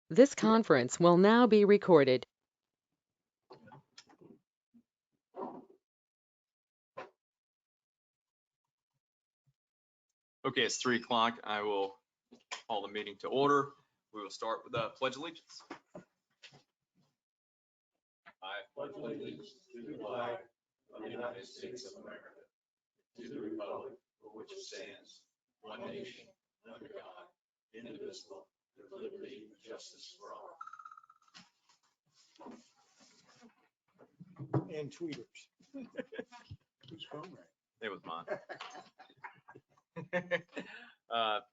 This conference will now be recorded. Okay, it's 3 o'clock. I will call the meeting to order. We will start with the Pledge of Allegiance. I pledge allegiance to the flag of the United States of America, to the republic for which it stands, one nation, under God, indivisible, with liberty and justice for all. And tweeters. Whose phone rang? It was mine.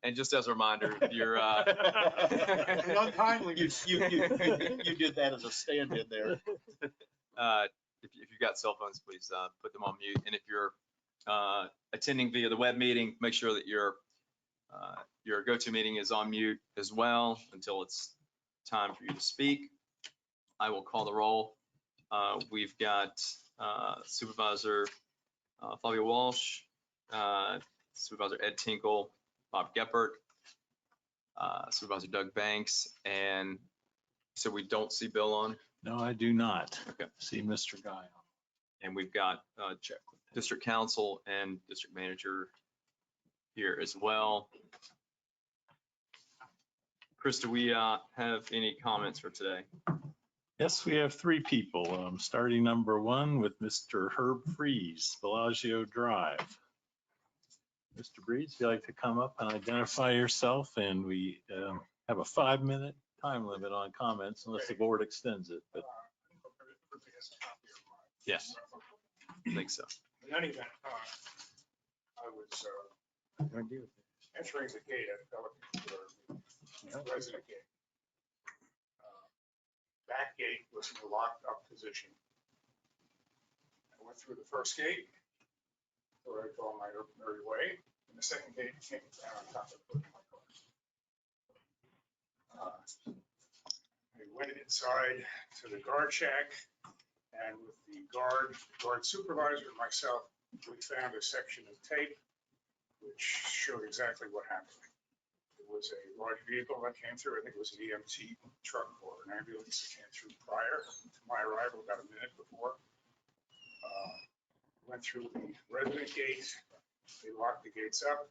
And just as a reminder, you're Untimely. You did that as a stand-in there. if you've got cell phones, please put them on mute. And if you're attending via the web meeting, make sure that your GoToMeeting is on mute as well until it's time for you to speak. I will call the roll. We've got Supervisor Flavia Walsh, Supervisor Ed Tinkle, Bob Geppert, Supervisor Doug Banks, and so we don't see Bill on. No, I do not. Okay. See Mr. Guy on. And we've got District Council and District Manager here as well. Chris, do we have any comments for today? Yes, we have 3 people. Starting number 1 with Mr. Herb Freeze, Bellagio Drive. Mr. Breeze, if you'd like to come up and identify yourself, and we have a 5-minute time limit on comments unless the board extends it. But yes, I think so. In any event, I was entering the gate at Pelican, resident gate. Back gate was in a locked up position. I went through the first gate, where I go my merry way, and the second gate came down on top of my car. I went inside to the guard shack, and with the guard supervisor and myself, we found a section of tape which showed exactly what happened. It was a large vehicle that came through. I think it was an EMT truck or an ambulance that came through prior to my arrival, about a minute before. Went through the resident gate. They locked the gates up.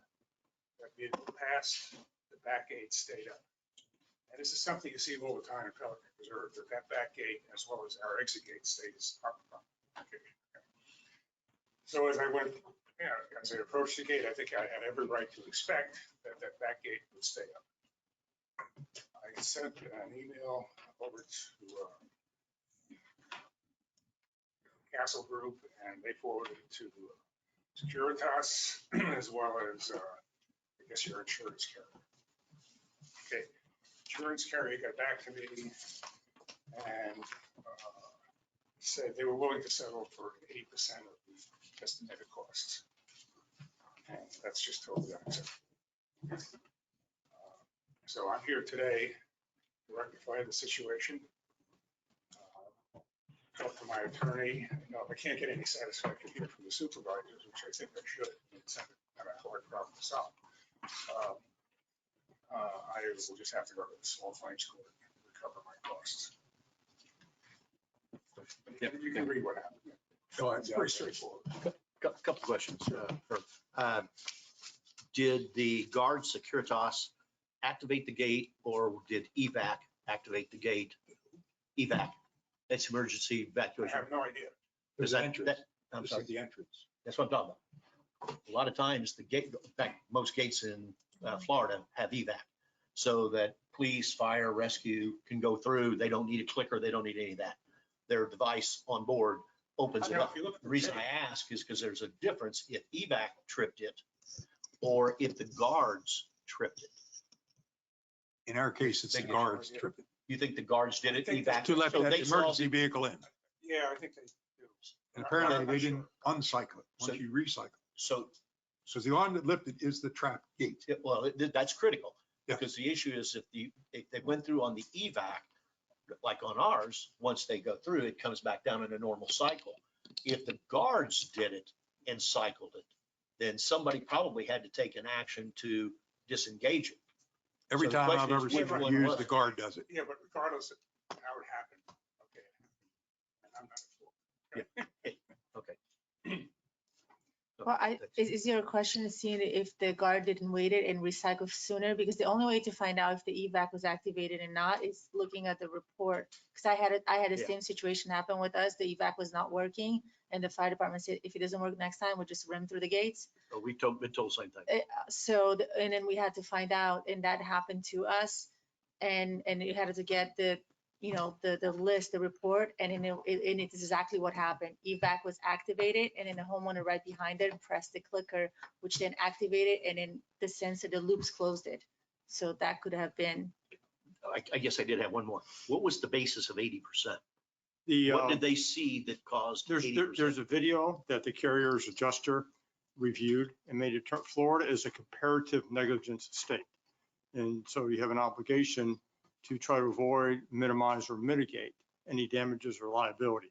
That vehicle passed. The back gate stayed up. And this is something you see all the time in Pelican Preserve, that back gate as well as our exit gate stays up. Okay. So as I went, as I approached the gate, I think I had every right to expect that that back gate would stay up. I sent an email over to Castle Group, and they forwarded it to Securitas as well as, I guess, your insurance carrier. Okay, insurance carrier got back to me and said they were willing to settle for 80% of the estimated costs. And that's just totally unacceptable. So I'm here today to rectify the situation. Talk to my attorney. If I can't get any satisfaction here from the supervisors, which I think I should, it's not a hard problem to solve. I will just have to go to the small claims court and recover my costs. You can read what happened. So it's pretty straightforward. Couple questions. Did the guard Securitas activate the gate, or did evac activate the gate? Evac, that's emergency I evacuation. have no idea. Is that, I'm sorry, The entrance. that's what I'm talking about. A lot of times the gate, in fact, most gates in Florida have evac, so that police, fire, rescue can go through. They don't need a clicker. They don't need any of that. Their device on board opens it up. The reason I ask is because there's a difference if evac tripped it or if the guards tripped it. In our case, it's the guards tripping You think the guards did it? Evac? to let So that they saw- emergency vehicle in. Yeah, I think they do. And apparently they didn't uncycle it once you recycle. So, So the arm that lifted is the trap gate. well, that's critical. Yeah. Because the issue is if they went through on the evac, like on ours, once they go through, it comes back down in a normal cycle. If the guards did it and cycled it, then somebody probably had to take an action to disengage it. Every So the time I've question is, ever seen which it one used, was the it? guard does it. Yeah, but regardless of how it happened, okay, and I'm not a fool. Okay. Well, That's- is your question seeing if the guard didn't wait it and recycle sooner? Because the only way to find out if the evac was activated or not is looking at the report. Because I had the Yeah. same situation happen with us. The evac was not working, and the fire department said, if it doesn't work next time, we'll just rim through the gates. We been told the same thing. So, and then we had to find out, and that happened to us. And you had to get the, you know, the list, the report, and then and it's exactly what happened. EVAC was activated, and then the homeowner right behind it pressed the clicker, which then activated, and then the sensor, the loops closed it. So that could have been, I guess I did have one more. What was the basis of 80%? The, What did they see that caused there's 80%? a video that the carrier's adjuster reviewed and made it, Florida is a comparative negligence state. And so you have an obligation to try to avoid, minimize, or mitigate any damages or liability.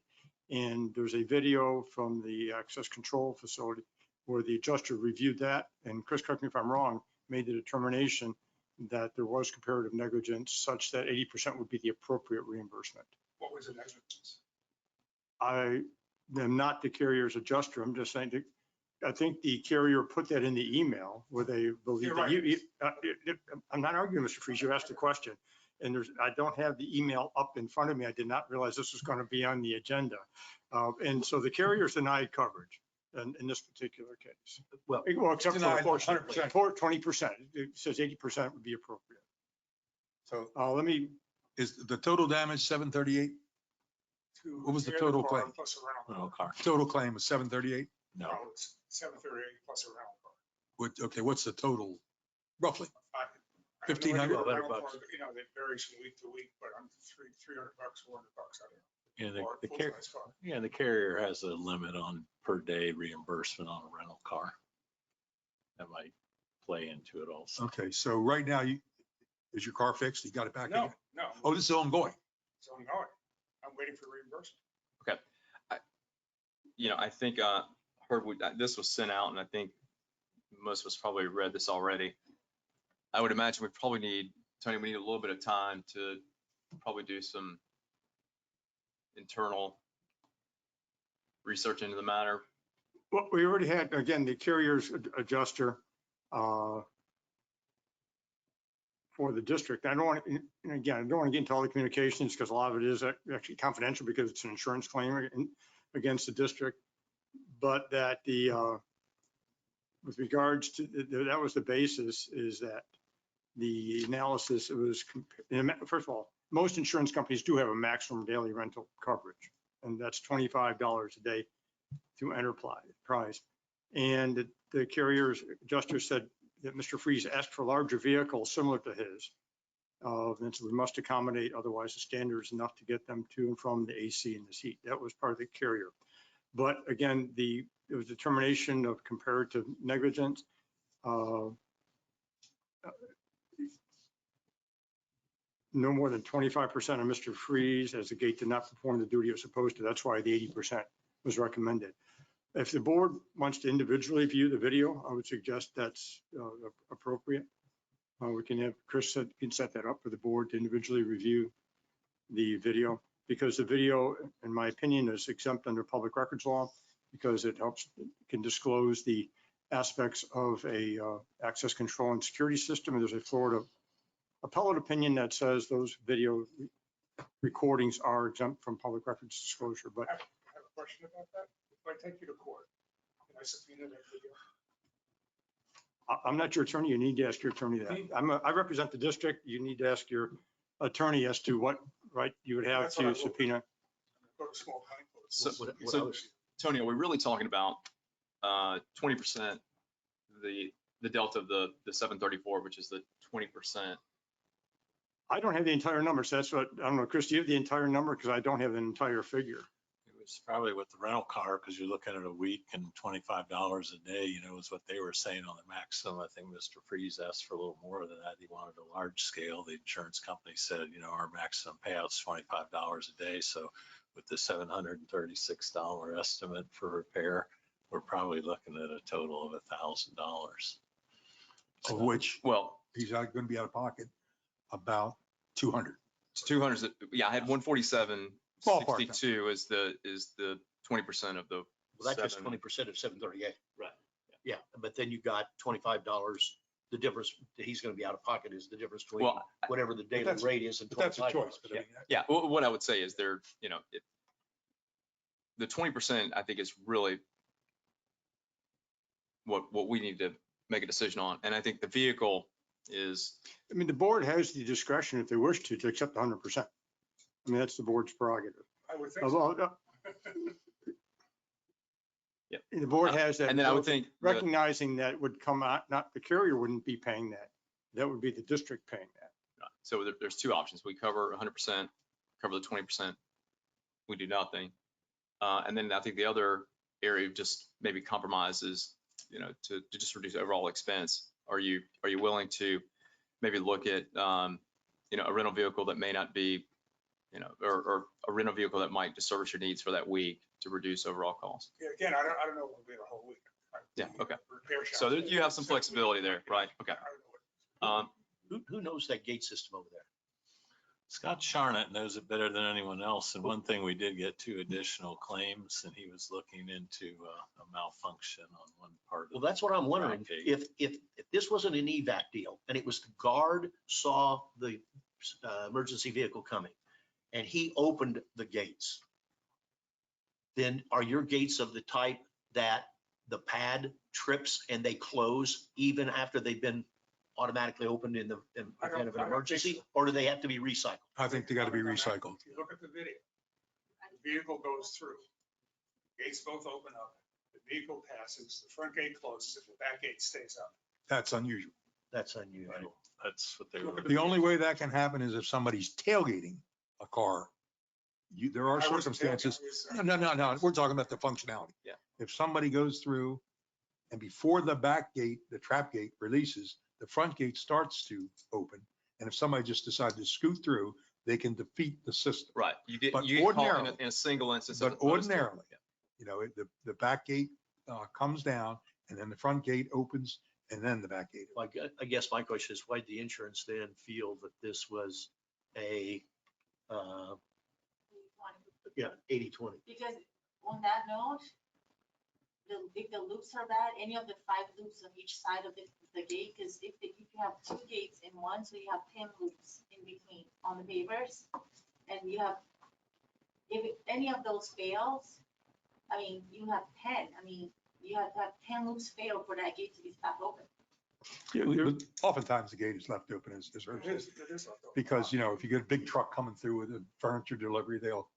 And there's a video from the access control facility where the adjuster reviewed that. And Chris, correct me if I'm wrong, made the determination that there was comparative negligence such that 80% would be the appropriate reimbursement. What was the negligence? I am not the carrier's adjuster. I'm just saying that I think the carrier put that in the email where they believe You're that I'm not arguing, Mr. Freeze, you asked the question. And I don't have the email up in front of me. I did not realize this was going to be on the agenda. And so the carrier's denied coverage in this particular case. Well, Except for Denied the portion, 100%. 20%. It says 80% would be appropriate. So Let me, is the total damage 738? To What was the repair total car claim? Plus a rental Rental car. car. Total claim was 738? No, No, it's 738 plus a rental car. Okay, what's the total roughly? I have no idea 1,500? what rental $1,200. car, you know, that varies from week to week, but I'm $300, $400, I don't yeah, know. Or the full-size car. yeah, the carrier has a limit on per day reimbursement on a rental car. That might play into it also. Okay, so right now, is your car fixed? You got it back No, again? no, Oh, this is ongoing. it's ongoing. I'm waiting for reimbursement. You know, I think, Herb, this was sent out and I think most of us probably read this already. I would imagine we probably need, Tony, we need a little bit of time to probably do some internal research into the matter. well, we already had, again, the carrier's adjuster for the district. I don't want to, and again, I don't want to get into all the communications because a lot of it is actually confidential because it's an insurance claim against the district. But that with regards to, that was the basis, is that the analysis was, first of all, most insurance companies do have a maximum daily rental coverage, and that's $25 a day through enterprise. And the carrier's adjuster said that Mr. Freeze asked for larger vehicles similar to his. And so we must accommodate, otherwise the standard is enough to get them to and from the AC and the heat. That was part of the carrier. But again, it was determination of comparative negligence. No more than 25% of Mr. Freeze as the gate did not perform the duty it was supposed to. That's why the 80% was recommended. If the board wants to individually view the video, I would suggest that's appropriate. We can have Chris can set that up for the board to individually review the video, because the video, in my opinion, is exempt under public records law because it can disclose the aspects of a access control and security system. And there's a Florida appellate opinion that says those video recordings are exempt from public records disclosure. But I have a question about that. If I take you to court, can I subpoena that video? I'm not your attorney. You need to ask your attorney that. I represent the district. You need to ask your attorney as to what right you would have That's what I to will. subpoena. Go to small claim court. So, What I so was- Tony, are we really talking about 20%, the delta of the 734, which is the 20%? I don't have the entire number. So that's what, I don't know, Chris, do you have the entire number? Because I don't have an entire figure. It was probably with the rental car, because you're looking at a week and $25 a day, you know, is what they were saying on the maximum. I think Mr. Freeze asked for a little more than that. He wanted a large scale. The insurance company said, you know, our maximum payout's $25 a day. So with the $736 estimate for repair, we're probably looking at a total of $1,000. of which Well, he's going to be out of pocket about 200. it's 200, yeah, I had 147, Ballpark. 62 is the 20% of the. Well, that's just 7. 20% of 738. Right. Yeah, but then you got $25. The difference that he's going to be out of pocket is the difference between Well, whatever the daily that's- rate is and But that's a $25. choice. But I mean, yeah, what I would say is there, the 20% I think is really what we need to make a decision on. And I think the vehicle is, I mean, the board has the discretion if they wish to accept 100%. I mean, that's the board's prerogative. I would think so. Although, Yep. The board has that. and then I would think, that- Recognizing that would come out, not the carrier wouldn't be paying that. That would be the district paying that. so there's two options. We cover 100%, cover the 20%, we do nothing. And then I think the other area of just maybe compromises, to just reduce overall expense. Are you willing to maybe look at, a rental vehicle that may not be, or a rental vehicle that might just service your needs for that week to reduce overall costs? Yeah, again, I don't know what will be the whole week. Yeah, okay. Repair shop. So you have some flexibility there, right? Okay. I don't know what- Who knows that gate system over there? Scott Charnock knows it better than anyone else. And one thing, we did get 2 additional claims, and he was looking into a malfunction on one part. Well, that's what I'm wondering. Okay. If this wasn't an evac deal and it was the guard saw the emergency vehicle coming and he opened the gates, then are your gates of the type that the pad trips and they close even after they've been automatically opened in the I don't- event of an I don't think emergency? so. Or do they have to be recycled? I think they got to be recycled. If you look at the video, the vehicle goes through, gates both open up, the vehicle passes, the front gate closes, and the back gate stays up. That's unusual. That's unusual. That's what they Look were. at The only way that can happen is if somebody's tailgating a car. There are I wasn't tailgating, circumstances. I was, No. We're talking about the functionality. Yeah. If somebody goes through and before the back gate, the trap gate releases, the front gate starts to open. And if somebody just decides to scoot through, they can defeat the system. Right. You get But caught ordinarily- in a single instance. But as opposed to- ordinarily, the back gate comes down and then the front gate opens and then the back gate. Like, I guess my question is, why did the insurance then feel that this was a, 80/20? Because on that note, if the loops are bad, any of the 5 loops on each side of the gate, because if you have 2 gates in one, so you have 10 loops in between on the pavers, and you have, if any of those fails, I mean, you have 10, I mean, you have to have 10 loops fail for that gate to be stopped open. But oftentimes the gate is left open as Herb it says, is left open. because, if you get a big truck coming through with a furniture delivery, they'll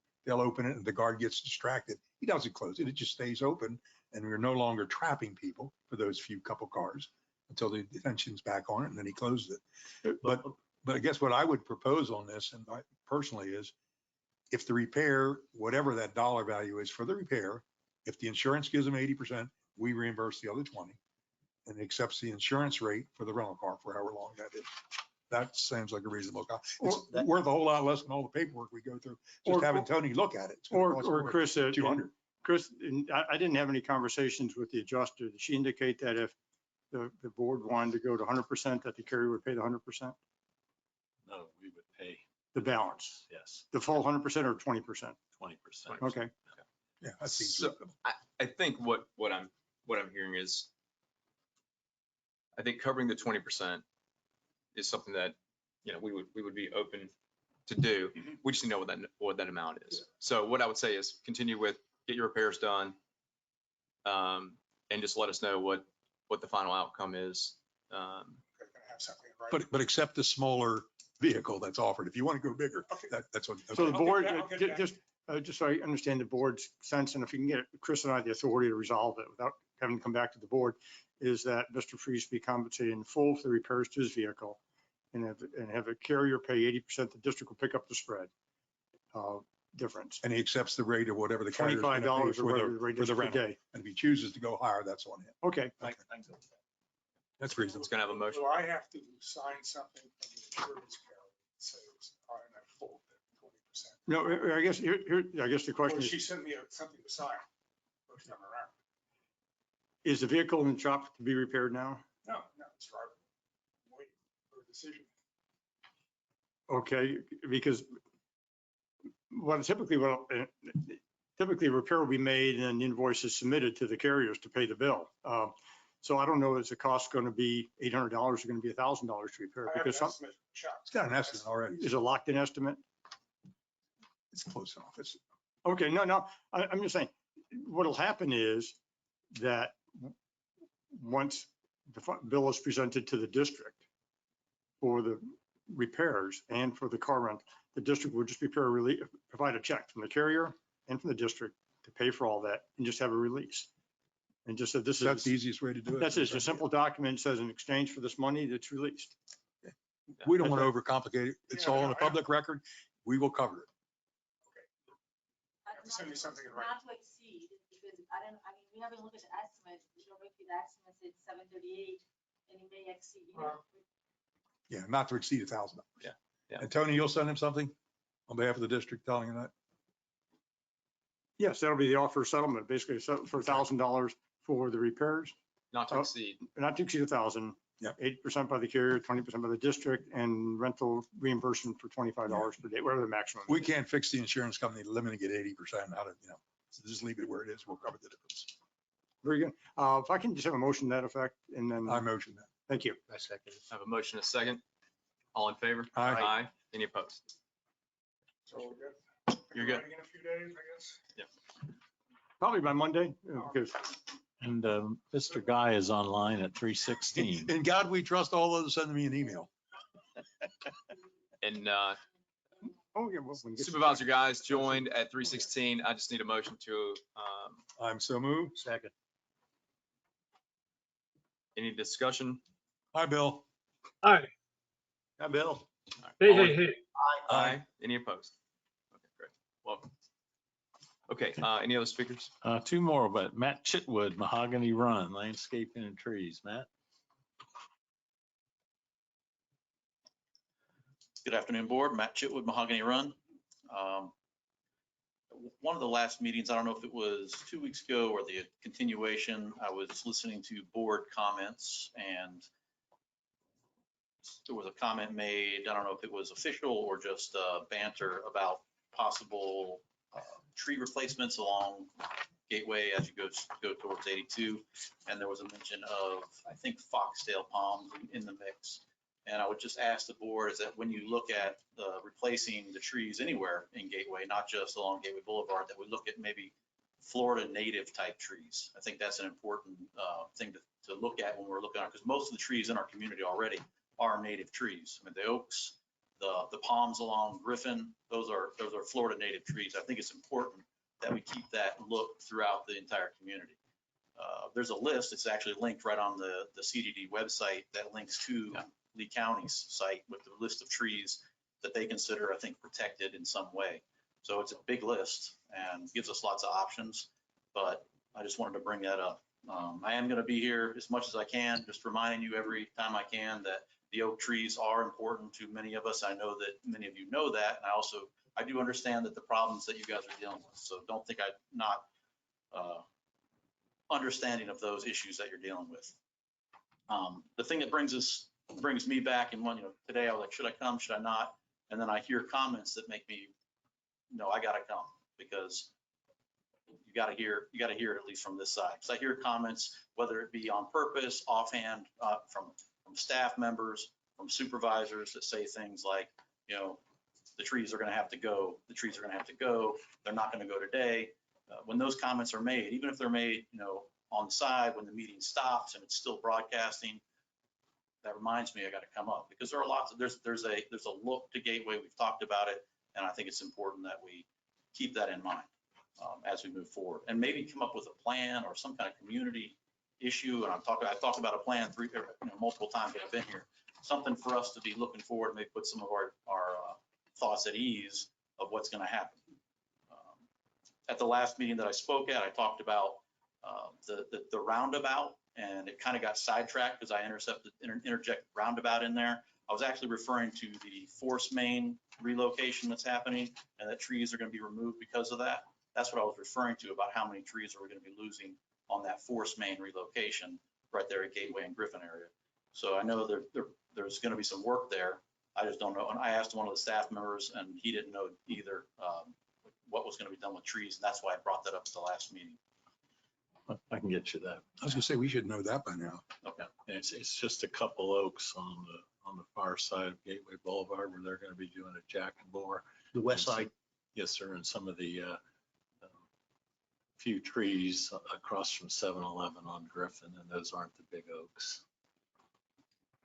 open it and the guard gets distracted. He doesn't close it. It just stays open. And we're no longer trapping people for those few couple cars until the detention's back on it and then he closes it. But I guess what I would propose on this, and I personally, is if the repair, whatever that dollar value is for the repair, if the insurance gives them 80%, we reimburse the other 20 and accepts the insurance rate for the rental car for however long that is. That seems like a reasonable cost. It's worth a whole lot less than all the paperwork we go through. Just having Tony look at it. It's gonna cost Or more. Chris, 200. Chris, and I didn't have any conversations with the adjuster. Did she indicate that if the board wanted to go to 100%, that the carrier would pay the 100%, No, we would pay, the balance, yes, the full 100% or 20%? 20%. Okay. Yeah, that seems So reasonable. I think what I'm hearing is, I think covering the 20% is something that, we would be open to do. We just need to know what that amount is. So what I would say is continue with, get your repairs done. And just let us know what the final outcome is. They're gonna have something in writing. But accept the smaller vehicle that's offered. If you want to go bigger, Okay. that's what. So the I'll board, get back. just so I understand the board's sense, and if you can get Chris and I the authority to resolve it without having to come back to the board, is that Mr. Freeze be compensated in full for the repairs to his vehicle and have a carrier pay 80%, the district will pick up the spread difference. And he accepts the rate of whatever the carrier's gonna pay $25 or for whatever the rate for is the per rental. day. And if he chooses to go higher, that's on him. Okay. That's reasonable. It's gonna have a motion. Will I have to sign something from the insurance carrier that says I'm at full 20%? No, I guess I guess the question Or is, she sent me something to sign first time around. is the vehicle in the shop to be repaired now? No, it's right. decision. Okay, because typically a repair will be made and the invoice is submitted to the carriers to pay the bill. So I don't know, is the cost going to be $800 or going to be $1,000 to repair? I have an Because estimate, Chuck. It's got an estimate already. is a locked in estimate? It's close enough. It's, Okay, no, I'm just saying, what'll happen is that once the bill is presented to the district for the repairs and for the car rent, the district will just provide a check from the carrier and from the district to pay for all that and just have a release. And just that this that's the is, easiest way to do it. that's it. It's a simple document, says in exchange for this money that's released. We don't want to overcomplicate it. It's Yeah, all no, on the I know. public record. We will cover it. Send me something in writing. Not to exceed, because I mean, we haven't looked at the estimate, the estimate said 738, and it may exceed, Yeah, not to exceed $1,000. Yeah, yeah. And Tony, you'll send him something on behalf of the district telling him that? Yes, that'll be the offer settlement, basically for $1,000 for the repairs, Not to exceed. not to exceed 1,000. Yeah. 8% by the carrier, 20% by the district, and rental reimbursement for $25 per day, whatever the maximum. We is. can't fix the insurance company limiting it 80% out of, so just leave it where it is. We'll cover the difference. Very good. If I can just have a motion to that effect, and then, I motion that. thank you. I second. I have a motion, a second. All in favor? Aye. Any opposed? So we're good. You're good. Writing in a few days, I guess. Probably by Monday, because And Mr. Guy is online at 3:16. In God we trust, all those send me an email. And oh, yeah, well, when it gets- supervisor guys joined at 3:16. I just need a motion to, I'm so moved. Second. any discussion? Hi, Bill. Hi, Hi, Bill. hey, All in- hey, hey. Aye. Any opposed? Okay, great. Welcome. Okay, any other speakers? Two more, but Matt Chitwood, Mahogany Run, Landscaping and Trees. Matt? Good afternoon, board. Matt Chitwood, Mahogany Run. One of the last meetings, I don't know if it was 2 weeks ago or the continuation, I was listening to board comments and there was a comment made, I don't know if it was official or just banter about possible tree replacements along Gateway as you go towards 82. And there was a mention of, I think, foxtail palms in the mix. And I would just ask the board is that when you look at replacing the trees anywhere in Gateway, not just along Gateway Boulevard, that we look at maybe Florida native type trees. I think that's an important thing to look at when we're looking at, because most of the trees in our community already are native trees. I mean, the oaks, the palms along Griffin, those are Florida native trees. I think it's important that we keep that look throughout the entire community. There's a list, it's actually linked right on the CDD website that links to Lee County's site with the list of trees that they consider, I think, protected in some way. So it's a big list and gives us lots of options, but I just wanted to bring that up. I am going to be here as much as I can, just reminding you every time I can that the oak trees are important to many of us. I know that many of you know that. And I do understand that the problems that you guys are dealing with. So don't think I'm not understanding of those issues that you're dealing with. The thing that brings me back, and today I was like, should I come, should I not? And then I hear comments that make me, no, I gotta come, because you gotta hear it at least from this side. Because I hear comments, whether it be on purpose, offhand, from staff members, from supervisors that say things like, the trees are gonna have to go, they're not gonna go today. When those comments are made, even if they're made, on the side when the meeting stops and it's still broadcasting, that reminds me I got to come up, because there are lots of, there's a look to Gateway. We've talked about it, and I think it's important that we keep that in mind as we move forward, and maybe come up with a plan or some kind of community issue. And I talked about a plan multiple times that I've been here, something for us to be looking forward, maybe put some of our thoughts at ease of what's going to happen. At the last meeting that I spoke at, I talked about the roundabout, and it kind of got sidetracked because I interjected roundabout in there. I was actually referring to the force main relocation that's happening, and that trees are going to be removed because of that. That's what I was referring to, about how many trees are we going to be losing on that force main relocation right there at Gateway and Griffin area. So I know there's going to be some work there. I just don't know. And I asked one of the staff members and he didn't know either what was going to be done with trees. And that's why I brought that up at the last meeting. I can get you that. I was gonna say, we should know that by now. Okay. It's just a couple oaks on the far side of Gateway Boulevard where they're gonna be doing a jack and bore. The west side, Yes, sir, and some of the few trees across from 7-Eleven on Griffin, and those aren't the big oaks.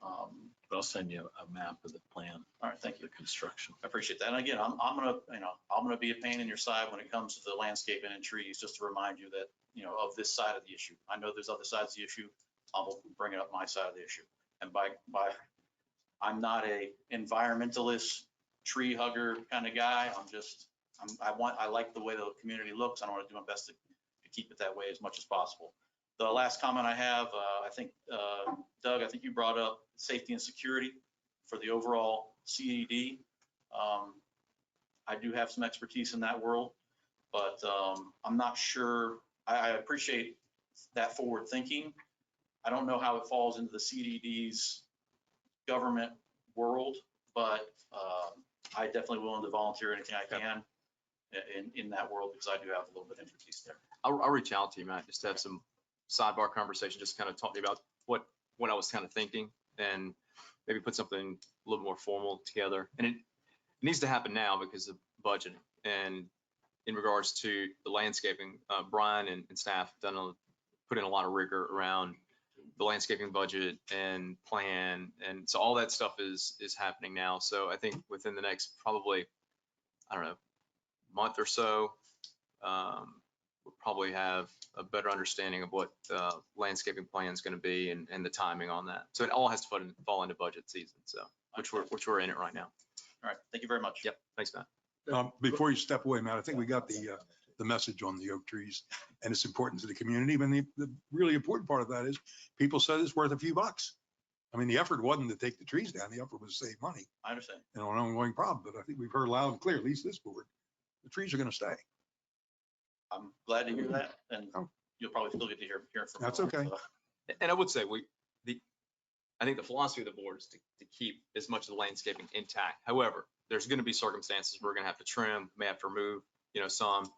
But I'll send you a map of the plan. All right, thank you. The construction. I appreciate that. And again, I'm gonna be a pain in your side when it comes to the landscaping and trees, just to remind you that, of this side of the issue. I know there's other sides of the issue. I'll bring it up my side of the issue. And I'm not a environmentalist, tree hugger kind of guy. I like the way the community looks. I want to do my best to keep it that way as much as possible. The last comment I have, I think, Doug, I think you brought up safety and security for the overall CED. I do have some expertise in that world, but I'm not sure. I appreciate that forward thinking. I don't know how it falls into the CDD's government world, but I definitely willing to volunteer anything I can in that world, because I do have a little bit of expertise there. I'll reach out to you, Matt, just to have some sidebar conversation, just kind of talk to you about what I was kind of thinking, and maybe put something a little more formal together. And it needs to happen now because of budgeting. And in regards to the landscaping, Brian and staff have put in a lot of rigor around the landscaping budget and plan. And so all that stuff is happening now. So I think within the next probably, I don't know, month or so, we'll probably have a better understanding of what landscaping plan is going to be and the timing on that. So it all has to fall into budget season. So which we're in it right now. All right, thank you very much. Yep. Thanks, Matt. Before you step away, Matt, I think we got the message on the oak trees and its importance to the community. But the really important part of that is people said it's worth a few bucks. I mean, the effort wasn't to take the trees down. The effort was to save money. I understand. And an ongoing problem. But I think we've heard loud and clear, at least this board, the trees are going to stay. I'm glad to hear that, and Oh. you'll probably still get to hear from me. That's okay. So, And I would say I think the philosophy of the board is to keep as much of the landscaping intact. However, there's going to be circumstances we're going to have to trim, may have to remove, some,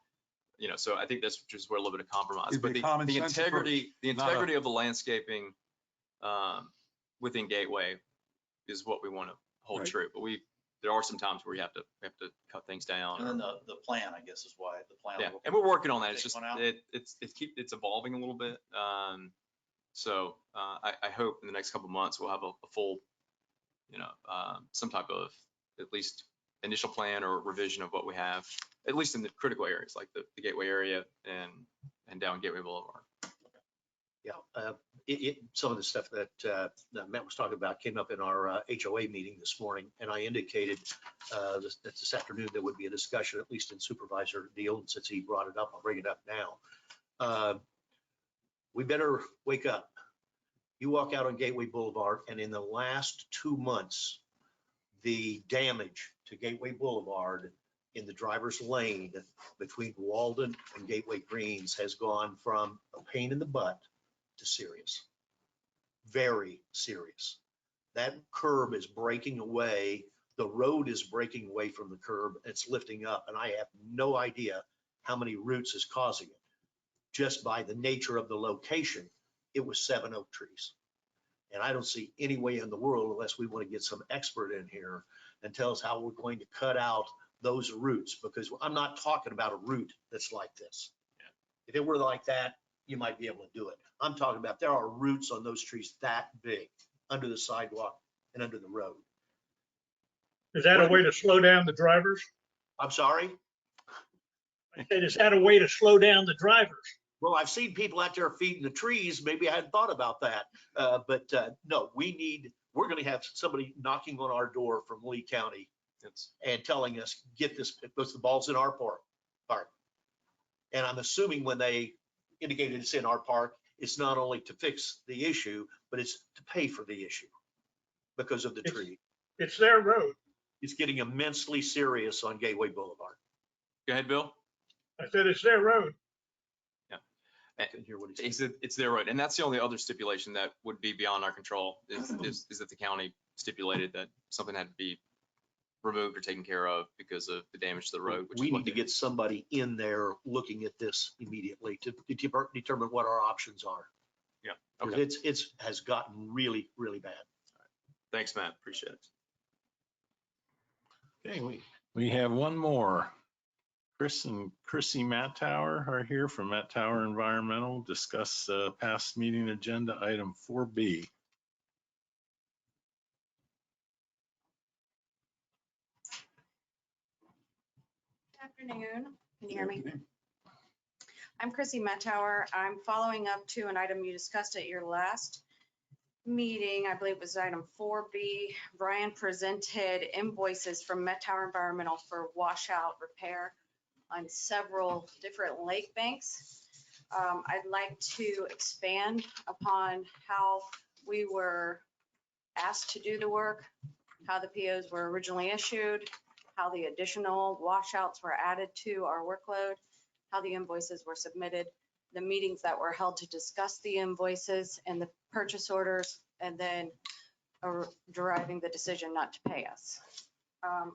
so I think that's just where a little bit of compromise. It'd But be a common the sense integrity not a- of the landscaping within Gateway is what we want to hold Right. true. But there are some times where we have to cut things down. And then the plan, I guess, is why the plan. Yeah, and we're working on that. It's Take just, one out. it's evolving a little bit. So I hope in the next couple of months, we'll have a full, some type of at least initial plan or revision of what we have, at least in the critical areas, like the Gateway area and down Gateway Boulevard. Yeah, some of the stuff that Matt was talking about came up in our HOA meeting this morning, and I indicated that this afternoon there would be a discussion, at least in supervisor deal, and since he brought it up, I'll bring it up now. We better wake up. You walk out on Gateway Boulevard, and in the last 2 months, the damage to Gateway Boulevard in the driver's lane between Walden and Gateway Greens has gone from a pain in the butt to serious, very serious. That curb is breaking away. The road is breaking away from the curb. It's lifting up, and I have no idea how many roots is causing it. Just by the nature of the location, it was 7 oak trees. And I don't see any way in the world, unless we want to get some expert in here and tell us how we're going to cut out those roots, because I'm not talking about a root that's like this. If it were like that, you might be able to do it. I'm talking about there are roots on those trees that big under the sidewalk and under the road. Is that a way to slow down the drivers? I'm sorry? I said, is that a way to slow down the drivers? Well, I've seen people out there feeding the trees. Maybe I hadn't thought about that. But no, we're going to have somebody knocking on our door from Lee County and telling us, get this, because the ball's in our park. And I'm assuming when they indicated it's in our park, it's not only to fix the issue, but it's to pay for the issue because of the tree. It's their road. It's getting immensely serious on Gateway Boulevard. Go ahead, Bill. I said, it's their road. I couldn't hear what he He said. said it's their road. And that's the only other stipulation that would be beyond our control is that the county stipulated that something had to be removed or taken care of because of the damage to the road. Which We is what need to they- get somebody in there looking at this immediately to determine what our options are. Yeah, 'Cause okay. it's has gotten really, really bad. Thanks, Matt. Appreciate it. Okay, we have one more. Chris and Chrissy Mattauer are here from Mattauer Environmental, discuss past meeting agenda item 4B. Good afternoon. Can you hear me? I'm Chrissy Mettauer. I'm following up to an item you discussed at your last meeting. I believe it was item 4B. Brian presented invoices from Mettauer Environmental for washout repair on several different lake banks. I'd like to expand upon how we were asked to do the work, how the POs were originally issued, how the additional washouts were added to our workload, how the invoices were submitted, the meetings that were held to discuss the invoices and the purchase orders, and then deriving the decision not to pay us.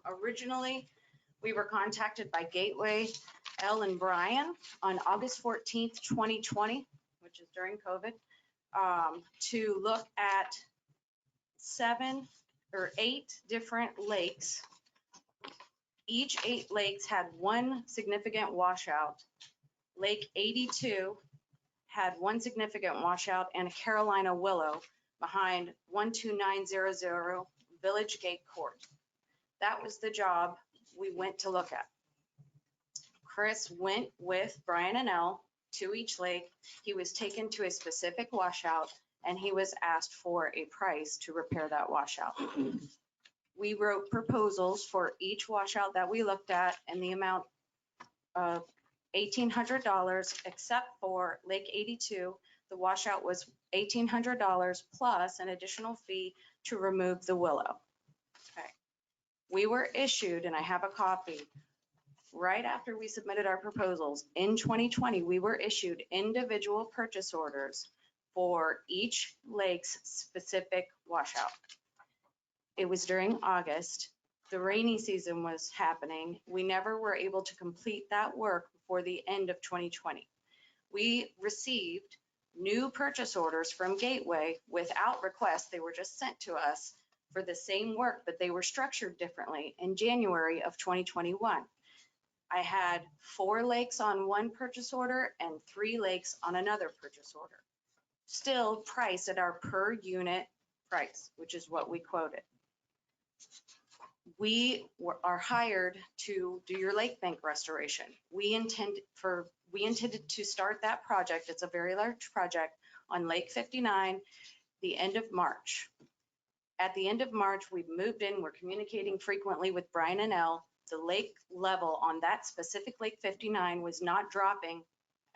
Originally, we were contacted by Gateway, Elle and Brian on August 14th, 2020, which is during COVID, to look at 7 or 8 different lakes. Each 8 lakes had one significant washout. Lake 82 had one significant washout, and a Carolina Willow behind 12900 Village Gate Court. That was the job we went to look at. Chris went with Brian and Elle to each lake. He was taken to a specific washout, and he was asked for a price to repair that washout. We wrote proposals for each washout that we looked at in the amount of $1,800, except for Lake 82. The washout was $1,800 plus an additional fee to remove the willow. Okay. We were issued, and I have a copy, right after we submitted our proposals in 2020, we were issued individual purchase orders for each lake's specific washout. It was during August. The rainy season was happening. We never were able to complete that work before the end of 2020. We received new purchase orders from Gateway without request. They were just sent to us for the same work, but they were structured differently in January of 2021. I had 4 lakes on one purchase order and 3 lakes on another purchase order. Still priced at our per unit price, which is what we quoted. We are hired to do your lake bank restoration. We intended to start that project. It's a very large project on Lake 59, the end of March. At the end of March, we've moved in. We're communicating frequently with Brian and Elle. The lake level on that specific Lake 59 was not dropping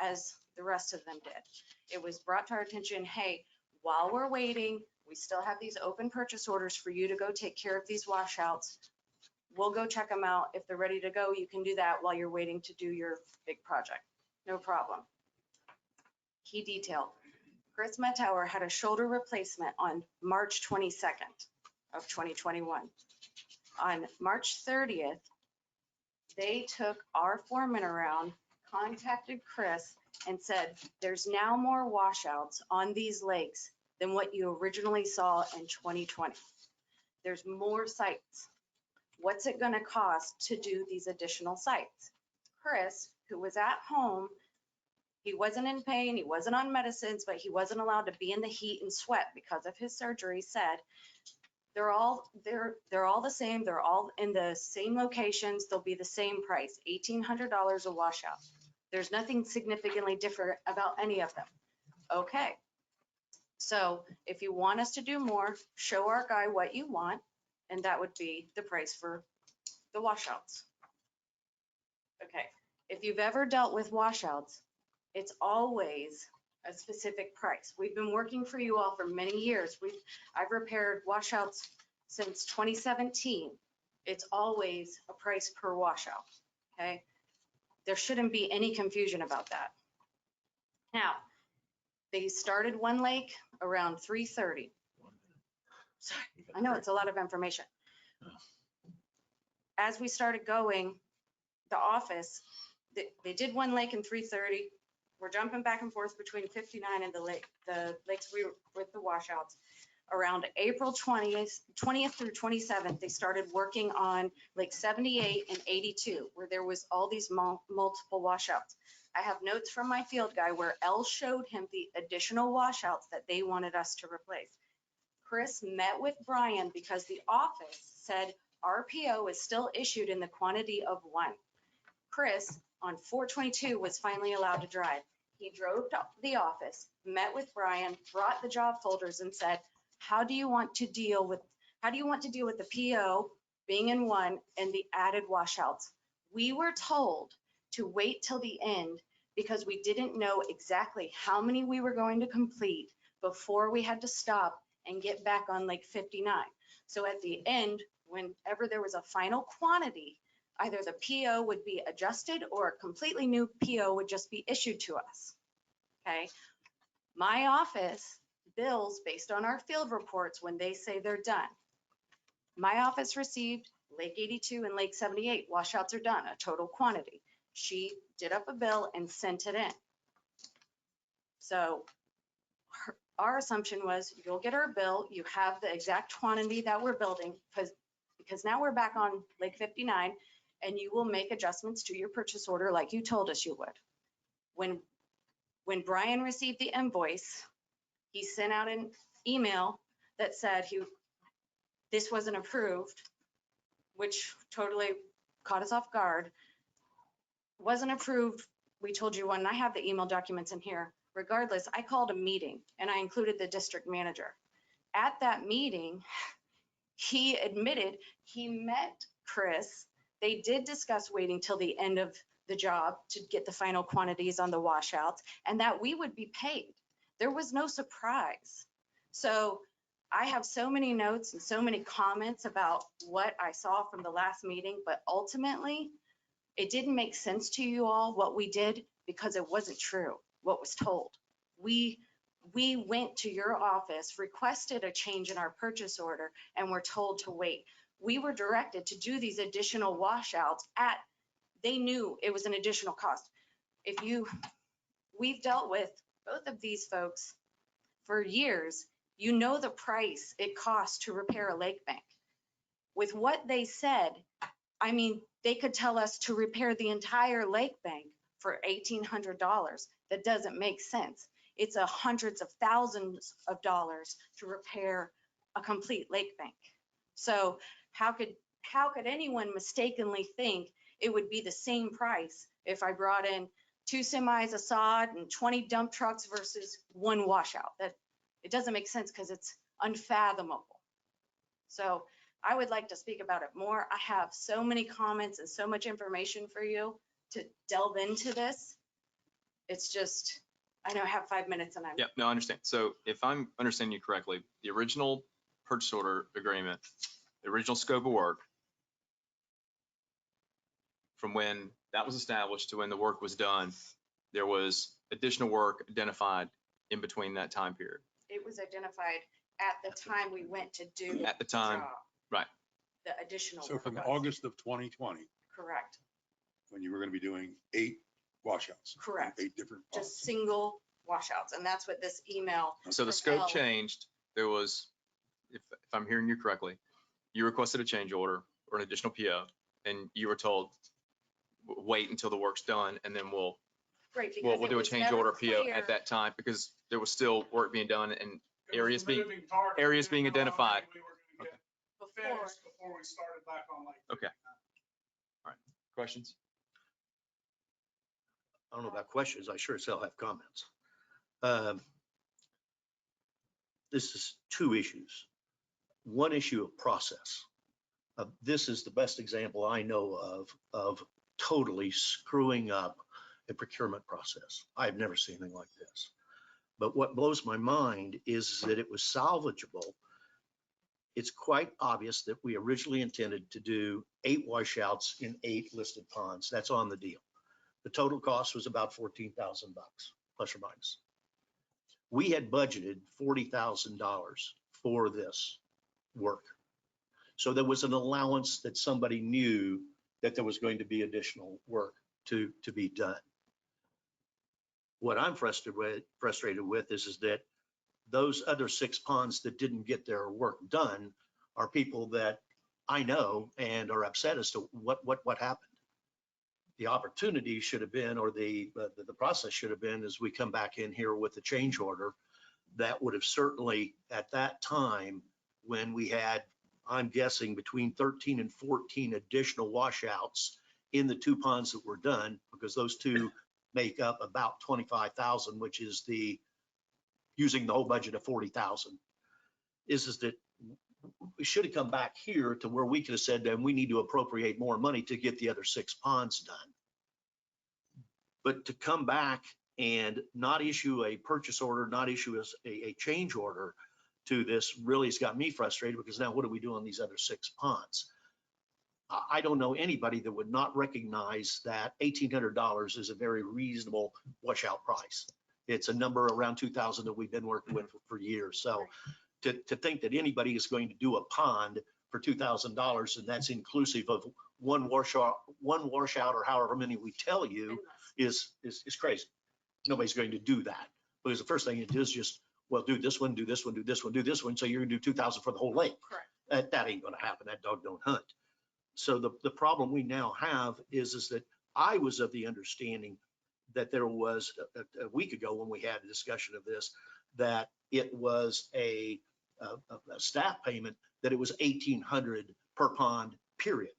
as the rest of them did. It was brought to our attention, hey, while we're waiting, we still have these open purchase orders for you to go take care of these washouts. We'll go check them out. If they're ready to go, you can do that while you're waiting to do your big project. No problem. Key detail. Chris Mettauer had a shoulder replacement on March 22nd of 2021. On March 30th, they took our foreman around, contacted Chris, and said, there's now more washouts on these lakes than what you originally saw in 2020. There's more sites. What's it going to cost to do these additional sites? Chris, who was at home, he wasn't in pain, he wasn't on medicines, but he wasn't allowed to be in the heat and sweat because of his surgery, said, they're all the same. They're all in the same locations. They'll be the same price, $1,800 a washout. There's nothing significantly different about any of them. Okay. So if you want us to do more, show our guy what you want, and that would be the price for the washouts. Okay. If you've ever dealt with washouts, it's always a specific price. We've been working for you all for many years. I've repaired washouts since 2017. It's always a price per washout, okay? There shouldn't be any confusion about that. Now, they started one lake around 3:30. Sorry, I know it's a lot of information. As we started going, the office, they did one lake in 3:30. We're jumping back and forth between 59 and the lakes we were with the washouts. Around April 20th through 27th, they started working on Lake 78 and 82, where there was all these multiple washouts. I have notes from my field guy where Elle showed him the additional washouts that they wanted us to replace. Chris met with Brian because the office said RPO is still issued in the quantity of 1. Chris, on 4/22, was finally allowed to drive. He drove to the office, met with Brian, brought the job folders and said, how do you want to deal with the PO being in 1 and the added washouts? We were told to wait till the end because we didn't know exactly how many we were going to complete before we had to stop and get back on Lake 59. So at the end, whenever there was a final quantity, either the PO would be adjusted or a completely new PO would just be issued to us. Okay. My office bills based on our field reports when they say they're done. My office received Lake 82 and Lake 78. Washouts are done, a total quantity. She did up a bill and sent it in. So our assumption was you'll get our bill. You have the exact quantity that we're building because now we're back on Lake 59 and you will make adjustments to your purchase order like you told us you would. When Brian received the invoice, he sent out an email that said this wasn't approved, which totally caught us off guard. Wasn't approved. We told you when I have the email documents in here. Regardless, I called a meeting and I included the district manager. At that meeting, he admitted he met Chris. They did discuss waiting till the end of the job to get the final quantities on the washouts and that we would be paid. There was no surprise. So I have so many notes and so many comments about what I saw from the last meeting, but ultimately it didn't make sense to you all what we did because it wasn't true what was told. We went to your office, requested a change in our purchase order, and were told to wait. We were directed to do these additional washouts they knew it was an additional cost. We've dealt with both of these folks for years. You know the price it costs to repair a lake bank. With what they said, I mean, they could tell us to repair the entire lake bank for $1,800. That doesn't make sense. It's hundreds of thousands of dollars to repair a complete lake bank. So how could anyone mistakenly think it would be the same price if I brought in 2 semis of sod and 20 dump trucks versus 1 washout? That it doesn't make sense because it's unfathomable. So I would like to speak about it more. I have so many comments and so much information for you to delve into this. It's just, I know I have 5 minutes and I'm. Yeah, no, I understand. So if I'm understanding you correctly, the original purchase order agreement, the original scope of work, from when that was established to when the work was done, there was additional work identified in between that time period. It was identified at the time we went to do. At the time, job, right. The additional. So work. from August of 2020, Correct. when you were going to be doing 8 washouts. Correct. 8 different ponds. Just single washouts. And that's what this email. So the scope changed. There was, if I'm hearing you correctly, you requested a change order or an additional PO, and you were told, wait until the work's done, and then we'll do a change order PO at that time, because there was still work being done and areas being identified. Finished before we started back on Lake. Okay. All right. Questions? I don't know about questions. I sure as hell have comments. This is 2 issues. One issue of process. This is the best example I know of totally screwing up a procurement process. I've never seen anything like this. But what blows my mind is that it was salvageable. It's quite obvious that we originally intended to do 8 washouts in 8 listed ponds. That's on the deal. The total cost was about $14,000. plus or minus. We had budgeted $40,000 for this work. So there was an allowance that somebody knew that there was going to be additional work to be done. What I'm frustrated with is that those other 6 ponds that didn't get their work done are people that I know and are upset as to what happened. The opportunity should have been, or the process should have been, as we come back in here with the change order, that would have certainly at that time, when we had, I'm guessing, between 13 and 14 additional washouts in the 2 ponds that were done, because those 2 make up about 25,000, which is using the whole budget of 40,000, is that we should have come back here to where we could have said, then we need to appropriate more money to get the other 6 ponds done. But to come back and not issue a purchase order, not issue a change order to this really has got me frustrated, because now what do we do on these other 6 ponds? I don't know anybody that would not recognize that $1,800 is a very reasonable washout price. It's a number around 2,000 that we've been working with for years. So to think that anybody is going to do a pond for $2,000, and that's inclusive of one washout or however many we tell you, is crazy. Nobody's going to do that, because the first thing it is just, well, do this one, do this one, do this one, do this one. So you're gonna do 2,000 for the whole lake. Correct. That ain't gonna happen. That dog don't hunt. So the problem we now have is that I was of the understanding that there was a week ago when we had a discussion of this, that it was a staff payment, that it was $1,800 per pond, period.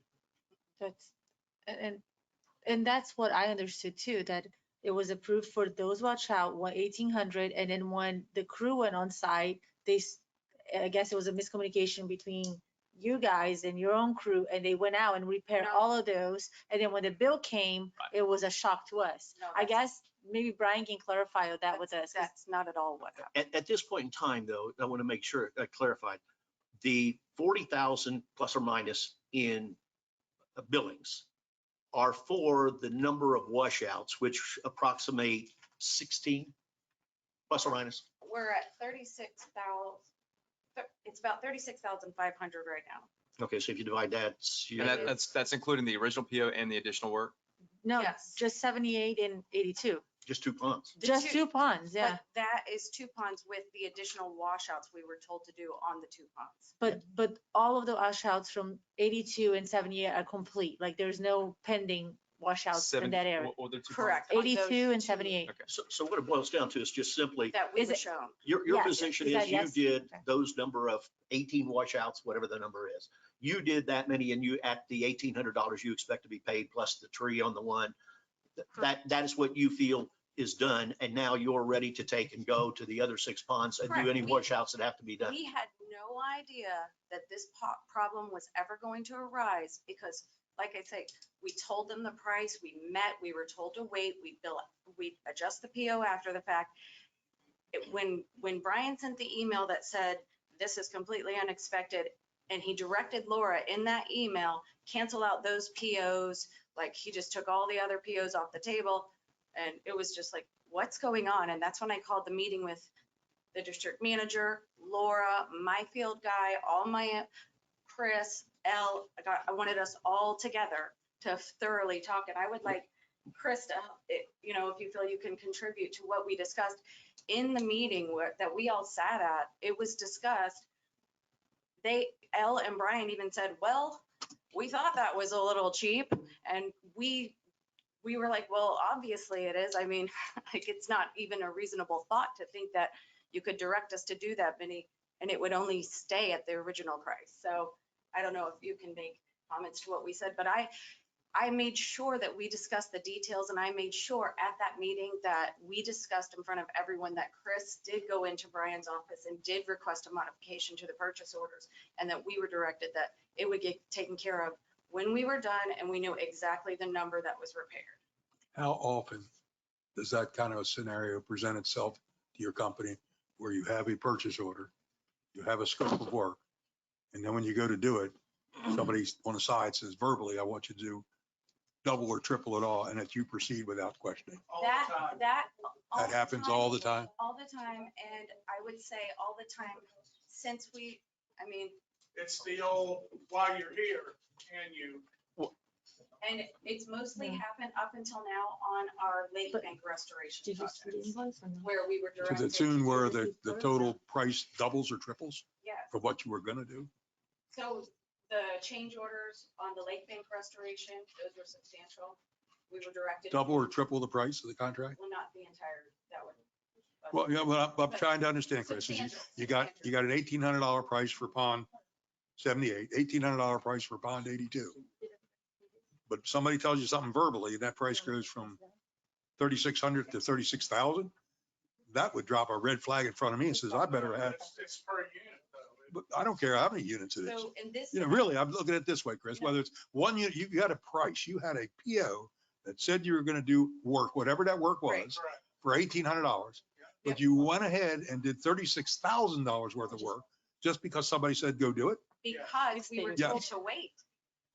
And that's what I understood too, that it was approved for those watch out, 1,800, and then when the crew went on site, I guess it was a miscommunication between you guys and your own crew, and they went out and repaired No. all of those, and then when the bill came, it was a shock to us. No, I guess maybe Brian can clarify that with us. 'Cause That's not at all what happened. At this point in time, though, I want to make sure I clarified, the 40,000 plus or minus in billings are for the number of washouts, which approximate 16 plus or minus. We're at 36,000. It's about 36,500 right now. Okay, so if you divide that, And that's including the original PO and the additional work? No, Yes. just 78 and 82, just 2 ponds. The just 2 ponds, yeah. But that is 2 ponds with the additional washouts we were told to do on the 2 ponds. But all of the washouts from 82 and 78 are complete. Like there's no pending washouts in that area. What are the 2 ponds? Correct. on those 82 and two 78. Okay. So what it boils down to is just simply, That we Is were it- shown. your Yes. position Is that is you yes? did Okay. those number of 18 washouts, whatever the number is. You did that many, and you, at the $1,800 you expect to be paid plus the tree on the one. That is what you feel is done, and now you're ready to take and go to the other 6 ponds and do Correct. any washouts that have to be done. We had no idea that this problem was ever going to arise, because like I say, we told them the price, we met, we were told to wait, we adjust the PO after the fact. When Brian sent the email that said, this is completely unexpected, and he directed Laura in that email, cancel out those POs, like he just took all the other POs off the table. And it was just like, what's going on? And that's when I called the meeting with the district manager, Laura, my field guy, Chris, I wanted us all together to thoroughly talk. And I would like Chris to, if you feel you can contribute to what we discussed in the meeting that we all sat at. It was discussed. Elle and Brian even said, well, we thought that was a little cheap. And we were like, well, obviously it is. I mean, like, it's not even a reasonable thought to think that you could direct us to do that many, and it would only stay at the original price. So I don't know if you can make comments to what we said, but I made sure that we discussed the details, and I made sure at that meeting that we discussed in front of everyone that Chris did go into Brian's office and did request a modification to the purchase orders, and that we were directed that it would get taken care of when we were done, and we knew exactly the number that was repaired. How often does that kind of a scenario present itself to your company, where you have a purchase order, you have a scope of work, and then when you go to do it, somebody on the side says verbally, I want you to do double or triple it all and that you proceed without questioning. That. all That the happens all the time. All the time, and I would say all the time since I mean, It's the old, while you're here, can you? and it's mostly Yeah. happened up until now on our lake But bank restoration Did you see the projects, invoice or no? where we were To directed. the tune where to the do total price doubles or triples Yes. for what you were gonna do. So the change orders on the lake bank restoration, those were substantial. We were directed. Double or triple the price of the contract? Well, not the entire, that would. Well, yeah, but I'm trying to understand, Chris, is Substantial, you got an $1,800 price for pond 78, $1,800 price for pond 82. But somebody tells you something verbally, and that price goes from 3,600 to 36,000. That would drop a red flag in front of me and says, I better have, It's per unit though. but I don't care how many units it is. So in this. You know, really, I'm looking at it this way, Chris, whether it's one unit, you had a price, you had a PO that said you were gonna do work, whatever that work Right. was, Correct. for $1,800. But you went ahead and did $36,000 worth of work just because somebody said, go do it. Because we were Yeah. told to wait.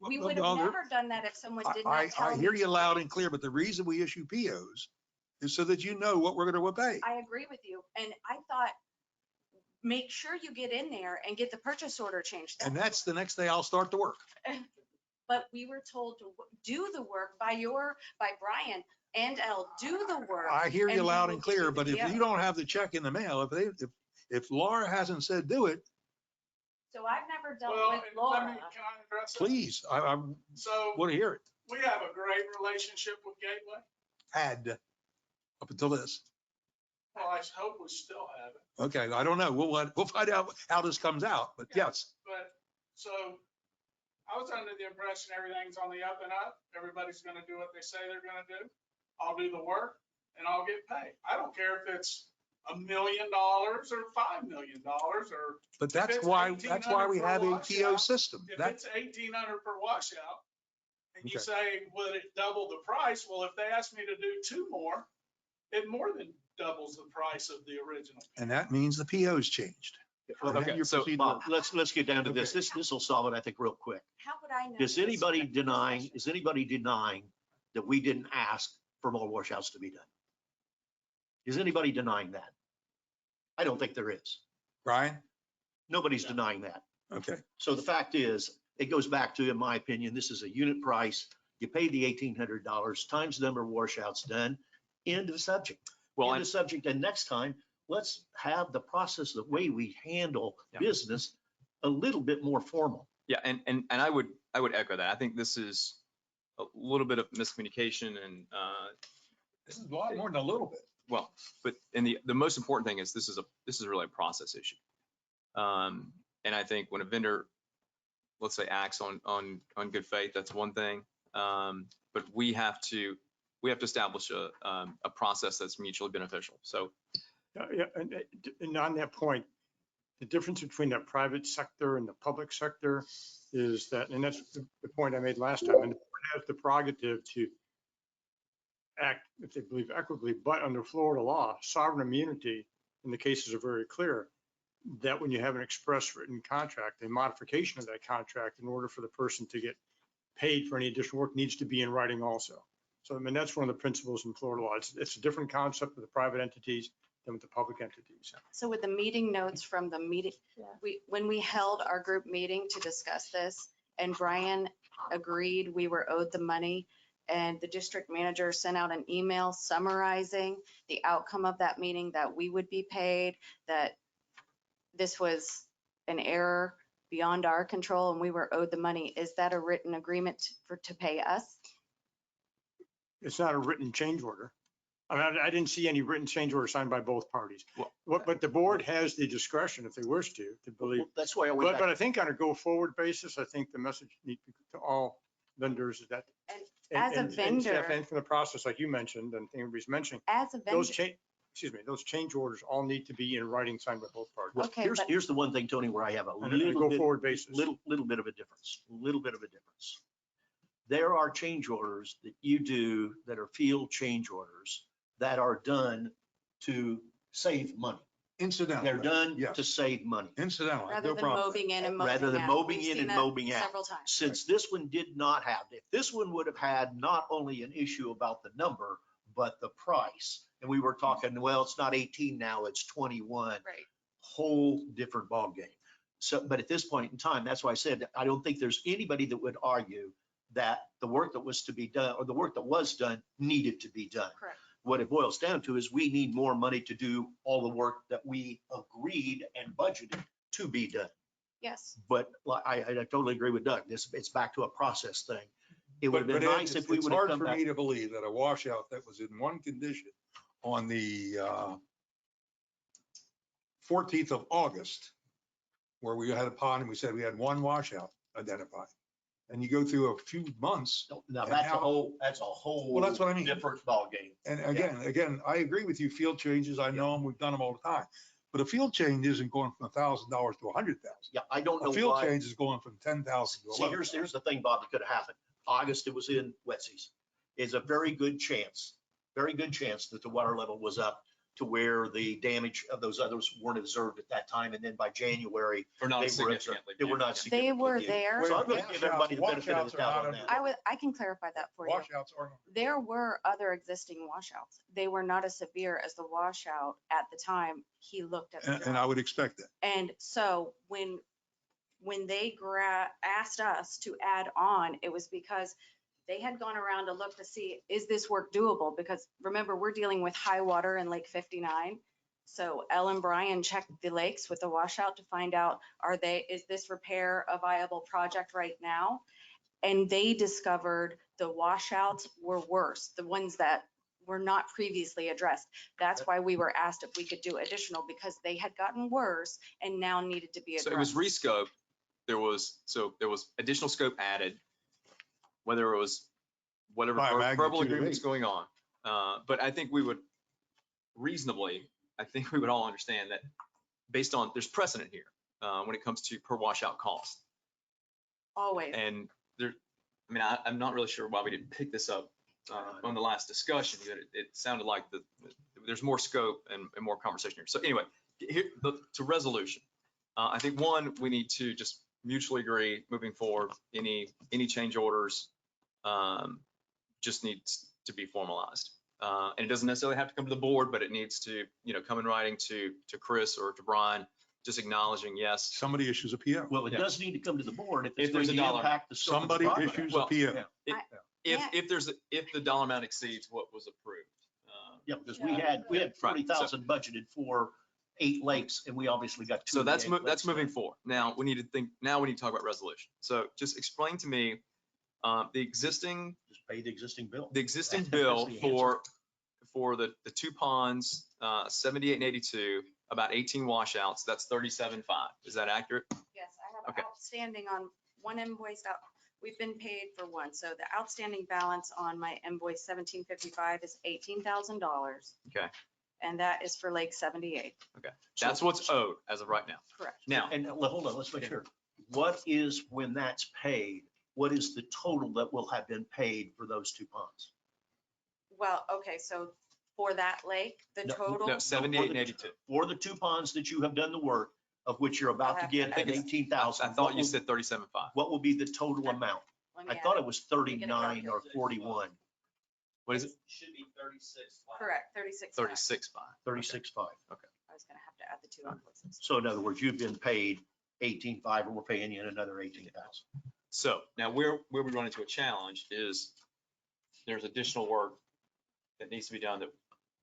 We Well, would have well, there- never done that if someone did not I tell me. hear you to loud wait. and clear, but the reason we issue POs is so that you know what we're gonna obey. I agree with you. And I thought, make sure you get in there and get the purchase order changed. And that's the next day I'll start the work. But we were told to do the work by Brian and Elle, do the work. I hear and you we loud will and give you clear, the but if PO. you don't have the check in the mail, if Laura hasn't said do it, So I've never dealt Well, with and Laura. can I address that? please, I So want to hear it. we have a great relationship with Gateway. Had up until this. Well, I hope we still have it. Okay, I don't know. We'll find out how this comes out, but yes. But, so I was under the impression everything's on the up and up. Everybody's gonna do what they say they're gonna do. I'll do the work and I'll get paid. I don't care if it's $1 million or $5 million or But that's it's why 1,800 we for have a washout, PO system. if That, it's 1,800 per washout. And you Okay. say, would it double the price? Well, if they ask me to do 2 more, it more than doubles the price of the original. and that means the PO's changed. And then Okay, you're so, proceeding Bob, to- let's get down to this. Okay. This will solve it, I think, real quick. How would I know? Is this anybody was a denying, discussion? is anybody denying that we didn't ask for more washouts to be done? Is anybody denying that? I don't think there is. Brian? Nobody's denying that. Okay. So the fact is, it goes back to, in my opinion, this is a unit price. You pay the $1,800 times the number of washouts done, end of subject. well, End and of subject. And next time, let's have the process, the way we handle Yeah. business a little bit more formal. yeah, and I would echo that. I think this is a little bit of miscommunication and, This is a lot more than a little bit. well, but, and the most important thing is this is really a process issue. And I think when a vendor, let's say, acts on good faith, that's one thing. But we have to establish a process that's mutually beneficial. So, Yeah, and on that point, the difference between the private sector and the public sector is that, and that's the point I made last time, and the board has the prerogative to act, if they believe equitably, but under Florida law, sovereign immunity, in the cases are very clear, that when you have an express written contract, a modification of that contract in order for the person to get paid for any additional work needs to be in writing also. So, I mean, that's one of the principles in Florida law. It's a different concept with the private entities than with the public entities. So with the meeting notes from the meeting, Yeah. when we held our group meeting to discuss this, and Brian agreed we were owed the money, and the district manager sent out an email summarizing the outcome of that meeting, that we would be paid, that this was an error beyond our control and we were owed the money. Is that a written agreement to pay us? It's not a written change order. I mean, I didn't see any written change order signed by both parties. Well- But the board has the discretion, if they wish to believe. Well, that's why I went But back. I think on a go-forward basis, I think the message needs to all vendors is that. And as a vendor- And from the process, like you mentioned, and everybody's mentioning, As a vendor, those those change orders all need to be in writing signed by both parties. Well, Okay, here's, but- here's the one thing, Tony, where I have a On a little go-forward bit, basis. little bit of a difference, little bit of a difference. There are change orders that you do that are field change orders that are done to save money. Incidentally. They're done Yes. to save money. Incidentally, Rather no than problem. mobbing in and mobbing out. Rather than mobbing We've in seen and that mobbing out. several times. Since this one did not have, if this one would have had not only an issue about the number, but the price. And we were talking, well, it's not 18 now, it's 21. Right. Whole different ballgame. So, but at this point in time, that's why I said, I don't think there's anybody that would argue that the work that was to be done, or the work that was done, needed to be done. Correct. What it boils down to is we need more money to do all the work that we agreed and budgeted to be done. Yes. But I totally agree with Doug. It's back to a process thing. It would have been nice if we It's would have hard come for back. me to believe that a washout that was in one condition on the 14th of August, where we had a pond and we said we had one washout identified. And you go through a few months, Now, and that's a how- whole Well, that's what I mean. different ballgame. and again, I agree with you, field changes, I know them, we've done them all the time. But a field change isn't going from $1,000 to 100,000. Yeah, I don't know A field why. change is going from 10,000 to See, 11,000. here's the thing, Bob, that could have happened. August, it was in wet season. Is a very good chance that the water level was up to where the damage of those others weren't observed at that time. And then by January, Or they not were, significantly. they were not They significantly. were viewed. there. So I'm going to give everybody the benefit of the doubt on that. I can clarify that for you. Washouts are. There were other existing washouts. They were not as severe as the washout at the time he looked at. the And I job. would expect that. And so when they asked us to add on, it was because they had gone around to look to see, is this work doable? Because remember, we're dealing with high water in Lake 59. So Ellen Bryan checked the lakes with the washout to find out, is this repair a viable project right now? And they discovered the washouts were worse, the ones that were not previously addressed. That's why we were asked if we could do additional, because they had gotten worse and now needed to be So it was addressed. rescoped. There was additional scope added, whether it was whatever By a magnitude verbal of agreements 8. going on. But I think we would all understand that based on, there's precedent here when it comes to per washout cost. Always. And I'm not really sure why we didn't pick this up on the last discussion. It sounded like there's more scope and more conversation here. So anyway, to resolution. I think one, we need to just mutually agree moving forward, any change orders just needs to be formalized. And it doesn't necessarily have to come to the board, but it needs to, come in writing to Chris or to Brian, just acknowledging, yes. Somebody issues a PO. Well, it does need to come to the board if If it's going there's to a dollar. impact the scope of the Somebody project. issues Well, a PO. Yeah. If the dollar amount exceeds what was approved. Yeah, because we had 40,000 budgeted for 8 lakes and we obviously got 2. So of the that's 8 lakes moving done. forward. Now we need to talk about resolution. So just explain to me the existing Just pay the existing bill. bill That's the answer. for the 2 ponds, 78 and 82, about 18 washouts. That's 37.5. Is that accurate? Yes, I have Okay. outstanding on one invoice out. We've been paid for one. So the outstanding balance on my invoice 1755 is $18,000. Okay. And that is for Lake 78. Okay. That's what's owed as of right now. Correct. Now, And hold on, let's make sure. What is, when that's paid, what is the total that will have been paid for those 2 ponds? Well, okay, so for that lake, the No, total. no, 78 and 82. For the 2 ponds that you have done the work, of which you're about to I'll get have at to- 18,000. I thought you said 37.5. What will be the total amount? Let me I add thought it. it was me get a 39 or 41, What is it? Should be 36. Correct, 36. 36.5. 36.5. I was gonna have to add the 2 invoices. So in other words, you've been paid 18.5 and we're paying you another 18,000. So now where we run into a challenge is there's additional work that needs to be done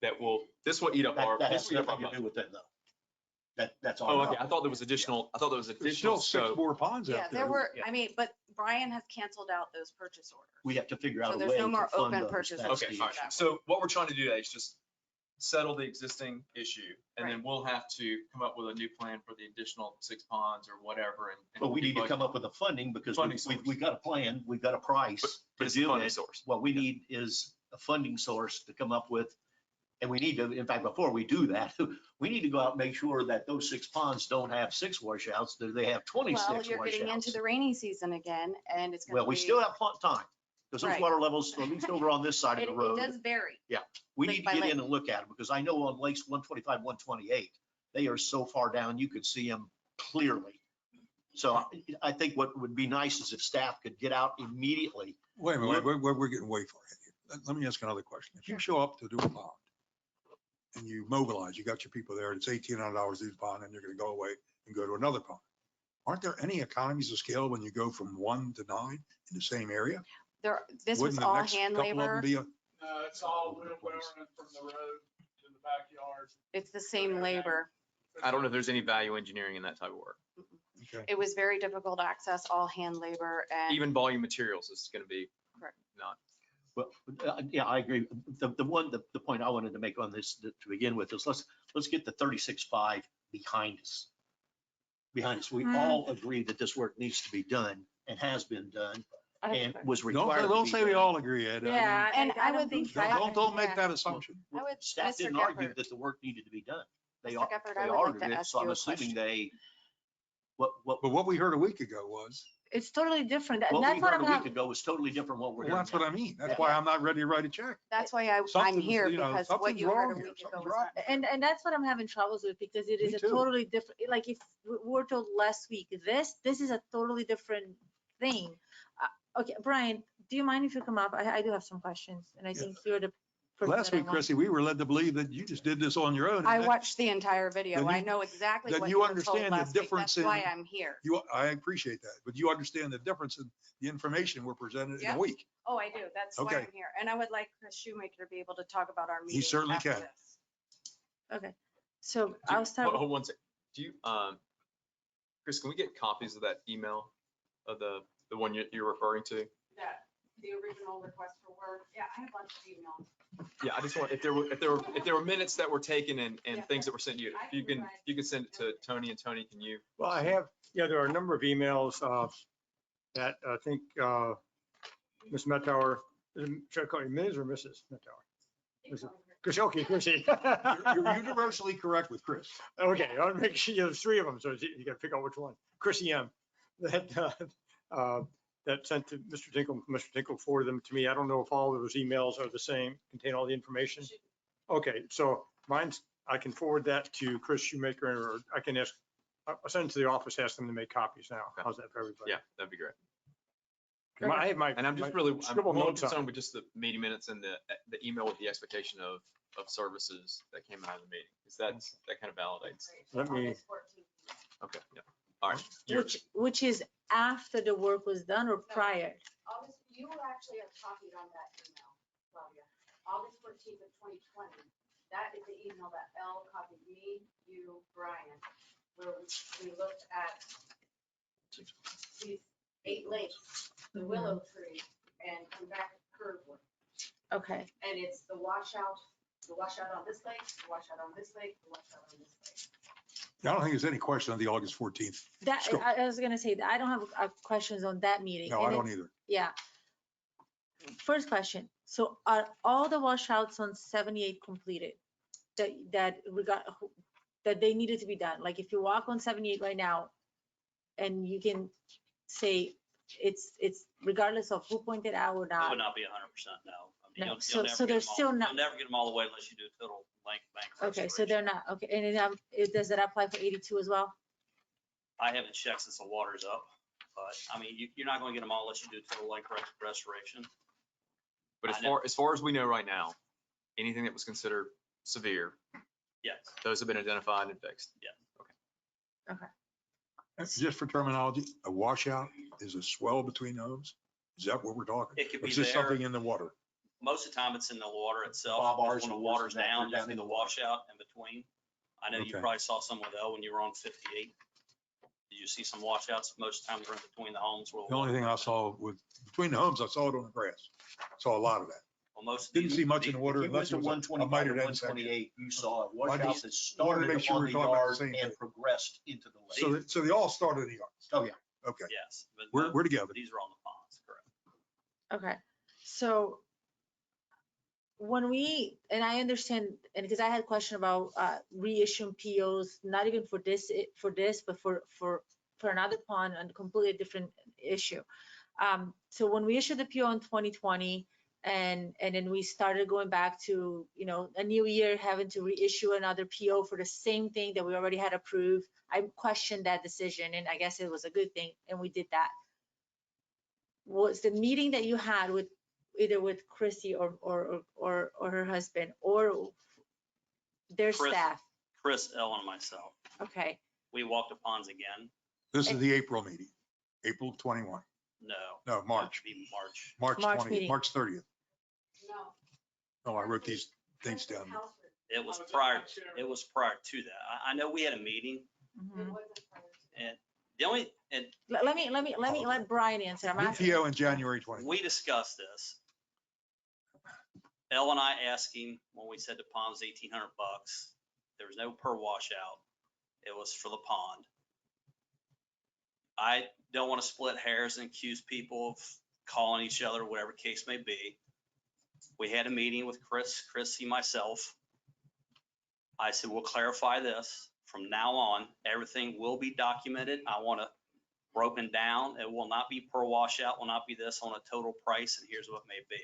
that will, this will eat up our. That this has will eat up our nothing to do budget. with it though. That's all. Oh, okay. I thought there was additional There's still additional 6 scope. more ponds Yeah, out there. there were, Yeah. but Brian has canceled out those purchase orders. We have to figure So out a there's way no to more fund open those. purchase That's orders. Okay, the all right. issue. So what we're trying to do today is just settle the existing issue, and then we'll have to come up with a new plan for the additional 6 ponds or whatever. And But we do need to budget. come up with a funding because Funding source. we've got a plan, we've got a price. But to it's a do funding it. source. What we need is a funding source to come up with. And we need to, in fact, before we do that, we need to go out and make sure that those 6 ponds don't have 6 washouts, that they have 26 Well, you're getting into washouts. the rainy season again, and it's gonna Well, we be- still have time, because those Right. water levels, at least over on this side of It the it road, does vary. we lake need to by get lake. in and look at it, because I know on lakes 125, 128, They are so far down, you could see them clearly. So I think what would be nice is if staff could get out immediately. Wait a minute, we're getting way far ahead here. Let me ask another question. If you show up to do a pond and you mobilize, you got your people there, and it's $1,800 to do the pond, and you're gonna go away and go to another pond. Aren't there any economies of scale when you go from 1 to 9 in the same area? This was Wouldn't the all next hand couple of them labor. be a- It's all wheelbarrowing from the road to the backyard. It's the same labor. I don't know if there's any value engineering in that type of work. Okay. It was very difficult to access, all hand labor, and Even volume materials is going to be Correct. not. Well, yeah, I agree. The point I wanted to make on this to begin with is let's get the 36.5 behind us. We all agree that this work needs to be done and has been done and was required. Don't say we all agree, Ed. I mean, Yeah, And I I don't would- think. Don't make yeah. that assumption. I would- Staff Mr. didn't argue Geppert. that the work needed to be done. They Mr. Geppert, I they would like argued to it, ask so I'm you a assuming question. what But what we heard a week ago was, It's totally different. we That's what heard I'm a week having. ago was totally different what we're well, hearing that's what now. I mean. That's why I'm not ready to write a check. That's why I'm Something's, here, you know, because what something's you heard wrong a here. week ago Something's was wrong. not. And that's what I'm having troubles with, because it is Me a too. totally different, like if we're told last week, this is a totally different thing. Okay, Brian, do you mind if you come up? I do have some questions, and I Yeah. think you're the person Last that I week, want. Chrissy, we were led to believe that you just did this on your own. I and that watched the entire video. Then I you- know exactly then what you you were told understand the last week. difference That's why in- I'm here. I appreciate that, but you understand the difference in the information we're presented in Yeah. a week. Oh, I do. That's why Okay. I'm here. And I would like Chris Shoemaker to be able to talk about our meeting. certainly after can. this. Okay, so I'll start. Hold one sec. Do you, Chris, can we get copies of that email of the one you're referring to? That, the original request for work. Yeah, I have a bunch of emails. Yeah, I just want, if there were minutes that were taken and Yeah. things that were sent to you, if you can send it to Tony, and Tony, can you? Well, I have, there are a number of emails that I think Ms. Mettauer, should I call you Ms. or Mrs. Mettauer? Chris, okay, Chrissy. You're universally correct with Chris. Okay, I'll make sure, there's three of them, so you gotta pick out which one. Chrissy M. That sent to Mr. Tinkle. Mr. Tinkle forwarded them to me. I don't know if all of those emails are the same, contain all the information. Okay, so mine's, I can forward that to Chris Shoemaker, or I can ask, I'll send it to the office, ask them to make copies now. Okay. How's that for everybody? Yeah, that'd be great. I have my. And I'm just my really, I'm scribbled more notes on it. concerned with just the meeting minutes and the email with the expectation of services that came out of the meeting. Because that kind of validates. Let me, August 14th. Okay, yeah. All right. You're- Which is after the work was done or prior? August, you actually have copied on that email, Claudia. August 14th of 2020. That is the email that L copied me, you, Brian, where we looked at these 8 lakes, the willow tree, and come back to curve work. Okay, And it's the washout on this lake, the washout on this lake, the washout on this lake. I don't think there's any question on the August 14th. that, Sure. I was gonna say, that I don't have questions on that meeting. No, And I then- don't either. Yeah. First question, so are all the washouts on 78 completed? That they needed to be done? Like if you walk on 78 right now and you can say it's regardless of who pointed out or That would not? not be 100%, no. I mean, No, you'll so- never so get they're them all- still not- You'll never get them all the way unless you do total bank. Okay, so they're not, okay, and then, does that apply for 82 as well? I haven't checked since the water's up, but I mean, you're not gonna get them all unless you do total lake restoration. But I know. as far as we know right now, anything that was considered severe, Yes, those have been identified and fixed. Just for terminology, a washout is a swell between homes? Is that what we're talking? it could Or be is this there. something in the water? Most of the time it's in the water itself. Bob, because ours when the are worse water's than that. down, They're you down see in the the water. washout in between. I know you Okay. probably saw some with L when you were on 58. Did you see some washouts? Most of the time they're in between the homes. where The only thing I saw with, between the homes, I saw it on the grass. Saw a lot of that. Well, most of Didn't these, see much in the water If you went unless to it was a 125 mitered or end section. 128, you saw a I washout just that wanted started to make sure on we're the talking about the yard same and thing. progressed into the lake. So they all started in the yard. Oh, yeah. Okay, yes. but we're together. These are on the ponds, correct. Okay, so when we, and I understand, and because I had a question about reissuing POs, not even for this, but for another pond and completely different issue. So when we issued the PO in 2020, And then we started going back to, you know, a new year, having to reissue another PO for the same thing that we already had approved. I questioned that decision, and I guess it was a good thing, and we did that. Was the meeting that you had with either with Chrissy or her husband or their Chris. staff? Chris, Ellen, and myself. Okay, We walked the ponds again. This is the April meeting, April 21. No. No, March, It'd be March. March March 20, meeting. March 30th. No. Oh, I wrote these dates down. It was prior to that. I know we had a meeting mhm. It wasn't prior to that. and the only, and Let Brian answer. I'm New asking. PO in January 20. we discussed this. Elle and I asked him when we said the pond was $1,800. There was no per washout. It was for the pond. I don't want to split hairs and accuse people of calling each other, whatever case may be. We had a meeting with Chrissy, myself. I said, we'll clarify this. From now on, everything will be documented. I want it broken down. It will not be per washout, will not be this on a total price, and here's what it may be.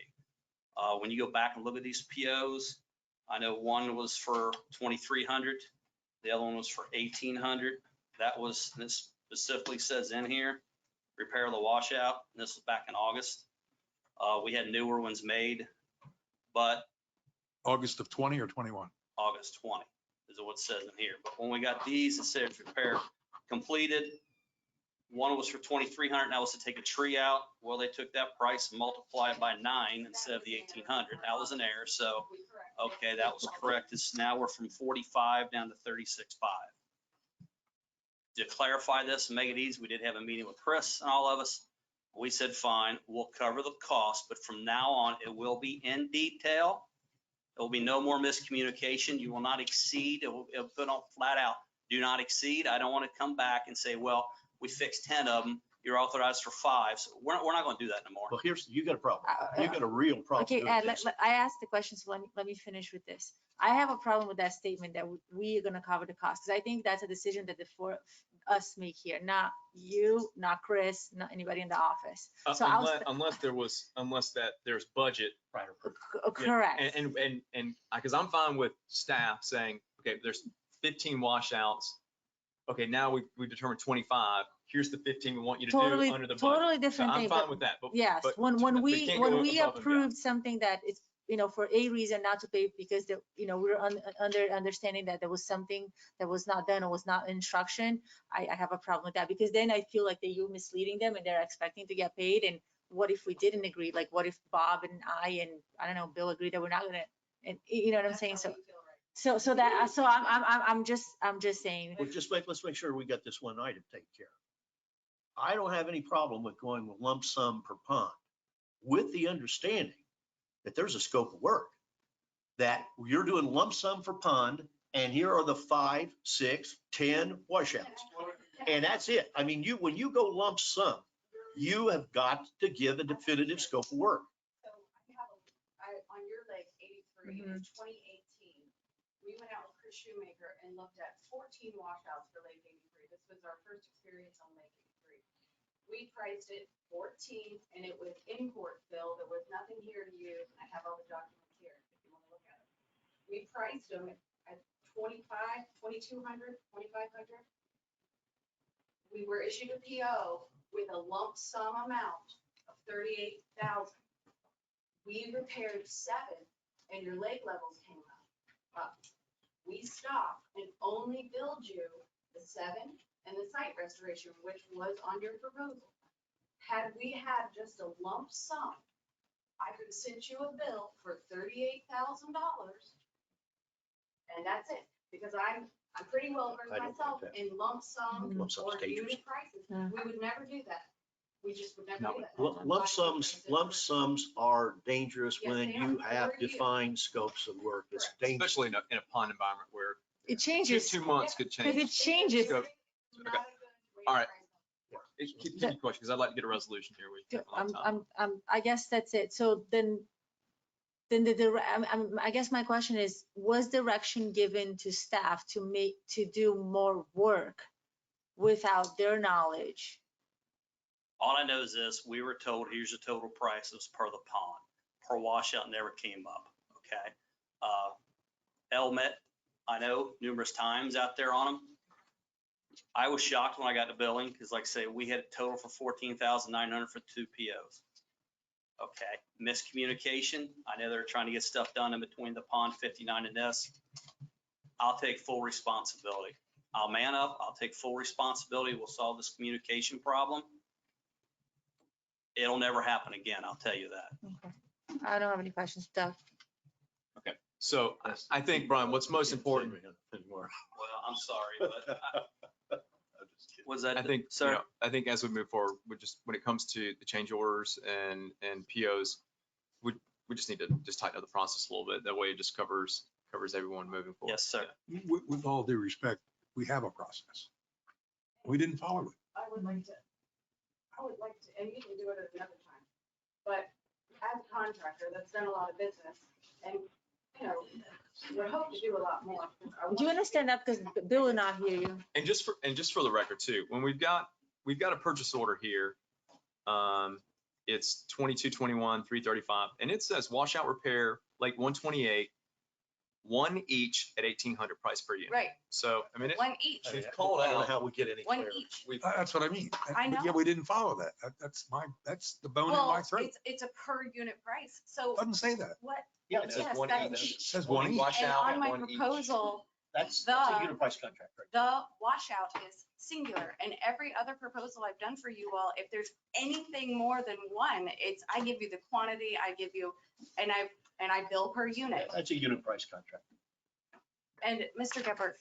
When you go back and look at these POs, I know one was for 2,300. The other one was for 1,800. That was, this specifically says in here, repair the washout. This was back in August. We had newer ones made, but August of 20 or 21? August 20 is what it says in here. But when we got these, it said repair completed. One was for 2,300, and that was to take a tree out. Well, they took that price and multiplied it by 9 instead of the 1,800. That was an error. So, okay, that was correct. This, now we're from 45 down to 36.5. To clarify this and make it easy, we did have a meeting with Chris and all of us. We said, fine, we'll cover the cost, but from now on, it will be in detail. There will be no more miscommunication. You will not exceed. It'll put on flat out, do not exceed. I don't want to come back and say, well, we fixed 10 of them. You're authorized for 5. So we're not going to do that anymore. Well, you got a problem. You got a real problem. Okay, doing Ed, this. I asked the question, so let me finish with this. I have a problem with that statement that we are gonna cover the cost, because I think that's a decision that the four of us make here, not you, not Chris, not anybody in the office. So Unless there's budget. Right. Correct. And because I'm fine with staff saying, okay, there's 15 washouts. Okay, now we determined 25. Here's the 15 we want you to do under the budget. Totally So different I'm thing. fine but with that. But, yes, but when we can't go above and beyond. approved something that is, you know, for a reason not to pay because the, you know, we're understanding that there was something that was not done or was not instruction. I have a problem with that, because then I feel like that you're misleading them and they're expecting to get paid. And what if we didn't agree? Like, what if Bob and I don't know, Bill agreed that we're not gonna, and you know what I'm saying? So I'm just saying. Well, let's make sure we got this one item taken care of. I don't have any problem with going with lump sum per pond, with the understanding that there's a scope of work, that you're doing lump sum for pond, and here are the 5, 6, 10 washouts. And that's it. I mean, when you go lump sum, you have got to give a definitive scope of work. So on your lake 83, in 2018, we went out with Chris Shoemaker and looked at 14 washouts for Lake 83. This was our first experience on Lake 83. We priced it 14, and it was import fill. There was nothing here to use. I have all the documents here if you want to look at it. We priced them at 25, 2,200, 2,500. We were issued a PO with a lump sum amount of 38,000. We repaired 7, and your lake levels came up. We stopped and only billed you the 7 and the site restoration, which was on your proposal. Had we had just a lump sum, I could have sent you a bill for $38,000, and that's it, because I'm pretty well versed I don't myself like that. in lump sum Lump sum's or dangerous. unit prices. Yeah. We would never do that. We just would never No. do that. Lump sums are dangerous Yes, when they you are. have For you. defined scopes of work. It's Correct. dangerous. Especially in a pond environment where It changes. 2 months could change. Because it changes. Scope. Not a good way All to right. price them. Keep your question, because I'd like to get a resolution here. We have a lot of time. I guess that's it. So then I guess my question is, was direction given to staff to do more work without their knowledge? All I know is this, we were told, here's the total price, it was per the pond. per washout never came up, okay? Elmet, I know numerous times out there on them. I was shocked when I got the billing, because like I say, we had a total for 14,900 for 2 POs. Okay, miscommunication. I know they're trying to get stuff done in between the pond 59 and this. I'll take full responsibility. I'll man up, I'll take full responsibility. We'll solve this communication problem. It'll never happen again, I'll tell you that. I don't have any questions, Doug. So I think, Brian, what's most important, Anymore. Well, I'm sorry, but was that, I think, you sir? know, I think as we move forward, we just, when it comes to the change orders and POs, we just need to just tighten up the process a little bit. That way it just covers everyone moving forward. Yes, sir. With all due respect, we have a process. We didn't follow it. I would like to, and you can do it at another time, but as a contractor that's done a lot of business and, you know, we hope to do a lot more. Do you understand that? Because Bill will not hear you. And just for the record too, when we've got a purchase order here, it's 2221 335, and it says washout repair Lake 128, one each at 1,800 price per unit. Right, So I mean, one each, I don't know how we get any one clearer. each. That's what I mean. I But know. Yeah, we didn't follow that. That's the bone in my Well, throat. it's a per unit price, so Doesn't say that. what, Yeah, It it says says yes, one that's each. It says one each. and Washout on at my one each. proposal, that's The- a unit price contract, right? the washout is singular, and every other proposal I've done for you all, if there's anything more than one, it's, I give you the quantity, I give you, and I bill per unit. That's a unit price contract. And Mr. Gephardt,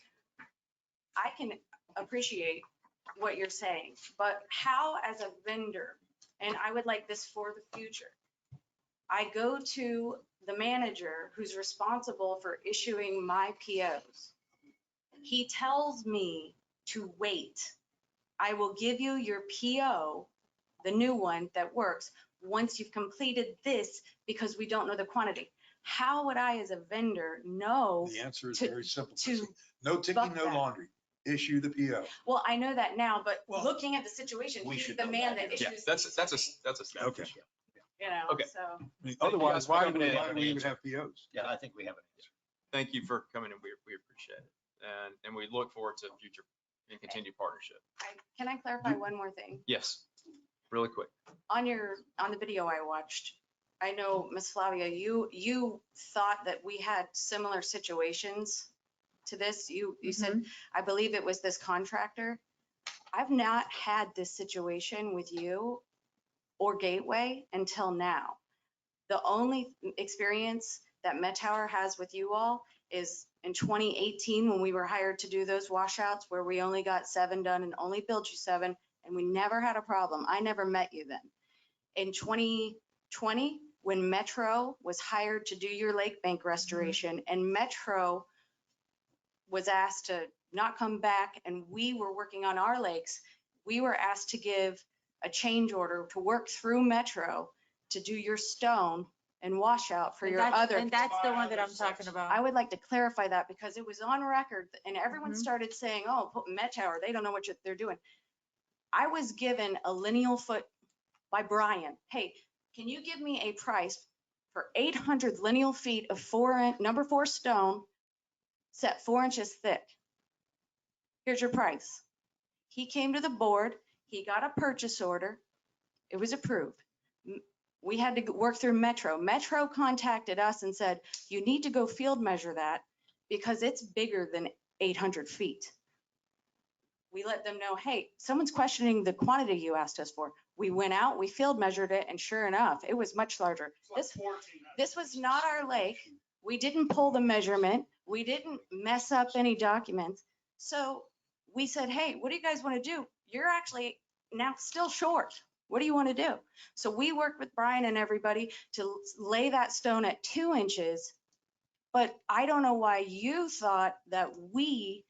I can appreciate what you're saying, but how as a vendor, and I would like this for the future, I go to the manager who's responsible for issuing my POs. He tells me to wait. I will give you your PO, the new one that works, once you've completed this, because we don't know the quantity. How would I, as a vendor, know? The answer is to- very simple. to Chrissy. No ticking, buck no that. laundry. Issue the PO. Well, I know that now, but Well, looking at the situation, we he's should the know man that, that yeah. Yeah, issues. that's these, a step. Okay. You know, Okay. so. I mean, you Otherwise, guys for why coming would in. we even have POs? Yeah, I think we have an answer. Thank you for coming, and we appreciate it. And we look forward to future and continued partnership. Can I clarify one more thing? Yes, really quick. On the video I watched, I know, Ms. Flavia, you thought that we had similar situations to this. You said, I believe it was this contractor. I've not had this situation with you or Gateway until now. The only experience that Met Tower has with you all is in 2018, when we were hired to do those washouts, where we only got 7 done and only billed you 7, and we never had a problem. I never met you then. In 2020, when Metro was hired to do your lake bank restoration, and Metro was asked to not come back, and we were working on our lakes, we were asked to give a change order to work through Metro to do your stone and washout for your other. And that's the one that I'm talking about. I would like to clarify that, because it was on record and everyone started saying, oh, put Met Tower, they don't know what they're doing. I was given a lineal foot by Brian. Hey, can you give me a price for 800 lineal feet of number 4 stone set 4 inches thick? Here's your price. He came to the board, he got a purchase order, it was approved. We had to work through Metro. Metro contacted us and said, you need to go field measure that because it's bigger than 800 feet. We let them know, hey, someone's questioning the quantity you asked us for. We went out, we field measured it, and sure enough, it was much larger. This was not our lake. We didn't pull the measurement. We didn't mess up any documents. So we said, hey, what do you guys want to do? You're actually now still short. What do you want to do? So we worked with Brian and everybody to lay that stone at 2 inches. But I don't know why you thought that we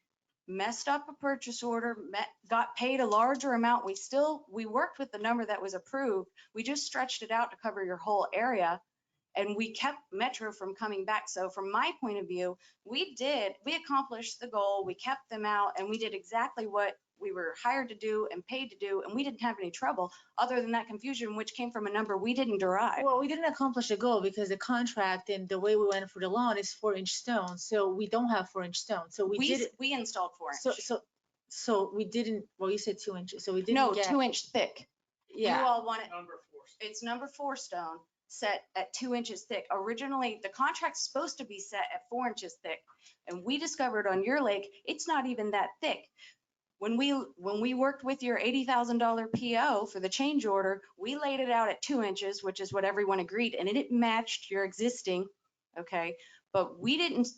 messed up a purchase order, got paid a larger amount. We worked with the number that was approved. We just stretched it out to cover your whole area. And we kept Metro from coming back. So from my point of view, we accomplished the goal. We kept them out and we did exactly what we were hired to do and paid to do, and we didn't have any trouble other than that confusion, which came from a number we didn't derive. Well, we didn't accomplish the goal because the contract and the way we went for the lawn is 4-inch stone. So we don't have 4-inch stone. So we did it. We installed 4-inch. So we didn't, well, you said 2 inches. So we didn't No, get. 2-inch thick. You Yeah. all want it, Number 4. it's number 4 stone set at 2 inches thick. Originally, the contract's supposed to be set at 4 inches thick. And we discovered on your lake, it's not even that thick. When we worked with your $80,000 PO for the change order, we laid it out at 2 inches, which is what everyone agreed, and it matched your existing, okay? But we didn't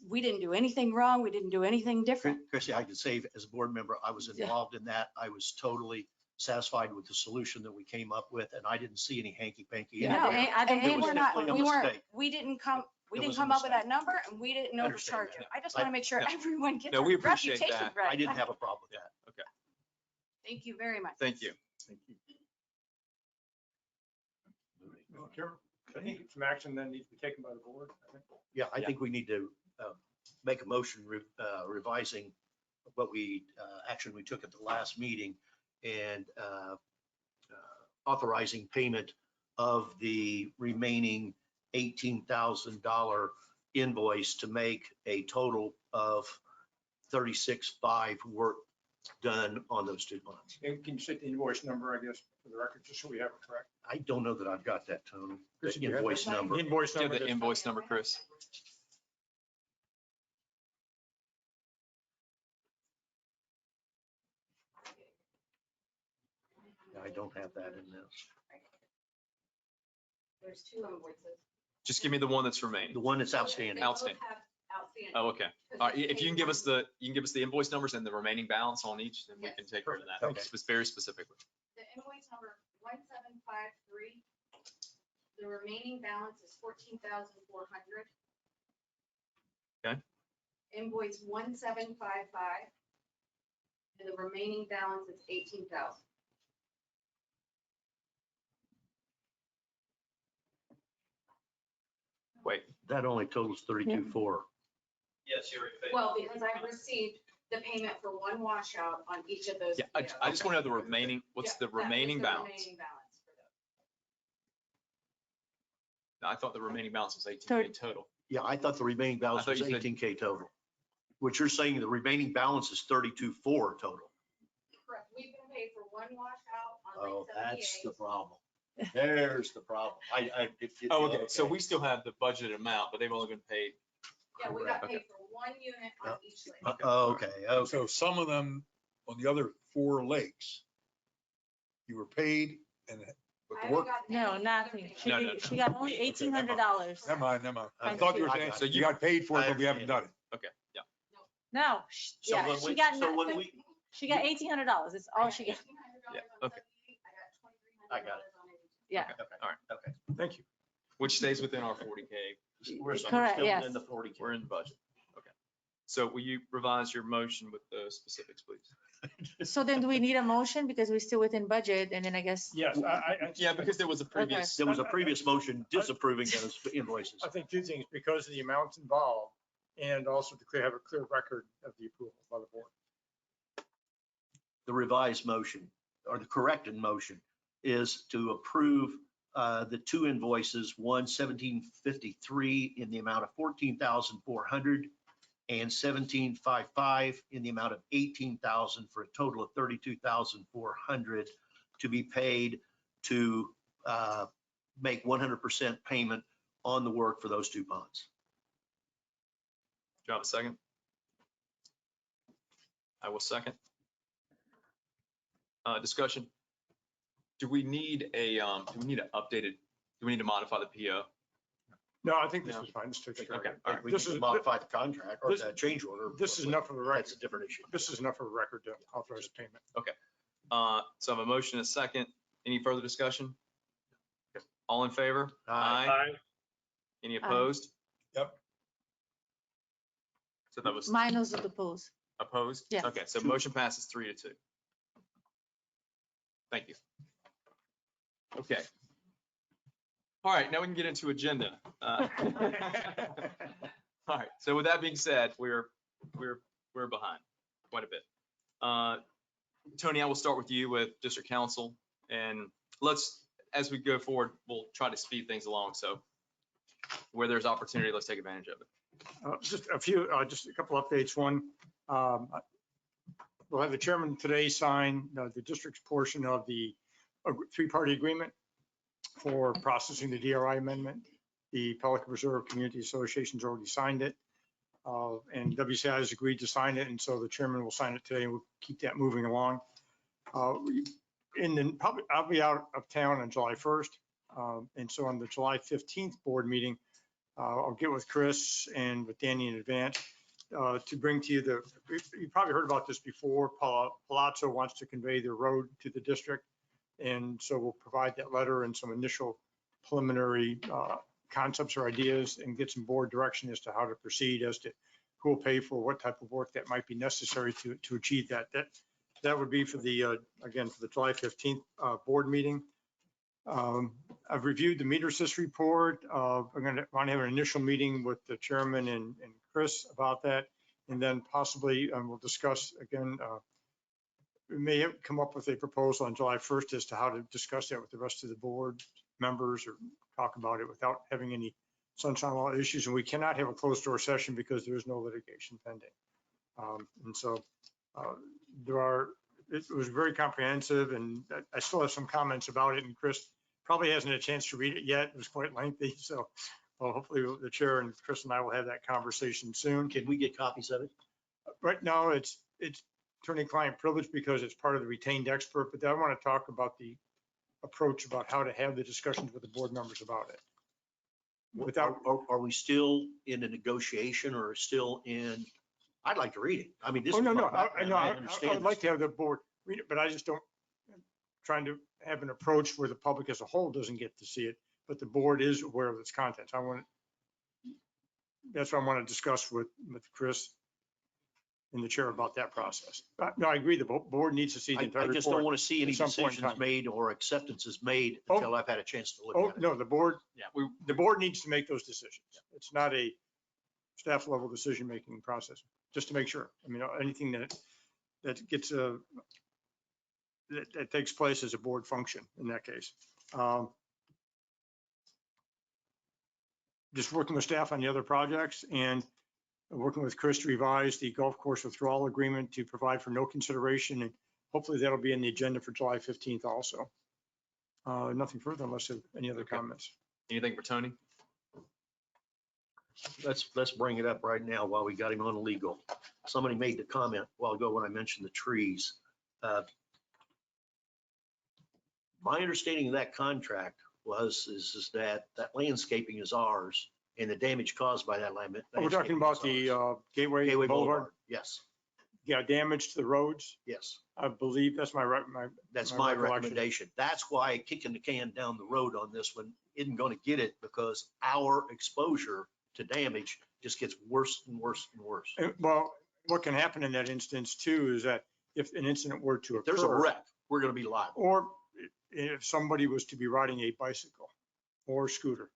do anything wrong. We didn't do anything different. Chrissy, I can say as a board member, I was Yeah. involved in that. I was totally satisfied with the solution that we came up with, and I didn't see any hanky panky. Yeah, No, the hay- and it we was were not, definitely a we weren't, mistake. we didn't come It was a up with that mistake. number, and we didn't I understand overcharge that. it. I just want to make sure Yeah. everyone gets No, their we appreciate reputation that. right. I didn't have a problem with that. Thank you very much. Thank you. Chairman, I think some action then needs to be taken by the board. I think. Yeah, I Yeah. think we need to make a motion revising what action we took at the last meeting and authorizing payment of the remaining $18,000 invoice to make a total of 36,500 work done on those two bonds. And can you set the invoice number, I guess, for the record, just so we have it correct? I don't know that I've got that, Tony, Chris, the do you have invoice that? number. The invoice Give number. the that's- invoice number, Chris. I don't have that in this. There's 2 invoices. Just give me the one that's remaining. The one that's outstanding. Outstanding. Outstanding. Oh, okay. All right, if you can give us the invoice numbers and the remaining balance on each, then we can take care of that. Okay. It's very specifically. The invoice number 1753, the remaining balance is 14,400. Okay. Invoice 1755, and the remaining balance is 18,000. Wait, That only totals 32,400. Yes, you're. Well, because I received the payment for one washout on each of those. yeah, I just want to know the remaining, what's the Yeah, that was remaining the balance? remaining balance for those. I thought the remaining balance was 18K total. Yeah, I thought the remaining balance thought was you said- 18K total. What you're saying, the remaining balance is 32,400 total. Correct. We've been paid for one washout on Oh, Lake that's 78. the problem. There's the problem. Oh, okay. So we still have the budgeted amount, but they've only been paid. Yeah, we got Okay. paid for one unit on each lake. Okay, okay. So some of them on the other 4 lakes, you were paid and, but I the haven't work, gotten No, any nothing. other She No, payment. no, she got only $1,800. never mind, never mind. I Thank thought you were you. saying, So you got paid for it, but we haven't done it. Okay, yeah. No, So yeah, when she we- got, so when nothing. we- She got $1,800. That's all she got. Yeah, $1,800 on okay. 78, I got I $2,300 got it. on 82. Yeah. Okay. All right. Okay. Thank you. Which stays within our 40K. We're Correct, still yes. in the 40K. We're in the budget. Okay. So will you revise your motion with the specifics, please? So then do we need a motion because we're still within budget and then I guess. Yes, Yeah, because there was a previous, There was a previous motion disapproving those invoices. I think 2 things, because of the amounts involved and also to have a clear record of the approval by the board. The revised motion or the corrected motion is to approve the 2 invoices, one 1753 in the amount of 14,400 and 1755 in the amount of 18,000 for a total of 32,400 to be paid to make 100% payment on the work for those 2 ponds. do you have a second? I will second. Discussion. Do we need an updated, do we need to modify the PO? No, I think this No. is fine. This takes care of Okay, it. all right. We This need to is- modify the contract or this- the change order. This is enough of a That's record. a different issue. This is enough of a record to authorize payment. So I have a motion and a second. Any further discussion? All in favor? Aye. Any opposed? Yep. So that was Minus the pose. opposed? Yeah. Okay, so motion passes 3-2. Thank you. Okay. All right, now we can get into agenda. All right, so with that being said, we're behind quite a bit. Tony, I will start with you with district council, and as we go forward, we'll try to speed things along. So where there's opportunity, let's take advantage of it. Just a couple updates. One, we'll have the chairman today sign the district's portion of the three-party agreement for processing the DRI amendment. The Pelican Reserve Community Association's already signed it, and WCI has agreed to sign it, and so the chairman will sign it today, and we'll keep that moving along. I'll be out of town on July 1st, and so on the July 15th board meeting, I'll get with Chris and with Danny in advance to bring to you you probably heard about this before. Palazzo wants to convey the road to the district, and so we'll provide that letter and some initial preliminary concepts or ideas and get some board direction as to how to proceed, as to who will pay for what type of work that might be necessary to achieve that. That would be for the, again, for the July 15th board meeting. I've reviewed the meter sys report. I'm going to want to have an initial meeting with the chairman and Chris about that. And then possibly we'll discuss again, we may have come up with a proposal on July 1st as to how to discuss that with the rest of the board members or talk about it without having any sunshine law issues. And we cannot have a closed door session because there is no litigation pending. And so it was very comprehensive, and I still have some comments about it, and Chris probably hasn't had a chance to read it yet. It was quite lengthy. So hopefully the chair and Chris and I will have that conversation soon. Can we get copies of it? Right now it's attorney-client privilege because it's part of the retained expert, but I want to talk about the approach about how to have the discussions with the board members about it. Are we still in a negotiation or still in, I'd like to read it. I mean, this. Oh, is no, my no, background. I understand I'd like this. to have the board read it, but I just don't, trying to have an approach where the public as a whole doesn't get to see it, but the board is aware of its contents. That's what I want to discuss with Chris and the chair about that process. No, I agree. The board needs to see the entire I report. just don't want to see any at some point in decisions time. made or acceptances made until I've had a chance to look Oh, at it. no, the board, Yeah, the board needs to make those decisions. It's not a staff level decision-making process, just to make sure. I mean, anything that gets that takes place as a board function in that case. Just working with staff on the other projects and working with Chris to revise the golf course withdrawal agreement to provide for no consideration. And hopefully that'll be in the agenda for July 15th also. Nothing further unless there are any other comments. Anything for Tony? Let's bring it up right now while we got him on legal. Somebody made the comment a while ago when I mentioned the trees. My understanding of that contract is that landscaping is ours and the damage caused by that land. We're talking about the Gateway Boulevard. Yes, Yeah, damage to the roads. yes. I believe that's my That's my recollection. recommendation. That's why kicking the can down the road on this one isn't going to get it, because our exposure to damage just gets worse and worse and worse. Well, what can happen in that instance too is that if an incident were to If occur. there's a wreck, we're going to be liable. Or if somebody was to be riding a bicycle or scooter,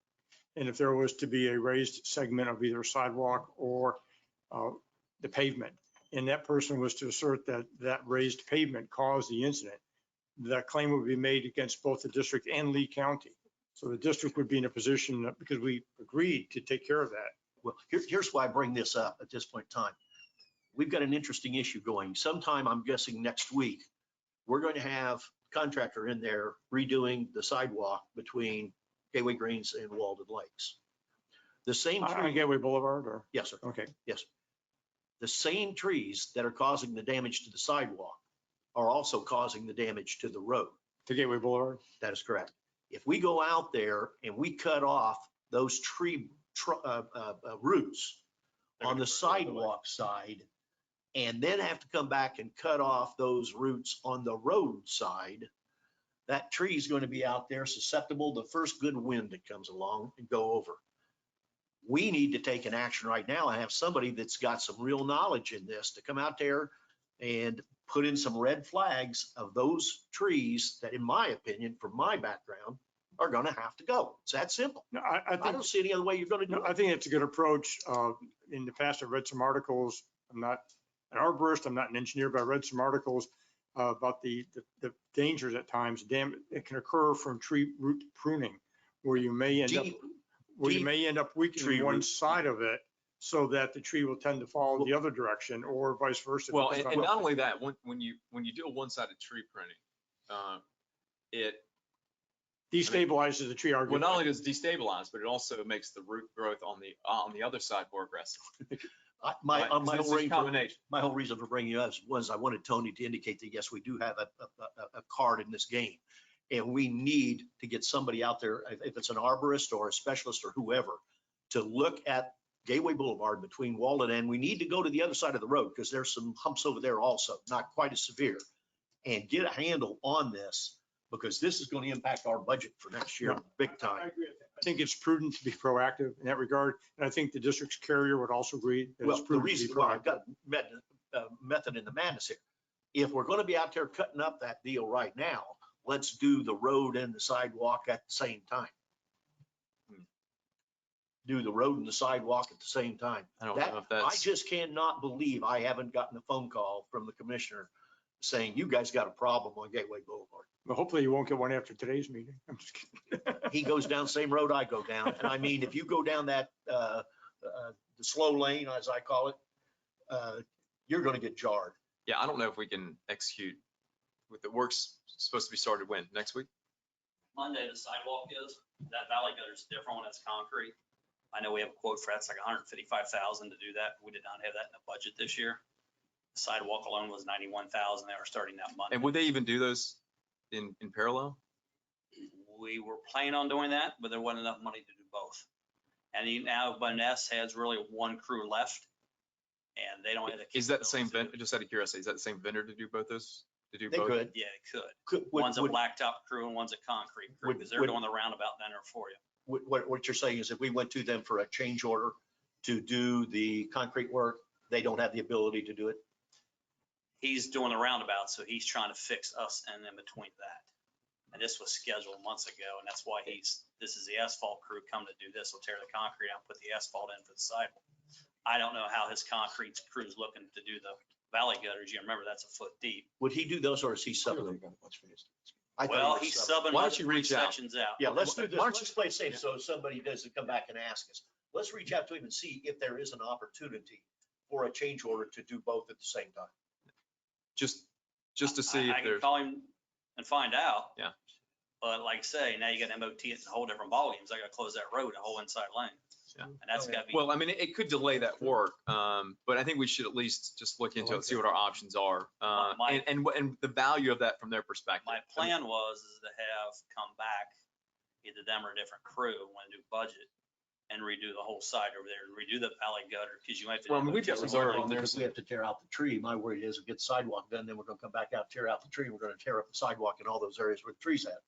and if there was to be a raised segment of either sidewalk or the pavement, and that person was to assert that that raised pavement caused the incident, that claim would be made against both the district and Lee County. So the district would be in a position, because we agreed to take care of that. Well, here's why I bring this up at this point in time. We've got an interesting issue going. Sometime, I'm guessing next week, we're going to have contractor in there redoing the sidewalk between Gateway Greens and Walden Lakes. The same On tree, Gateway Boulevard or? yes, sir. Okay. Yes. The same trees that are causing the damage to the sidewalk are also causing the damage to the road. To Gateway Boulevard? That is correct. If we go out there and we cut off those tree roots on the sidewalk side, and then have to come back and cut off those roots on the road side, that tree is going to be out there susceptible to the first good wind that comes along and go over. We need to take an action right now and have somebody that's got some real knowledge in this to come out there and put in some red flags of those trees that, in my opinion, from my background, are going to have to go. It's that simple. No, I I think, don't see any other way you're going to do no, it. I think it's a good approach. In the past, I've read some articles. I'm not an arborist, I'm not an engineer, but I read some articles about the dangers at times, it can occur from tree root pruning, where you may end up, Tree weakening one root. side of it so that the tree will tend to follow the other direction or vice versa. Well, Depends and on- not only that, when you do a one-sided tree pruning, it, destabilizes the tree well, argument. not only does it destabilize, but it also makes the root growth on the other side more aggressive. My Right? whole It's a reason, combination. my whole reason for bringing you up was I wanted Tony to indicate that, yes, we do have a card in this game. And we need to get somebody out there, if it's an arborist or a specialist or whoever, to look at Gateway Boulevard between Walden, and we need to go to the other side of the road because there's some humps over there also, not quite as severe. And get a handle on this, because this is going to impact our budget for next year, big I time. agree with that. I think it's prudent to be proactive in that regard. And I think the district's carrier would also agree that Well, it's the prudent to reason be why I've proactive. got method in the madness here. If we're going to be out there cutting up that deal right now, let's do the road and the sidewalk at the same time. Do the road and the sidewalk at the same time. I don't That, know if I that's, just cannot believe I haven't gotten a phone call from the commissioner saying, you guys got a problem on Gateway Boulevard. But hopefully you won't get one after today's meeting. I'm just kidding. He goes down the same road I go down. And I mean, if you go down that, the slow lane, as I call it, you're going to get jarred. yeah, I don't know if we can execute with the work's supposed to be started when, next week? Monday, the sidewalk is, that valley gutter is different when it's concrete. I know we have a quote for that's like 155,000 to do that. We did not have that in the budget this year. The sidewalk alone was 91,000. They were starting that Monday. And would they even do those in parallel? We were planning on doing that, but there wasn't enough money to do both. And now Boness has really one crew left and they don't have the. Is that the same capability to vendor, just out of curiosity, is that the same vendor to do both those? To do They both? could. Yeah, it could. One's a blacktop crew and one's a concrete crew Would- because they're would- doing the roundabout down there for you. What you're saying is if we went to them for a change order to do the concrete work, they don't have the ability to do it? He's doing the roundabout, so he's trying to fix us and in between that. And this was scheduled months ago, and that's why this is the asphalt crew coming to do this. We'll tear the concrete out, put the asphalt in for the sidewalk. I don't know how his concrete crew's looking to do the valley gutters. You remember that's a foot deep. Would he do those or is he subbing them? I thought he Well, was he's subbing. subbing Why one don't of the you three reach out? sections out. Yeah, let's do this. Why don't Let's play it safe so somebody doesn't come back and ask us. Let's reach out to him and see if there is an opportunity for a change order to do both at the same time. Just to see I if can there's, call him and find out. Yeah. But like I say, now you got MOT it in a whole different volumes. I gotta close that road, a whole inside lane. Yeah. And that's gotta be. well, I mean, it could delay that work, but I think we should at least just look into it, see what our options are. My- And the value of that from their perspective. My plan was is to have come back, either them or a different crew, when I do budget and redo the whole side over there and redo the valley gutter, because you might. have to Well, I mean, do we've got MOT. reserve on there. Because we have to tear out the tree. My worry is we get the sidewalk done, then we're gonna come back out, tear out the tree. We're gonna tear up the sidewalk in all those areas where the trees at.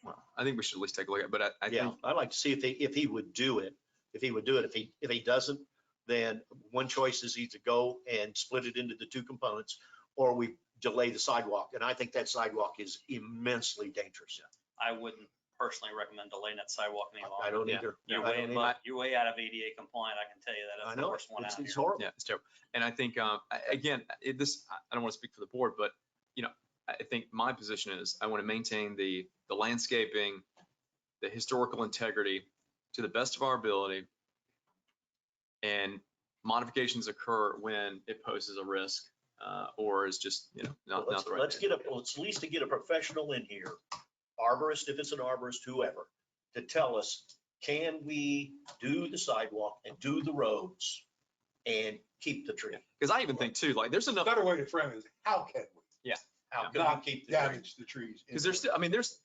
Well, I think we should at least take a look at it, but I Yeah, think, I'd like to see if he would do it. If he would do it. If he doesn't, then one choice is either go and split it into the two components, or we delay the sidewalk. And I think that sidewalk is immensely dangerous. I wouldn't personally recommend delaying that sidewalk any longer. I don't Yeah. either. You're I way, don't but either. you're way out of ADA compliant, I can tell you that. I That's the know, worst one out it's here. horrible. yeah, it's terrible. And I think, again, I don't want to speak for the board, but, I think my position is I want to maintain the landscaping, the historical integrity to the best of our ability. And modifications occur when it poses a risk, or is just, not the right. Let's thing. at least to get a professional in here, arborist, if it's an arborist, whoever, to tell us, can we do the sidewalk and do the roads and keep the tree? Because I even think too, like, there's A enough, better way to frame it is, how can we How can not we keep the tree? damage the trees? because there's still,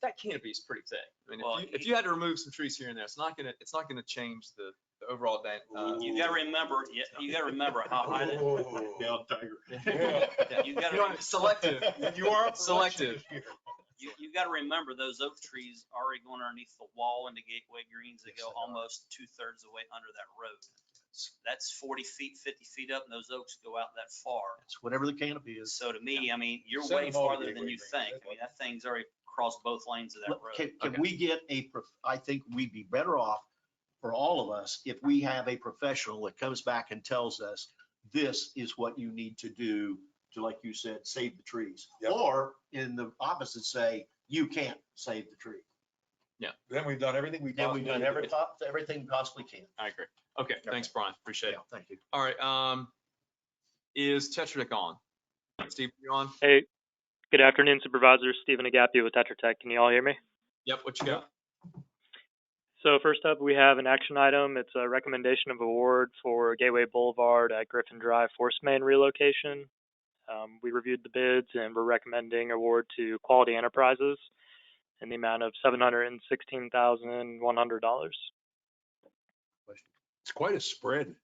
that canopy is pretty thick. I mean, Well, if you had to remove some trees here and there, it's not gonna change the overall. You gotta remember, you gotta remember how high that, Oh. Down tiger. Yeah. you gotta, Selective. You are up for Selective. election this year. you gotta remember those oak trees already going underneath the wall into Gateway Greens. They Yes, go they are. almost 2/3 of the way under that road. That's 40 feet, 50 feet up and those oaks go out that far. It's whatever the canopy is. So to me, I mean, you're Send way them all to farther than Gateway you Greens. think. I mean, that thing's already crossed both lanes of that road. Can we get I think we'd be better off for all of us if we have a professional that comes back and tells us, this is what you need to do to, like you said, save the trees. Yep. Or in the opposite, say, you can't save the tree. Then we've done everything we Then we've possibly done can. everything we possibly can. I agree. Okay, thanks, Brian. Appreciate it. Yeah, thank you. All right, is Tetra Tech on? Steve, you on? Hey, good afternoon, Supervisors. Stephen Agapia with Tetra Tech. Can you all hear me? Yep, what you got? So first up, we have an action item. It's a recommendation of award for Gateway Boulevard at Griffin Drive Force Main relocation. We reviewed the bids and we're recommending award to Quality Enterprises in the amount of $716,100. It's quite a spread.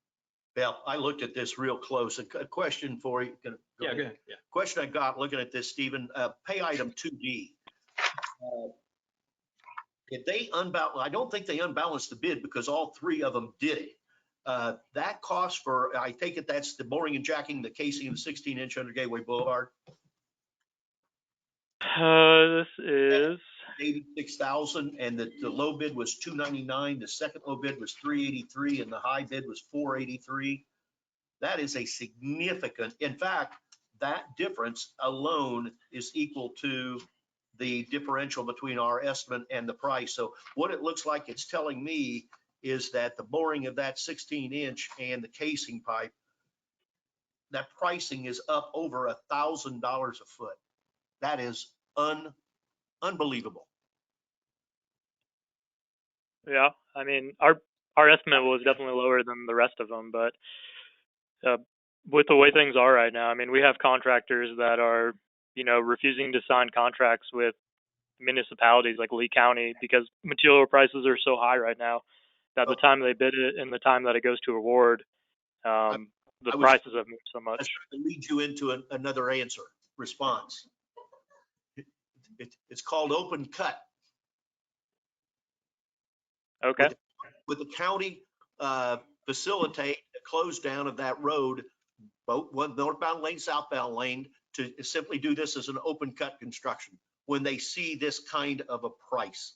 Well, I looked at this real close. A question for you. Go Yeah, ahead. go ahead. Yeah. Question I got looking at this, Stephen, pay item 2D. If they I don't think they unbalanced the bid because all three of them did it. That cost for, I take it that's the boring and jacking, the casing of the 16-inch under Gateway Boulevard, This is 86,000, and the low bid was 299. The second low bid was 383, and the high bid was 483. That is a significant, in fact, that difference alone is equal to the differential between our estimate and the price. So what it looks like it's telling me is that the boring of that 16-inch and the casing pipe, that pricing is up over $1,000 a foot. That is unbelievable. Yeah, I mean, our estimate was definitely lower than the rest of them, but with the way things are right now, I mean, we have contractors that are, refusing to sign contracts with municipalities like Lee County because material prices are so high right now that the time they bid it and the time that it goes to award, the prices have moved so much. That's trying to lead you into another response. It's called open cut. Okay. With the county facilitate the close down of that road, both one northbound lane, southbound lane, to simply do this as an open cut construction when they see this kind of a price.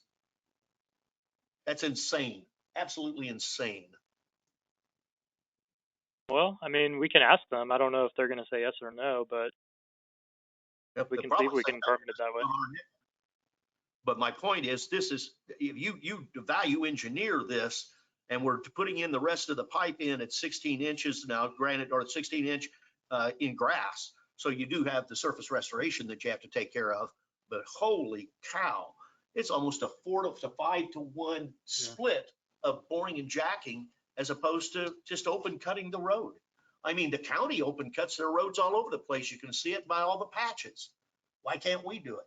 That's insane, absolutely insane. Well, I mean, we can ask them. I don't know if they're going to say yes or no, but we can see if we can permit it that way. But my point is, this is, if you value engineer this, and we're putting in the rest of the pipe in at 16 inches now, granted, or 16-inch in grass. So you do have the surface restoration that you have to take care of. But holy cow, it's almost a 4 to 5 to 1 split of boring and jacking as opposed to just open cutting the road. I mean, the county open cuts their roads all over the place. You can see it by all the patches. Why can't we do it?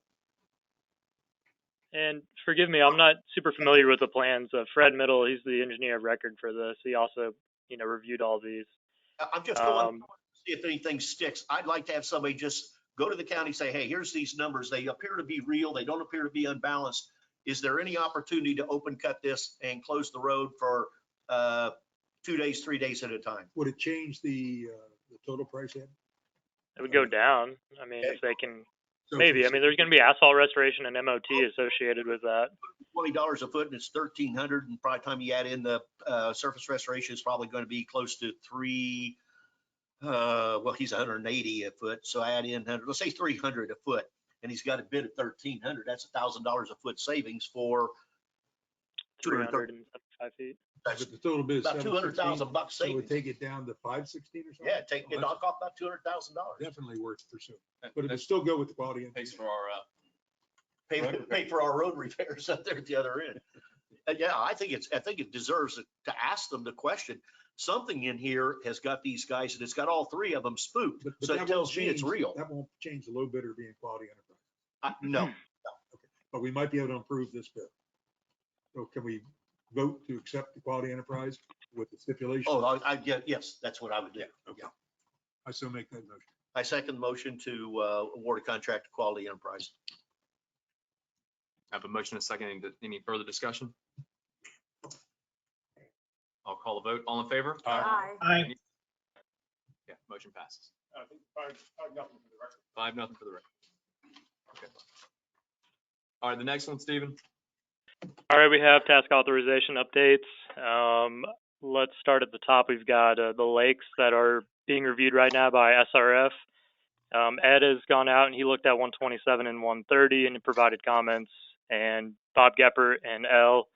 And forgive me, I'm not super familiar with the plans. Fred Middle, he's the engineer of record for this. He also, reviewed all these. I'm just going to see if anything sticks. I'd like to have somebody just go to the county, say, hey, here's these numbers. They appear to be real. They don't appear to be unbalanced. Is there any opportunity to open cut this and close the road for 2 days, 3 days at a time? Would it change the total price, Ed? It would go down. I mean, if they can, So maybe. I mean, there's going to be asphalt restoration and MOT associated with that. $20 a foot and it's 1,300, and by the time you add in the surface restoration, it's probably going to be close to well, he's 180 a foot, so add in 100, let's say 300 a foot, and he's got a bid at 1,300. That's $1,000 a foot savings for 375 feet. But the total bid is about $200,000 So savings. would take it down to 516 or something? Yeah, knock off about $200,000. Definitely worth pursuing, but it would still go with the quality. Pays for our, Pay for our road repairs up there at the other end. Yeah, I think it deserves to ask them the question. Something in here has got these guys, and it's got all three of them spooked. But So that it tells me won't it's change- real. That won't change the low bidder being Quality Enterprise. No, Okay, but we might be able to improve this bid. So can we vote to accept the Quality Enterprise with the stipulation? yes, that's what I would do. Okay. I so make that motion. I second the motion to award a contract to Quality Enterprise. I have a motion and a second. Any further discussion? I'll call the vote. All in favor? Aye. Yeah, motion passes. I think 5-0 for the record. 5-0 for the record. Okay. All right, the next one, Stephen. All right, we have task authorization updates. Let's start at the top. We've got the lakes that are being reviewed right now by SRF. Ed has gone out and he looked at 127 and 130 and provided comments. And Bob Geppert and Elle,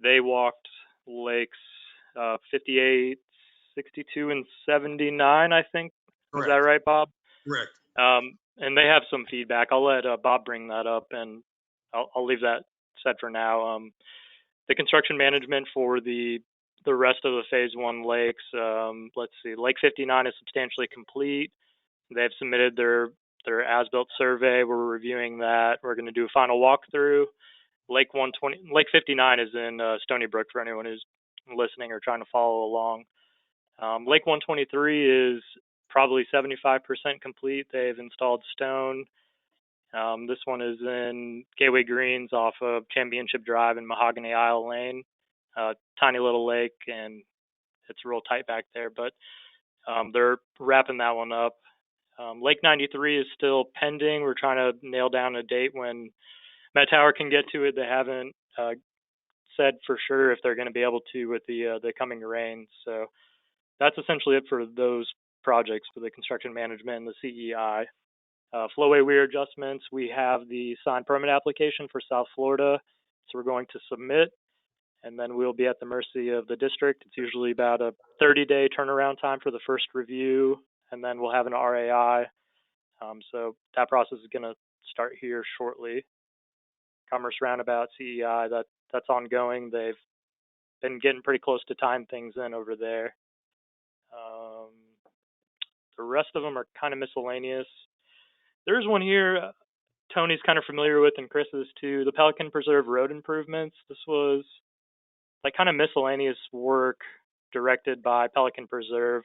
they walked lakes 58, 62, and 79, I think. Is that right, Bob? Correct. And they have some feedback. I'll let Bob bring that up, and I'll leave that said for now. The construction management for the rest of the phase 1 lakes, let's see, Lake 59 is substantially complete. They've submitted their as-built survey. We're reviewing that. We're going to do a final walkthrough. Lake 59 is in Stony Brook for anyone who's listening or trying to follow along. Lake 123 is probably 75% complete. They've installed stone. This one is in Gateway Greens off of Championship Drive and Mahogany Isle Lane. Tiny little lake, and it's real tight back there, but they're wrapping that one up. Lake 93 is still pending. We're trying to nail down a date when Met Tower can get to it. They haven't said for sure if they're going to be able to with the coming rains. So that's essentially it for those projects for the construction management and the CEI. Flowway weir adjustments, we have the signed permit application for South Florida, so we're going to submit, and then we'll be at the mercy of the district. It's usually about a 30-day turnaround time for the first review, and then we'll have an RAI. So that process is going to start here shortly. Commerce Roundabout, CEI, that's ongoing. They've been getting pretty close to time things in over there. The rest of them are kind of miscellaneous. There's one here Tony's kind of familiar with, and Chris is too, the Pelican Preserve road improvements. This was like kind of miscellaneous work directed by Pelican Preserve.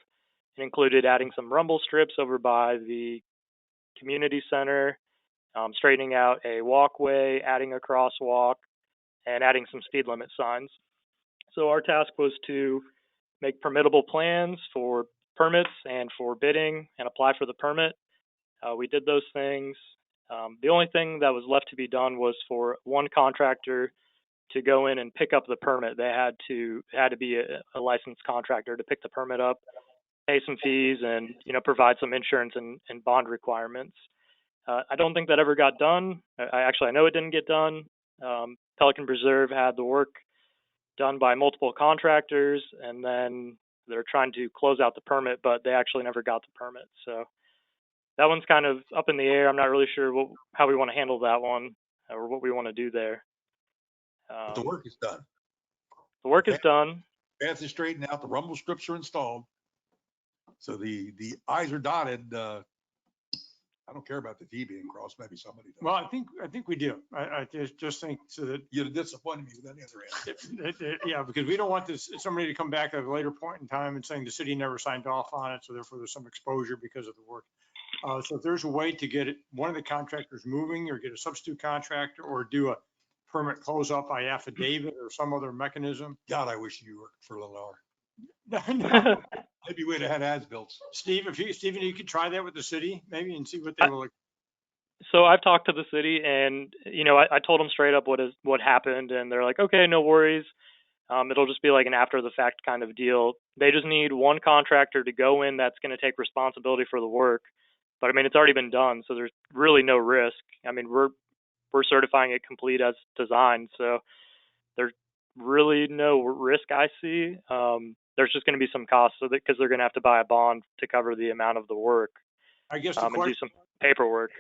It included adding some rumble strips over by the community center, straightening out a walkway, adding a crosswalk, and adding some speed limit signs. So our task was to make permittable plans for permits and for bidding and apply for the permit. We did those things. The only thing that was left to be done was for one contractor to go in and pick up the permit. They had to be a licensed contractor to pick the permit up, pay some fees, and provide some insurance and bond requirements. I don't think that ever got done. I know it didn't get done. Pelican Preserve had the work done by multiple contractors, and then they're trying to close out the permit, but they actually never got the permit. So that one's kind of up in the air. I'm not really sure how we want to handle that one or what we want to do there. The work is done. The work is done. Path is straightened out. The rumble strips are installed. So the I's are dotted. I don't care about the T being crossed. Maybe somebody does. Well, I think we do. I just think so that You'd have disappointed me with any other answer. yeah, because we don't want somebody to come back at a later point in time and saying the city never signed off on it, so therefore there's some exposure because of the work. So if there's a way to get one of the contractors moving, or get a substitute contractor, or do a permit close up by affidavit or some other mechanism. God, I wish you worked for Lennar. No. Maybe we'd have had as-built. Stephen, you could try that with the city maybe and see what they will like. So I've talked to the city, and I told them straight up what happened, and they're like, okay, no worries. It'll just be like an after the fact kind of deal. They just need one contractor to go in that's going to take responsibility for the work. But I mean, it's already been done, so there's really no risk. I mean, we're certifying it complete as designed, so there's really no risk I see. There's just going to be some costs because they're going to have to buy a bond to cover the amount of the work. I guess and do some paperwork.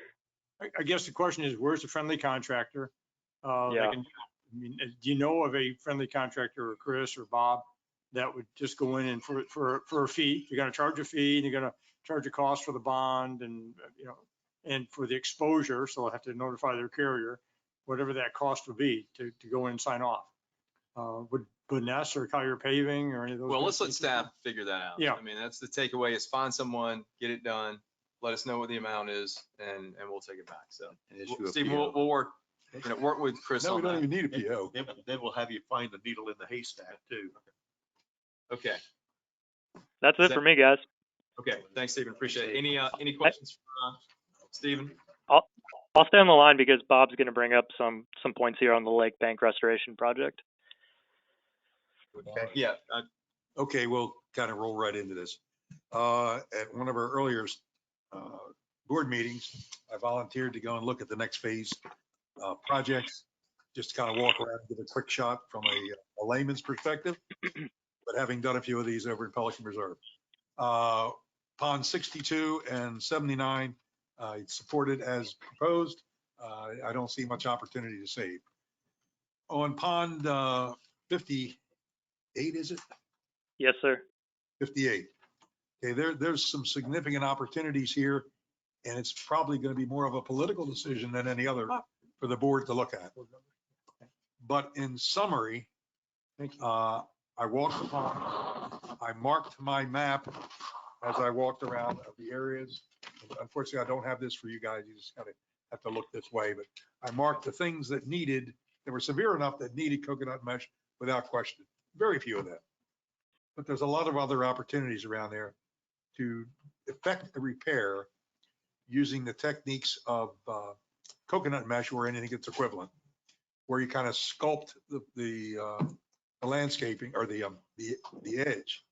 I guess the question is, where's the friendly contractor? Yeah. Do you know of a friendly contractor, or Chris or Bob, that would just go in and for a fee? You're going to charge a fee, and you're going to charge a cost for the bond, and and for the exposure, so they'll have to notify their carrier, whatever that cost would be to go in and sign off. Would Ness or Collier Paving or any of those? Well, let's let staff figure that out. Yeah. I mean, that's the takeaway, is find someone, get it done, let us know what the amount is, and we'll take it back. So Steve, we'll work with Chris No, on we don't that. even need a PO. Then we'll have you find the needle in the haystack too. Okay. That's it for me, guys. Okay. Thanks, Stephen. Appreciate it. Any questions for Stephen? I'll stay on the line because Bob's going to bring up some points here on the lake bank restoration project. Okay. Yeah. Okay, we'll kind of roll right into this. At one of our earlier board meetings, I volunteered to go and look at the next phase projects, just to kind of walk around and give a quick shot from a layman's perspective, but having done a few of these over in Pelican Reserve. Pond 62 and 79, it's supported as proposed. I don't see much opportunity to save. On pond 58, is it? Yes, sir. 58. Okay, there's some significant opportunities here, and it's probably going to be more of a political decision than any other for the board to look at. But in summary, I walked the pond. I marked my map as I walked around of the areas. Unfortunately, I don't have this for you guys. You just gotta have to look this way, but I marked the things that were severe enough that needed coconut mesh without question. Very few of them. But there's a lot of other opportunities around there to effect a repair using the techniques of coconut mesh or anything that's equivalent, where you kind of sculpt the landscaping or the edge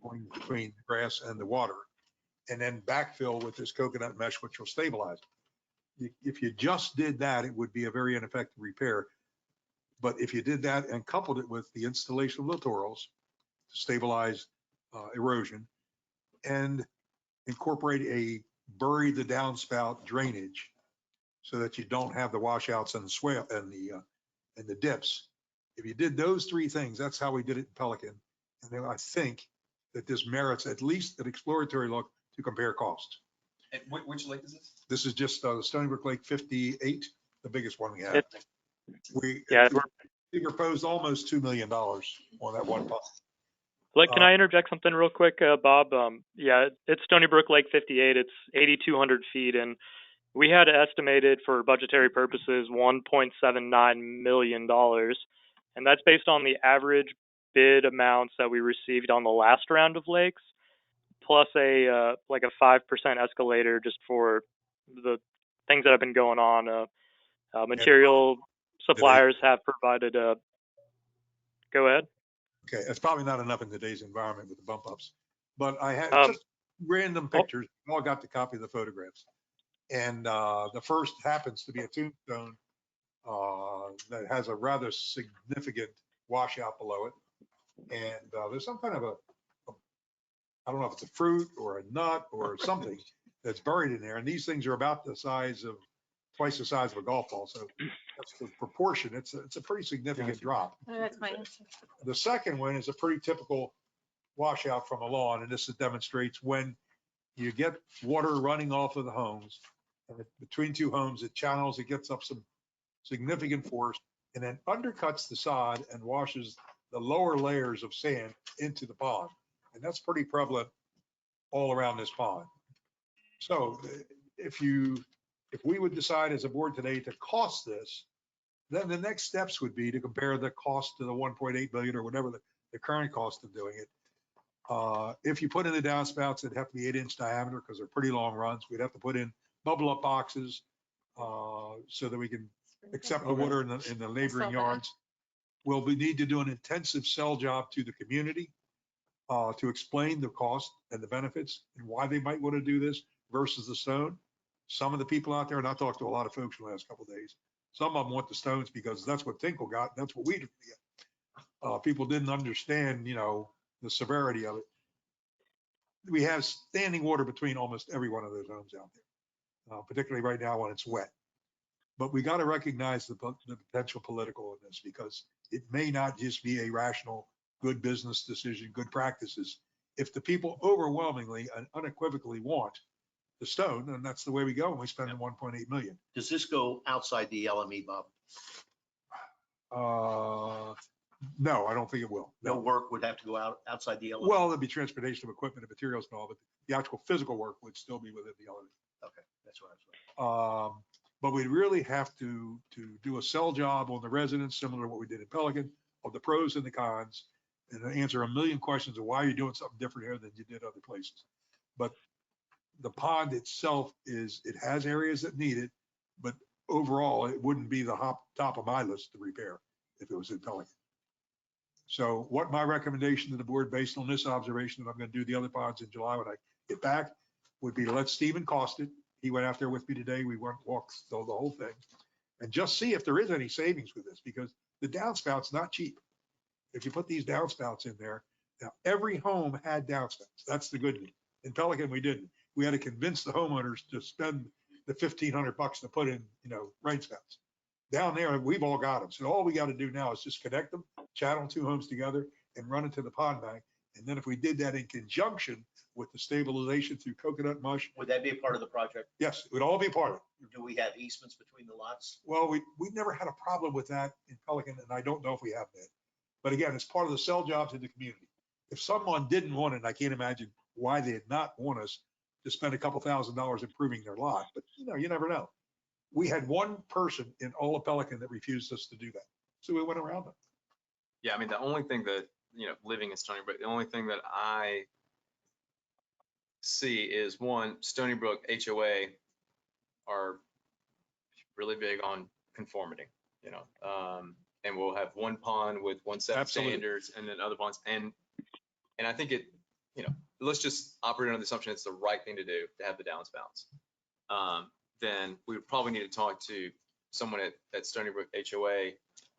going between the grass and the water, and then backfill with this coconut mesh, which will stabilize it. If you just did that, it would be a very ineffective repair. But if you did that and coupled it with the installation of littorals to stabilize erosion and incorporate a bury the downspout drainage so that you don't have the washouts and the swale and the dips. If you did those three things, that's how we did it in Pelican. And then I think that this merits at least an exploratory look to compare costs. And which lake is this? This is just Stony Brook Lake 58, the biggest one we have. We proposed almost $2 million on that one pond. Like, can I interject something real quick, Bob? Yeah, it's Stony Brook Lake 58. It's 8,200 feet, and we had estimated for budgetary purposes $1.79 million, and that's based on the average bid amounts that we received on the last round of lakes, plus a like a 5% escalator just for the things that have been going on. Material suppliers have provided. Go ahead. Okay, that's probably not enough in today's environment with the bump ups, but I had just random pictures. You all got the copy of the photographs, and the first happens to be a tombstone that has a rather significant washout below it, and there's some kind of I don't know if it's a fruit or a nut or something that's buried in there, and these things are about the size of twice the size of a golf ball, so that's the proportion. It's a pretty significant drop. Oh, that's my answer. The second one is a pretty typical washout from a lawn, and this demonstrates when you get water running off of the homes, and between two homes, it channels, it gets up some significant force, and then undercuts the sod and washes the lower layers of sand into the pond. And that's pretty prevalent all around this pond. So if we would decide as a board today to cost this, then the next steps would be to compare the cost to the 1.8 billion or whatever the current cost of doing it. If you put in the downspouts, it'd have to be 8-inch diameter because they're pretty long runs. We'd have to put in bubble up boxes so that we can accept the water in the neighboring yards. We'll need to do an intensive sell job to the community to explain the cost and the benefits and why they might want to do this versus the stone. Some of the people out there, and I talked to a lot of folks in the last couple of days, some of them want the stones because that's what Tinkle got. And that's what we did. People didn't understand, the severity of it. We have standing water between almost every one of those homes out there, particularly right now when it's wet. But we got to recognize the potential political in this because it may not just be a rational, good business decision, good practices. If the people overwhelmingly and unequivocally want the stone, and that's the way we go when we spend 1.8 million. Does this go outside the LME, Bob? No, I don't think it will. No work would have to go outside the LME? Well, there'd be transportation of equipment and materials and all, but the actual physical work would still be within the LME. Okay, that's what I was saying. But we really have to do a sell job on the residents, similar to what we did in Pelican, of the pros and the cons, and answer a million questions of why you're doing something different here than you did other places. But the pond itself it has areas that need it, but overall, it wouldn't be the top of my list to repair if it was in Pelican. So what my recommendation to the board, based on this observation, that I'm going to do the other ponds in July when I get back, would be to let Stephen cost it. He went out there with me today. We walked the whole thing and just see if there is any savings with this, because the downspouts not cheap. If you put these downspouts in there, now every home had downspouts. That's the good news. In Pelican, we didn't. We had to convince the homeowners to spend the $1,500 to put in, rain spouts. Down there, we've all got them. So all we got to do now is just connect them, channel 2 homes together and run it to the pond bank. And then if we did that in conjunction with the stabilization through coconut mush, Would that be a part of the project? yes, it would all be part of it. Do we have easements between the lots? Well, we never had a problem with that in Pelican, and I don't know if we have that. But again, it's part of the sell jobs in the community. If someone didn't want it, I can't imagine why they'd not want us to spend a couple $1,000s improving their lot, but you never know. We had one person in all of Pelican that refused us to do that. So we went around them. Yeah, I mean, the only thing that, living in Stony Brook, the only thing that I see is one, Stony Brook HOA are really big on conformity, and we'll have one pond with one set of Absolutely. standards and then other ponds. And I think let's just operate under the assumption it's the right thing to do to have the downspouts. Then we would probably need to talk to someone at Stony Brook HOA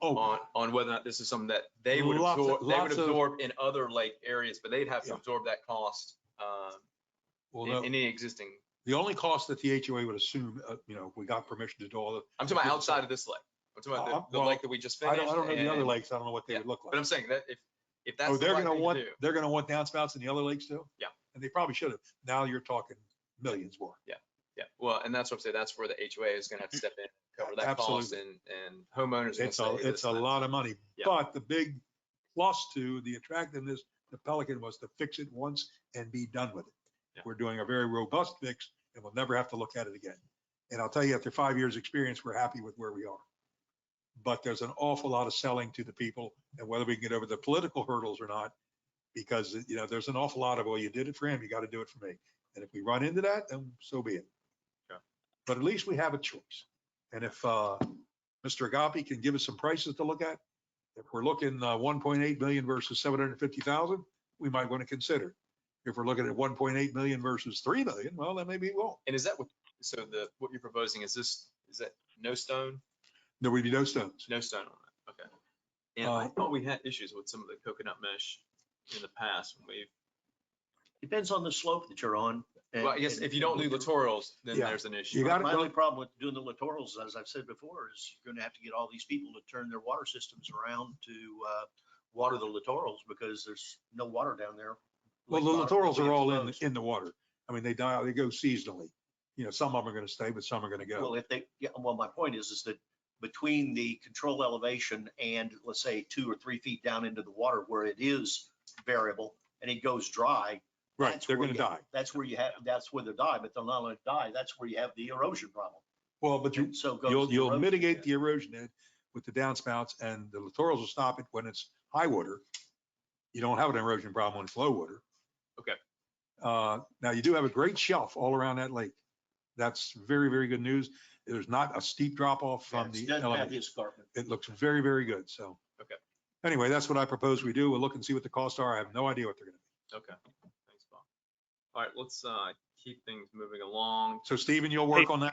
on whether or not this is something that they would absorb in other lake areas, but they'd have to absorb that cost in any existing. The only cost that the HOA would assume, if we got permission to do all the. I'm talking about outside of this lake. I'm talking about the lake that we just finished. I don't know the other lakes. I don't know what they would look like. But I'm saying that if that's they're going to want downspouts in the other lakes too? Yeah. And they probably should have. Now you're talking millions more. Yeah. Yeah. Well, and that's what I'm saying. That's where the HOA is going to have to step in, cover that cost, and homeowners. It's a lot of money. Yeah. But the big plus to the attractiveness to Pelican was to fix it once and be done with it. Yeah. We're doing a very robust fix and we'll never have to look at it again. And I'll tell you, after 5 years experience, we're happy with where we are. But there's an awful lot of selling to the people, and whether we can get over the political hurdles or not, because there's an awful lot of, well, you did it for him, you got to do it for me. And if we run into that, then so be it. Yeah. But at least we have a choice. And if Mr. Agapi can give us some prices to look at, if we're looking 1.8 million versus 750,000, we might want to consider. If we're looking at 1.8 million versus 3 million, well, then maybe we won't. And is that what you're proposing? Is that no stone? There would be no stones. No stone on that. Okay. And I thought we had issues with some of the coconut mesh in the past when we've. Depends on the slope that you're on. Well, I guess if you don't do littorals, then there's an issue. My only problem with doing the littorals, as I've said before, is you're going to have to get all these people to turn their water systems around to water the littorals because there's no water down there. Well, the littorals are all in the water. I mean, they go seasonally. Some of them are going to stay, but some are going to go. Well, my point is that between the control elevation and let's say 2 or 3 feet down into the water where it is variable and it goes dry. Right, they're going to die. That's where they die, but they'll not only die, that's where you have the erosion problem. Well, but you'll mitigate the erosion with the downspouts, and the littorals will stop it when it's high water. You don't have an erosion problem when it's low water. Okay. Now you do have a great shelf all around that lake. That's very, very good news. There's not a steep drop off from the elevation. It looks very, very good. So, okay. Anyway, that's what I propose we do. We'll look and see what the costs are. I have no idea what they're going to be. Okay. Thanks, Bob. All right, let's keep things moving along. So, Stephen, you'll work on that?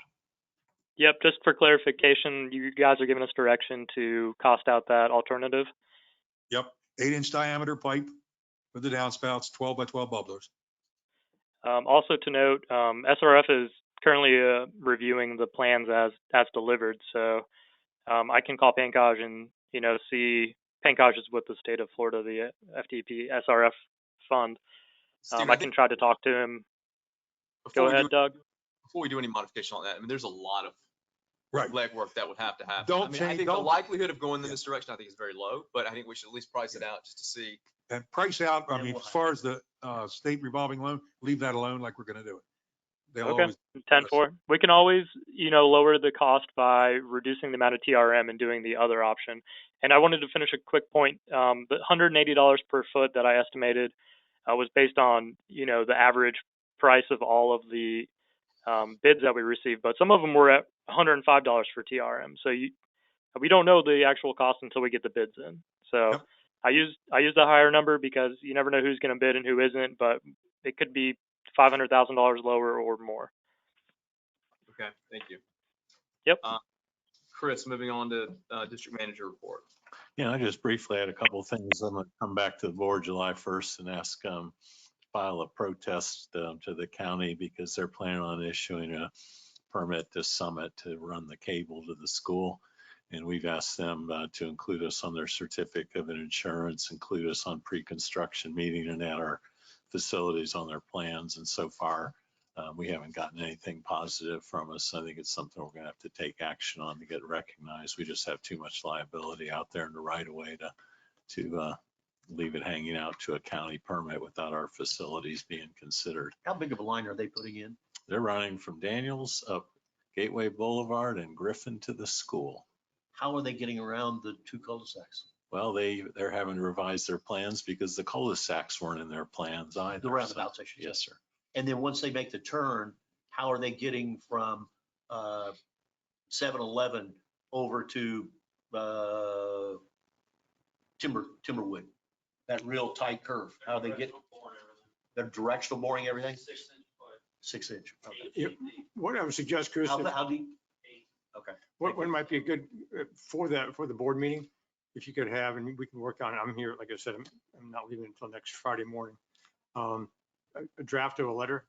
Yep. Just for clarification, you guys are giving us direction to cost out that alternative? Yep. 8-inch diameter pipe with the downspouts, 12 by 12 bubblers. Also to note, SRF is currently reviewing the plans as delivered. So I can call Pankaj and, see Pankaj is with the state of Florida, the FDP SRF fund. Steve, I can try to talk to him. Go ahead, Doug. Before we do any modification on that, I mean, there's a lot of right legwork that would have to happen. I think the likelihood of going in this direction, I think, is very low, but I think we should at least price it out just to see. And price out, I mean, as far as the state revolving loan, leave that alone like we're going to do it. They'll okay, 10-4. We can always, lower the cost by reducing the amount of TRM and doing the other option. And I wanted to finish a quick point. The $180 per foot that I estimated was based on, the average price of all of the bids that we received, but some of them were at $105 for TRM. So we don't know the actual cost until we get the bids in. So yep. I use the higher number because you never know who's going to bid and who isn't, but it could be $500,000 lower or more. Okay, thank you. Yep. Chris, moving on to district manager report. Yeah, I just briefly had a couple of things. I'm going to come back to the board July 1st and ask, file a protest to the county because they're planning on issuing a permit to Summit to run the cable to the school. And we've asked them to include us on their certificate of insurance, include us on pre-construction meeting and add our facilities on their plans. And so far, we haven't gotten anything positive from us. I think it's something we're going to have to take action on to get recognized. We just have too much liability out there in the right of way to leave it hanging out to a county permit without our facilities being considered. How big of a line are they putting in? They're running from Daniels up Gateway Boulevard and Griffin to the school. How are they getting around the two cul-de-sacs? Well, they're having to revise their plans because the cul-de-sacs weren't in their plans either. The roundabouts, I should say. Yes, sir. And then once they make the turn, how are they getting from 7-Eleven over to Timberwood? That real tight curve, how they get, they're directional boring everything? 6 inch. Okay. Yeah, what I would suggest, Chris, How deep? Okay. what might be a good, for the board meeting, if you could have, and we can work on it. I'm here, like I said, I'm not leaving until next Friday morning. A draft of a letter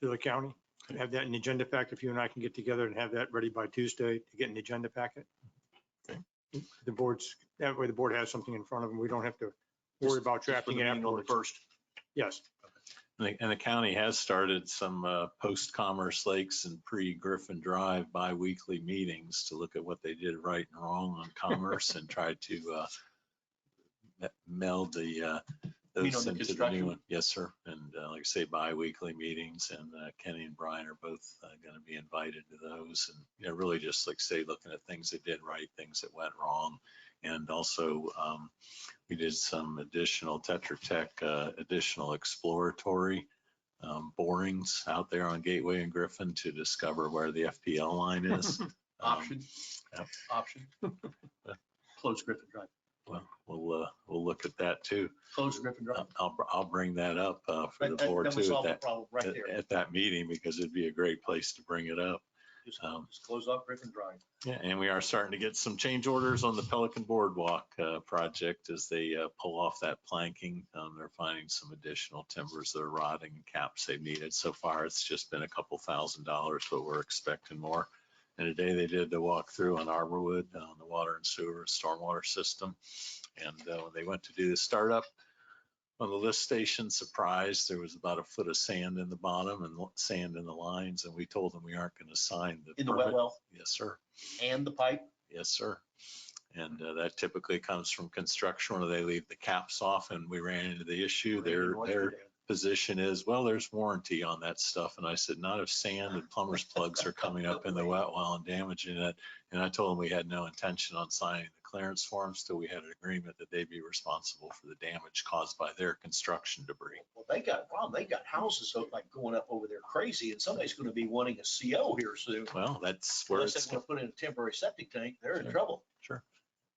to the county, and have that in the agenda packet. If you and I can get together and have that ready by Tuesday to get in the agenda packet. Okay. The board's, that way the board has something in front of them. We don't have to worry about drafting it On the afterwards. first. Yes. And the county has started some post-Commerce Lakes and pre-Griffin Drive bi-weekly meetings to look at what they did right and wrong on Commerce and try to meld those into the new one. Yes, sir. And like I say, bi-weekly meetings, and Kenny and Brian are both going to be invited to those. And really just like say, looking at things that did right, things that went wrong. And also we did some additional Tetra Tech, additional exploratory borings out there on Gateway and Griffin to discover where the FPL line is. Option. Yep. Option. Close Griffin Drive. Well, we'll look at that too. Close Griffin Drive. I'll bring that up for the board That would too solve the problem right there. at that meeting, because it'd be a great place to bring it up. Just close off Griffin Drive. Yeah, and we are starting to get some change orders on the Pelican Boardwalk project as they pull off that planking. They're finding some additional timbers that are rotting and caps they've needed. So far, it's just been a couple $1,000s, but we're expecting more. And today they did the walkthrough on Arborwood on the water and sewer stormwater system. And when they went to do the startup on the lift station, surprised there was about a foot of sand in the bottom and sand in the lines. And we told them we aren't going to sign the In the wet well? Yes, sir. And the pipe? Yes, sir. And that typically comes from construction where they leave the caps off, and we ran into the issue. Their position is, well, there's warranty on that stuff. And I said, not if sand and plumber's plugs are coming up in the wet well and damaging it. And I told them we had no intention on signing the clearance forms till we had an agreement that they'd be responsible for the damage caused by their construction debris. Well, they got a problem. They got houses like going up over there crazy, and somebody's going to be wanting a CO here soon. Well, that's where Unless they want to put in a temporary septic tank, they're in trouble. Sure.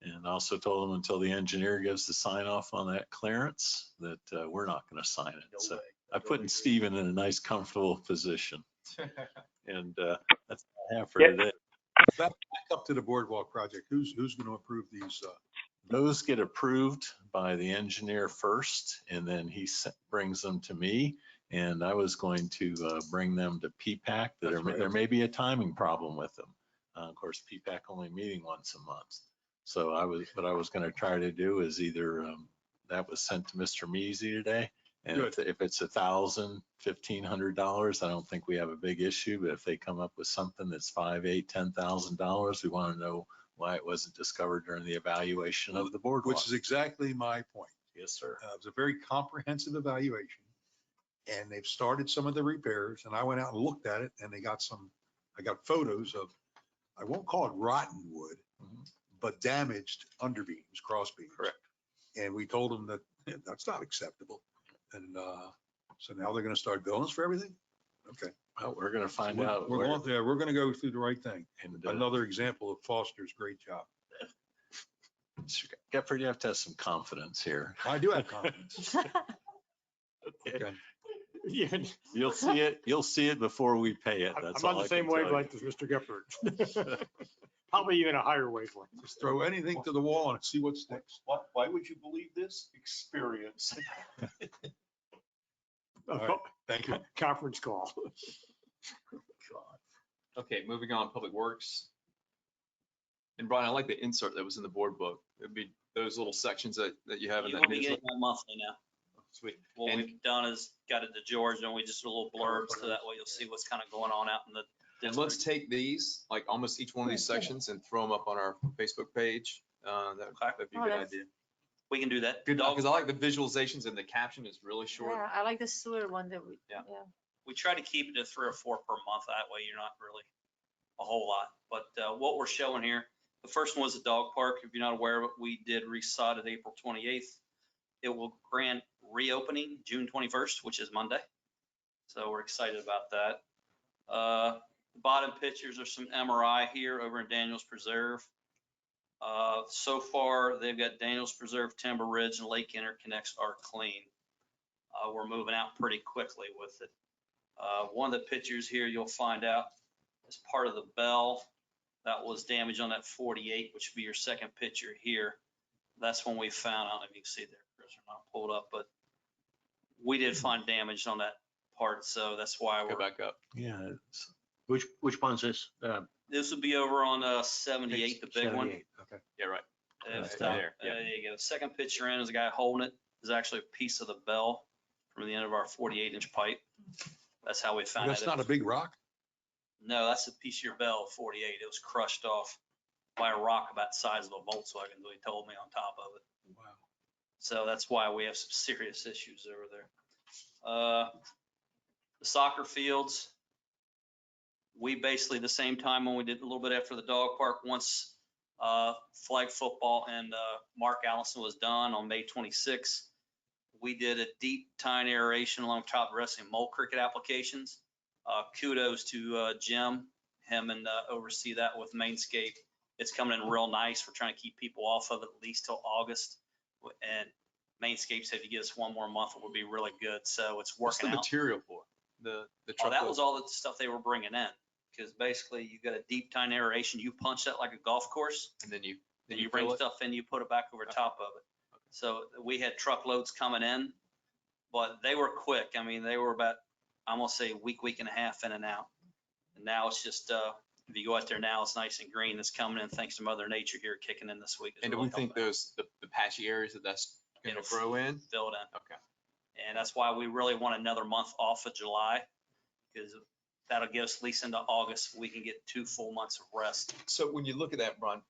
And also told them until the engineer gives the sign off on that clearance that we're not going to sign it. No So way. I put Stephen in a nice, comfortable position. And that's all I have for Yeah. today. Back up to the boardwalk project. Who's going to approve these? Those get approved by the engineer first, and then he brings them to me. And I was going to bring them to PPAC. There may be a timing problem with them. Of course, PPAC only meeting once a month. So what I was going to try to do is either that was sent to Mr. Measy today. And if it's $1,000, $1,500, I don't think we have a big issue. But if they come up with something that's $5,000, $8,000, $10,000, we want to know why it wasn't discovered during the evaluation of the boardwalk. Which is exactly my point. Yes, sir. It was a very comprehensive evaluation, and they've started some of the repairs, and I went out and looked at it, and I got photos of, I won't call it rotten wood, but damaged underbeams, cross beams. Correct. And we told them that that's not acceptable. And so now they're going to start billing us for everything? Okay. Well, we're going to find out. We're going to go through the right thing. And another example of Foster's great job. Gephardt, you have to have some confidence here. I do have confidence. Okay. Yeah, You'll see it before we pay it. I'm That's not all the I same can tell you. wavelength as Mr. Gephardt. Probably even a higher wavelength. Just throw anything to the wall and see what sticks. Why would you believe this? Experience. All right, thank you. Conference call. Okay, moving on, Public Works. And Brian, I like the insert that was in the board book. It'd be those little sections that you have in You that will be newsletter. getting that monthly now. Sweet. What And- we've done is got it to George and we just do a little blurb so that way you'll see what's kind of going on out in the And let's take these, like almost each one of these sections and throw them up on our Facebook page. That'd be a Oh, good that's- idea. We can do that. Good, Dog because I like the visualizations and the caption is really short. Yeah, I like the sewer one that we, Yeah. yeah. we try to keep it to 3 or 4 per month. That way you're not really a whole lot. But what we're showing here, the first one was the dog park. If you're not aware of it, we did resod it April 28th. It will grand reopening June 21st, which is Monday. So we're excited about that. The bottom pictures are some MRI here over in Daniels Preserve. So far, they've got Daniels Preserve, Timber Ridge, and Lake Interconnects are clean. We're moving out pretty quickly with it. One of the pictures here you'll find out is part of the bell that was damaged on that 48, which would be your second picture here. That's when we found, I don't know if you can see there, Chris, or not pulled up, but we did find damage on that part. So that's why Go we're, back up. Yeah. Which one's this? this would be over on 78, the big one. 78, okay. Yeah, right. If, There, yeah. There you go. Second picture in is a guy holding it. Is actually a piece of the bell from the end of our 48-inch pipe. That's how we found it. That's not a big rock? No, that's a piece of your bell, 48. It was crushed off by a rock about the size of a Volkswagen, he told me on top of it. Wow. So that's why we have some serious issues over there. The soccer fields, we basically the same time when we did a little bit after the dog park, once flag football and Mark Allison was done on May 26th, we did a deep tine aeration along top of the rest of the mole cricket applications. Kudos to Jim, him and oversee that with Mainscape. It's coming in real nice. We're trying to keep people off of it at least till August. And Mainscape said if you give us one more month, it would be really good. So it's What's the working out. material for it? The Oh, truck? that was all the stuff they were bringing in. Because basically you got a deep tine aeration. You punch that like a golf course. And then you bring fill it? stuff in, you put it back over top of it. So we had truckloads coming in, but they were quick. I mean, they were about, I'm gonna say week and a half in and out. And now it's just, if you go out there now, it's nice and green. It's coming in thanks to Mother Nature here kicking in this week. It's And do really we think helping out. those, the patchy areas that's gonna It'll grow in? Fill it in. Okay. And that's why we really want another month off of July, because that'll give us at least into August. We can get 2 full months of rest. So when you look at that, Ron,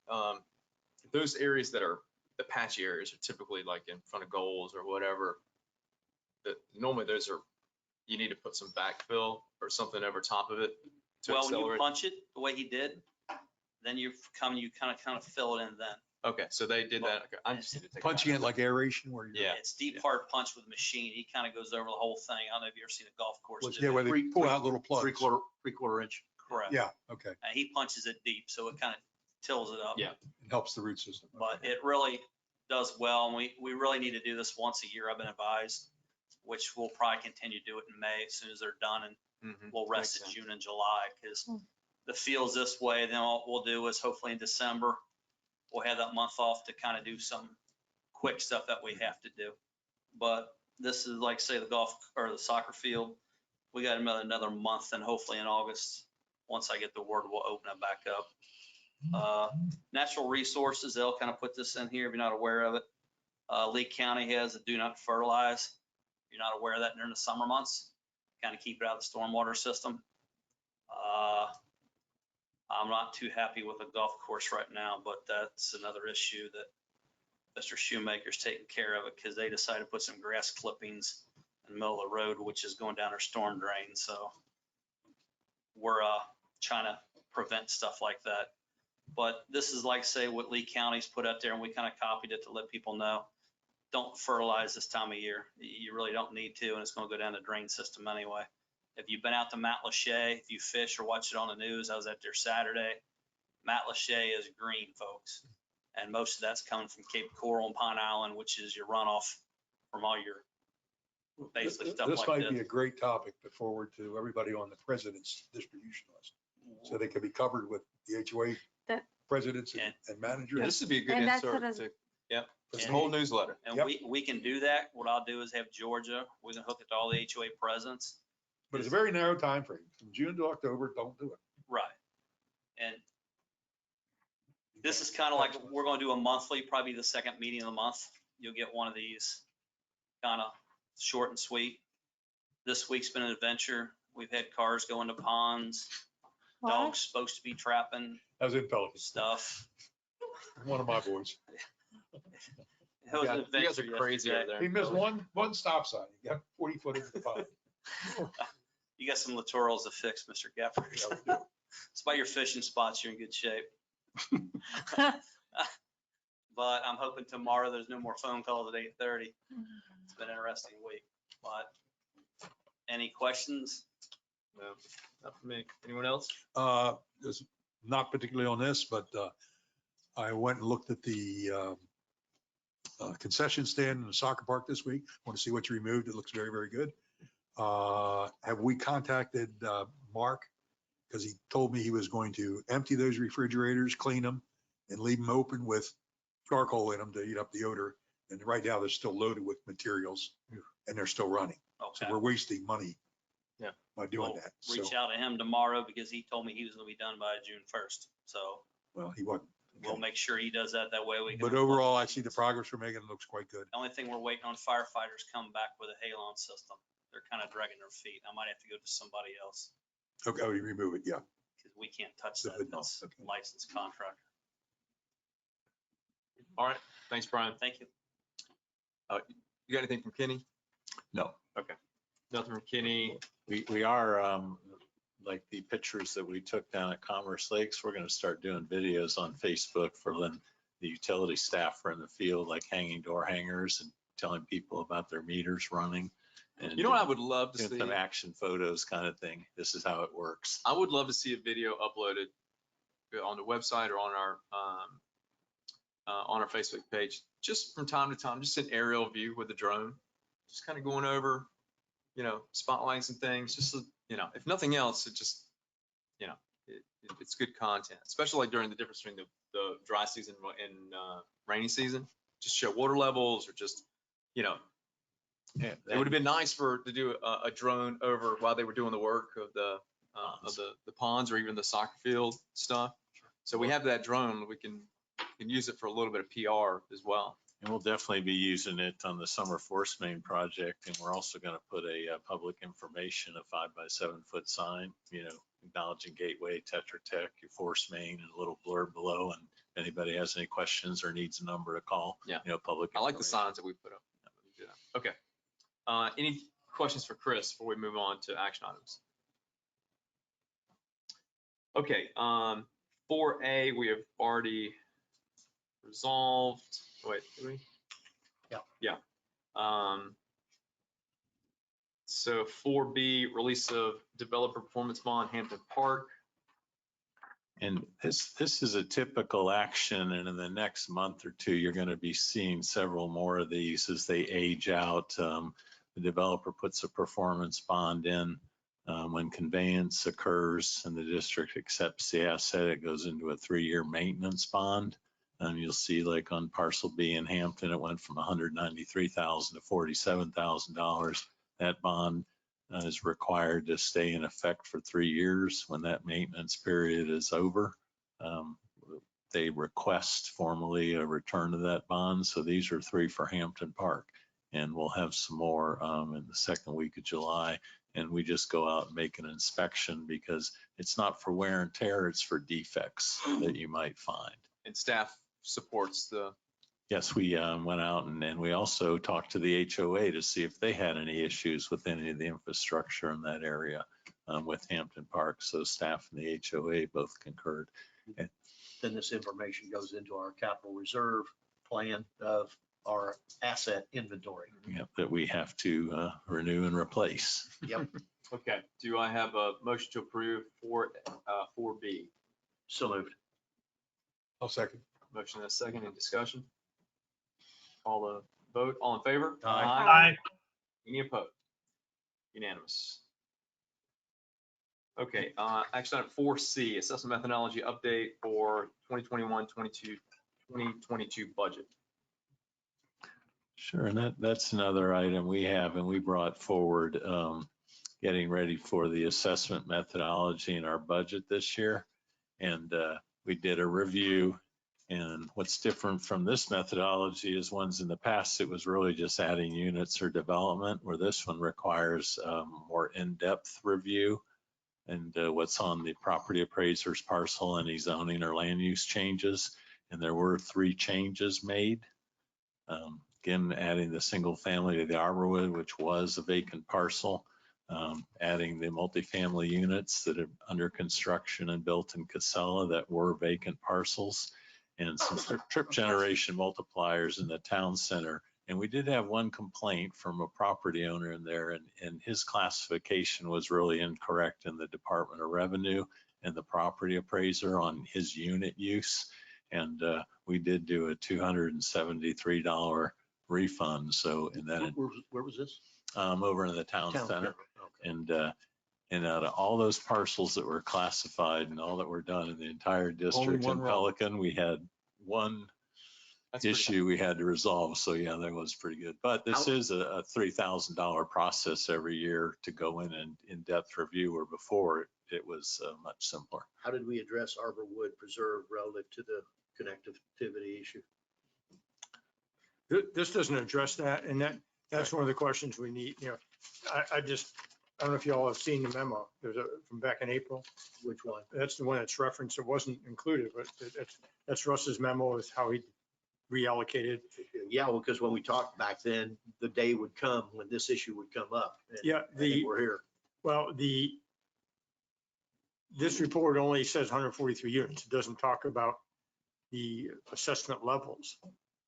those areas that are the patchy areas are typically like in front of goals or whatever. Normally those are, you need to put some backfill or something over top of it to Well, when you accelerate. punch it the way he did, then you kind of fill it in then. Okay, so they did that. Okay, I just need to take. a Punching look. it like aeration where you're. Yeah. It's deep hard punch with a machine. He kind of goes over the whole thing. I don't know if you ever seen a golf course. do Yeah, that. where they pull out little plugs. Three-quarter inch. Correct. Yeah, okay. And he punches it deep, so it kind of tills it up. Yeah. It helps the root system. But it really does well, and we really need to do this once a year, I've been advised, which we'll probably continue to do it in May as soon as they're done, and Mhm. we'll rest Makes in sense. June and July, because the field's this way. Then what we'll do is hopefully in December, we'll have that month off to kind of do some quick stuff that we have to do. But this is like, say, the golf or the soccer field. We got another month, and hopefully in August, once I get the word, we'll open it back up. Natural resources, they'll kind of put this in here if you're not aware of it. Lee County has a do not fertilize. If you're not aware of that during the summer months, kind of keep it out of the stormwater system. I'm not too happy with the golf course right now, but that's another issue that Mr. Shoemaker's taking care of it, because they decided to put some grass clippings in the middle of the road, which is going down our storm drain. So we're trying to prevent stuff like that. But this is like, say, what Lee County's put up there, and we kind of copied it to let people know. Don't fertilize this time of year. You really don't need to, and it's going to go down the drain system anyway. If you've been out to Mount Lachey, if you fish or watch it on the news, I was out there Saturday. Mount Lachey is green, folks. And most of that's coming from Cape Coral and Pine Island, which is your runoff from all your basically stuff This like might be this. a great topic to forward to everybody on the president's distribution list. So they can be covered with the HOA That- presidents and managers. This would be a good And that's insert what to, yep, it's a And- whole newsletter. And Yep. we can do that. What I'll do is have Georgia, we can hook it to all the HOA presidents. But it's a very narrow time frame. From June to October, don't do it. Right. And this is kind of like, we're going to do a monthly, probably the second meeting of the month. You'll get one of these, kind of short and sweet. This week's been an adventure. We've had cars go into ponds, What? dogs supposed to be trapping I was in Pelican, stuff. one of my boys. It was an You guys adventure are crazy over yesterday. there. He missed one stop sign. He got 40 foot into the pond. You got some littorals to fix, Mr. Gafford. It's by your fishing spots, you're in good shape. But I'm hoping tomorrow there's no more phone calls at 8:30. It's been an interesting week, but any questions? No, not for me. Anyone else? It's not particularly on this, but I went and looked at the concession stand in the soccer park this week. Want to see what you removed. It looks very, very good. Have we contacted Mark? Because he told me he was going to empty those refrigerators, clean them, and leave them open with charcoal in them to eat up the odor. And right now they're still loaded with materials and they're still running. So Okay. we're wasting money Yeah. by doing We'll that. So, reach out to him tomorrow because he told me he was gonna be done by June 1st. So well, he wasn't. we'll Okay. make sure he does that. That way we can. But overall, I see the progress we're making. It looks quite good. The only thing we're waiting on firefighters come back with a halon system. They're kind of dragging their feet. I might have to go to somebody else Okay, oh, you remove it, yeah. because we can't touch The that. hood, no, That's okay. licensed contractor. All right. Thanks, Brian. Thank you. You got anything from Kenny? No. Nothing from Kenny. We are, like the pictures that we took down at Commerce Lakes, we're gonna start doing videos on Facebook for when the utility staff are in the field, like hanging door hangers and telling people about their meters running. And You know what I would love to doing see? some action photos kind of thing. This is how it works. I would love to see a video uploaded on the website or on our Facebook page, just from time to time, just an aerial view with a drone, just kind of going over, spotlighting some things, just, if nothing else, it just, it's good content, especially like during the difference between the dry season and rainy season, just show water levels or just, Yeah, it would have been nice to do a drone over while they were doing the work of the ponds or even the soccer field stuff. So we have that drone, we can use it for a little bit of PR as well. And we'll definitely be using it on the summer force main project. And we're also going to put a public information, a 5x7 foot sign, acknowledging Gateway, Tetra Tech, your force main, and a little blurb below. And if anybody has any questions or needs a number to call, Yeah. Public. I like the information. signs that we put up. Okay. Any questions for Chris before we move on to action items? Okay, 4A, we have already resolved. Wait, did we? Yeah. Yeah. So 4B, release of developer performance bond, Hampton Park. And this is a typical action, and in the next month or two, you're going to be seeing several more of these as they age out. The developer puts a performance bond in. When conveyance occurs and the district accepts the asset, it goes into a 3-year maintenance bond. You'll see like on parcel B in Hampton, it went from $193,000 to $47,000. That bond is required to stay in effect for 3 years. When that maintenance period is over, they request formally a return of that bond. So these are 3 for Hampton Park, and we'll have some more in the second week of July. And we just go out and make an inspection because it's not for wear and tear, it's for defects that you might find. And staff supports the. Yes, we went out and we also talked to the HOA to see if they had any issues with any of the infrastructure in that area with Hampton Park. So staff and the HOA both concurred. Then this information goes into our capital reserve plan of our asset inventory. Yep, that we have to renew and replace. Yep. Okay, do I have a motion to approve 4B? So moved. I'll second. Motion and a second in discussion. Call the vote. All in favor? Aye. Aye. Any opposed? Unanimous. Okay, action item 4C, assessment methodology update for 2021-2022 budget. Sure, and that's another item we have, and we brought forward getting ready for the assessment methodology in our budget this year. And we did a review, and what's different from this methodology is ones in the past, it was really just adding units or development, where this one requires more in-depth review and what's on the property appraiser's parcel, any zoning or land use changes. And there were 3 changes made. Again, adding the single family to the Arborwood, which was a vacant parcel, adding the multifamily units that are under construction and built in Casella that were vacant parcels, and some trip generation multipliers in the town center. And we did have one complaint from a property owner in there, and his classification was really incorrect in the Department of Revenue and the property appraiser on his unit use. And we did do a $273 refund. So in that, Where was this? over in the town center. Okay. And out of all those parcels that were classified and all that were done in the entire district in Pelican, we had one issue we had to resolve. So yeah, that was pretty good. But this is a $3,000 process every year to go in and in-depth review, where before it was much simpler. How did we address Arborwood Preserve relative to the connectivity issue? This doesn't address that, and that's one of the questions we need, you know. I don't know if you all have seen the memo. There's from back in April. Which one? That's the one that's referenced. It wasn't included, but that's Russ's memo is how he reallocated. Yeah, well, because when we talked back then, the day would come when this issue would come up. And Yeah, I think we're here. Well, this report only says 143 units. It doesn't talk about the assessment levels.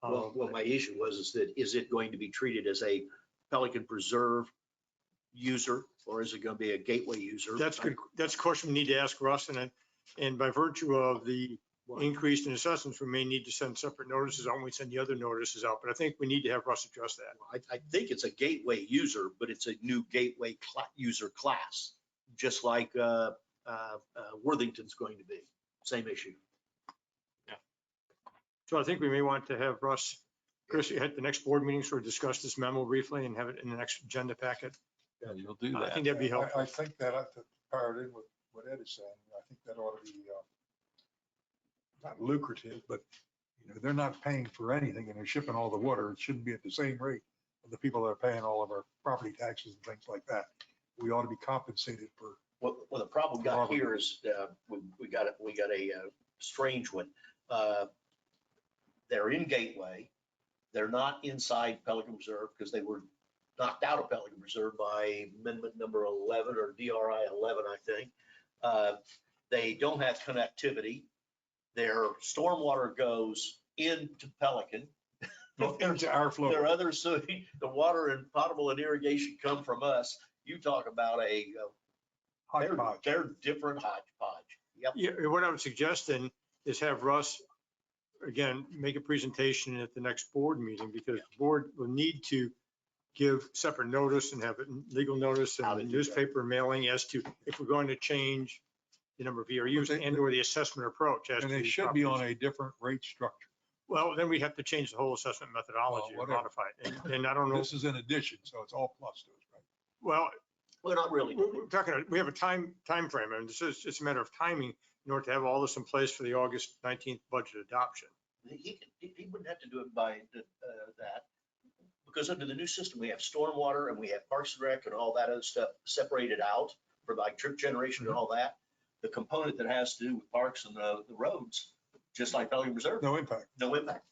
Well, my issue is that, is it going to be treated as a Pelican Preserve user, or is it going to be a gateway user? That's good. That's a question we need to ask Russ, and by virtue of the increase in assessments, we may need to send separate notices out when we send the other notices out, but I think we need to have Russ address that. I think it's a gateway user, but it's a new gateway user class, just like Worthington's going to be. Same issue. So I think we may want to have Russ, Chris, at the next board meeting, sort of discuss this memo briefly and have it in the next agenda packet. Yeah, you'll do that. I think that'd be helpful. I think that, to pair it in with what Ed is saying, I think that ought to be not lucrative, but they're not paying for anything and they're shipping all the water. It shouldn't be at the same rate of the people that are paying all of our property taxes and things like that. We ought to be compensated for. Well, the problem got here is we got a strange one. They're in Gateway. They're not inside Pelican Reserve because they were knocked out of Pelican Reserve by amendment number 11 or DRI 11, I think. They don't have connectivity. Their stormwater goes into Pelican. Into our flow. There are others, so the water and potable and irrigation come from us. You talk about they're different hodgepodge. Yep. Yeah, what I would suggest then is have Russ, again, make a presentation at the next board meeting, because the board will need to give separate notice and have it in legal notice and newspaper mailing as to if we're going to change the number of ERUs and or the assessment approach. And they should be on a different rate structure. Well, then we have to change the whole assessment methodology or modify it. And I don't know. This is an addition, so it's all plus to it, right? Well, we're not really. We're talking, we have a time frame, and this is just a matter of timing in order to have all this in place for the August 19th budget adoption. He wouldn't have to do it by that, because under the new system, we have stormwater and we have Parks and Rec and all that other stuff separated out for like trip generation and all that. The component that has to do with parks and the roads, just like Pelican Reserve. No impact. No impact.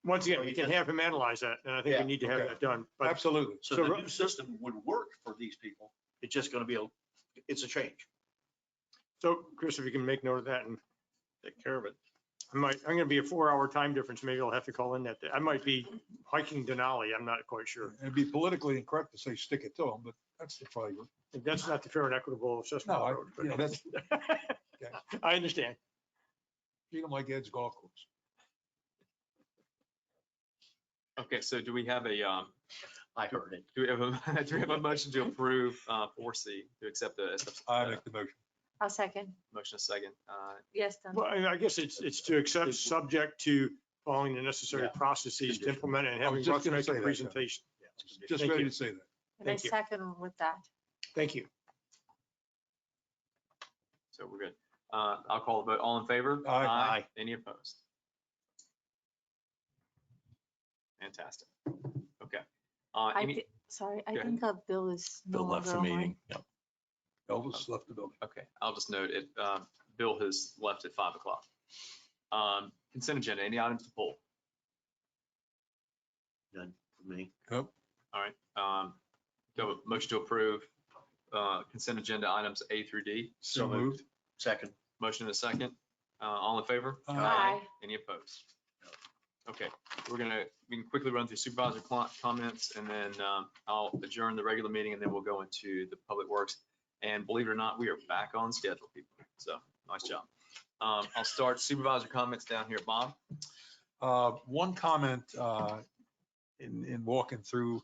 Once again, we can have him analyze that, and I think we need to have that done. But absolutely. So the new system would work for these people. It's just going to be it's a change. So Chris, if you can make note of that and take care of it. I'm going to be a 4-hour time difference. Maybe I'll have to call in that day. I might be hiking Denali. I'm not quite sure. It'd be politically incorrect to say stick it to them, but that's the flavor. That's not the fair and equitable assessment. No, that's. Okay. I understand. Treat them like Ed's golf course. Okay, so do we have a I heard it. Do we have a, do we have a motion to approve 4C, to accept the I make the motion. I'll second. motion a second? Yes, done. Well, I guess it's to accept subject to following the necessary Yeah. processes to implement and I having was just Russ gonna make say a that, presentation. Just Thank ready you. to say that. And I Thank you. second with that. Thank you. So we're good. I'll call the vote. All in favor? Aye. Aye. Any opposed? Fantastic. Okay. Sorry, I Go ahead. think Bill is no Bill left longer the online. meeting. Yep. Elvis left the building. Okay, I'll just note it. Bill has left at 5 o'clock. Consent agenda, any items to pull? None for me. All right. Do a motion to approve consent agenda items A through D. So moved. Second. Motion and a second. All in favor? Aye. Any opposed? Okay, we can quickly run through supervisor comments, and then I'll adjourn the regular meeting, and then we'll go into the public works. And believe it or not, we are back on schedule, people. So nice job. I'll start supervisor comments down here. Bob? One comment in walking through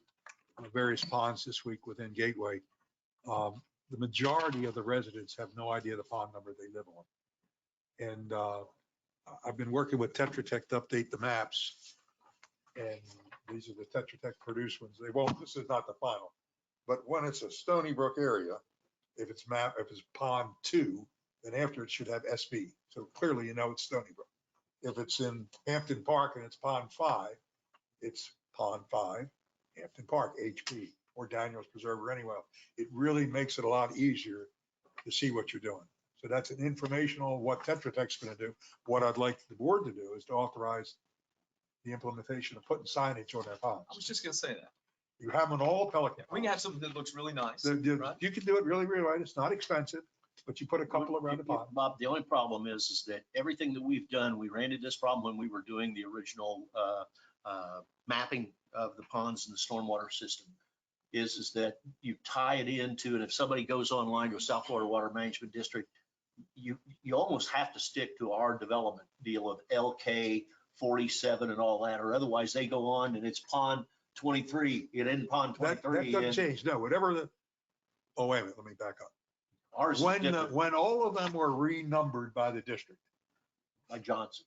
various ponds this week within Gateway, the majority of the residents have no idea the pond number they live on. And I've been working with Tetra Tech to update the maps. And these are the Tetra Tech produced ones. They won't, this is not the final. But when it's a Stony Brook area, if it's pond 2, then after it should have SB. So clearly, you know, it's Stony Brook. If it's in Hampton Park and it's pond 5, it's pond 5, Hampton Park, HP, or Daniels Preserve or anywhere else. It really makes it a lot easier to see what you're doing. So that's an informational, what Tetra Tech's going to do. What I'd like the board to do is to authorize the implementation of putting signage on their ponds. I was just gonna say that. You have them on all Pelican. We can have something that looks really nice. right? You can do it really, really right. It's not expensive, but you put a couple around the pond. Bob, the only problem is that everything that we've done, we ran into this problem when we were doing the original mapping of the ponds and the stormwater system, is that you tie it into, and if somebody goes online to a South Florida Water Management District, you almost have to stick to our development deal of LK 47 and all that, or otherwise they go on and it's pond 23, it in pond That 23. doesn't and change. No, whatever oh, wait a minute, let me back up. Ours is different When all of them were renumbered by the district, by Johnson.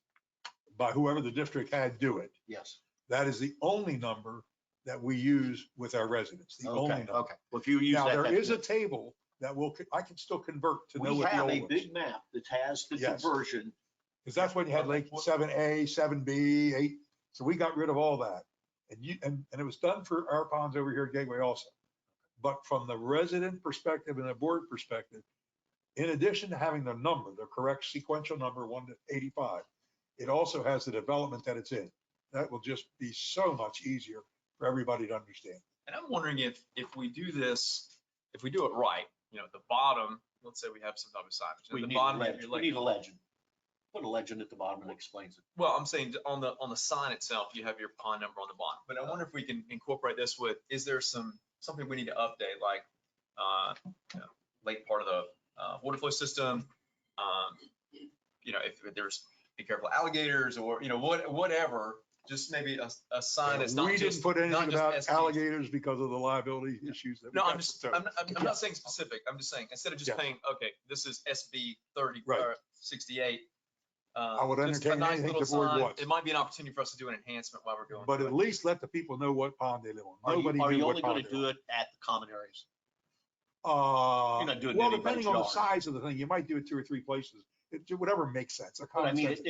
by whoever the district had do it, Yes. that is the only number that we use with our residents, the only Okay, number. okay. Well, if you use Now, that. there that's is a good. table that I can still convert to know We what the have old a was. big map that has the Yes. conversion. Because that's when you had like 7A, 7B, 8. So we got rid of all that. And it was done for our ponds over here at Gateway also. But from the resident perspective and the board perspective, in addition to having the number, the correct sequential number 1 to 85, it also has the development that it's in. That will just be so much easier for everybody to understand. And I'm wondering if we do this, if we do it right, you know, at the bottom, let's say we have some type of signage. At We the need a bottom, legend. you're We like, need a legend. Put a legend at the bottom that explains it. well, I'm saying on the sign itself, you have your pond number on the bottom. But I wonder if we can incorporate this with, is there something we need to update, like, you know, late part of the water flow system? You know, if there's, be careful alligators, or, you know, whatever, just maybe a sign that's not We just. didn't put not anything just about SPs. alligators because of the liability issues that we No, got. I'm just, So, I'm not saying specific. I'm just saying, instead of just Yes. saying, okay, this is SB 30, Right. 68. I would just a entertain nice anything little the board sign. wants. It might be an opportunity for us to do an enhancement while we're going. But through at it. least let the people know what pond they live on. Nobody Are knew you what only pond going to they do live it at the common areas? on. You're not doing it Well, in anybody's depending on the yard. size of the thing, you might do it 2 or 3 places. Whatever makes sense. A But I common mean, sense.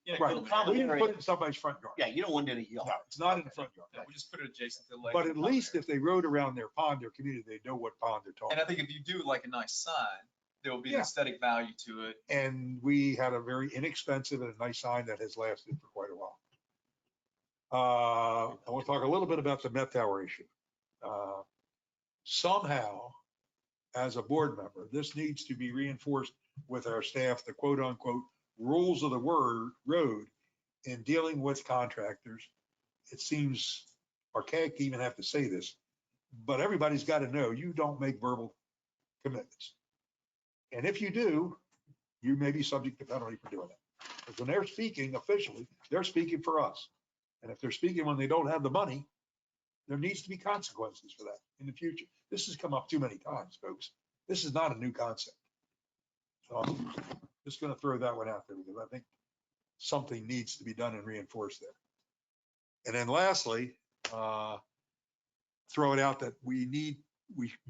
Yeah, Right. the common We didn't area- put it in somebody's front yard. Yeah, you don't want it in a yard. No, it's not in the front yard. yeah, we just put it adjacent to the lake. But and at common least area. if they rode around their pond, their community, they know what pond they're talking And I about. think if you do like a nice sign, there will be an Yeah. aesthetic value to it. And we had a very inexpensive and a nice sign that has lasted for quite a while. I want to talk a little bit about the Met Tower issue. Somehow, as a board member, this needs to be reinforced with our staff, the quote unquote rules of the road in dealing with contractors. It seems archaic to even have to say this, but everybody's got to know you don't make verbal commitments. And if you do, you may be subject to penalty for doing it. Because when they're speaking officially, they're speaking for us. And if they're speaking when they don't have the money, there needs to be consequences for that in the future. This has come up too many times, folks. This is not a new concept. So I'm just going to throw that one out there because I think something needs to be done and reinforced there. And then lastly, throw it out that we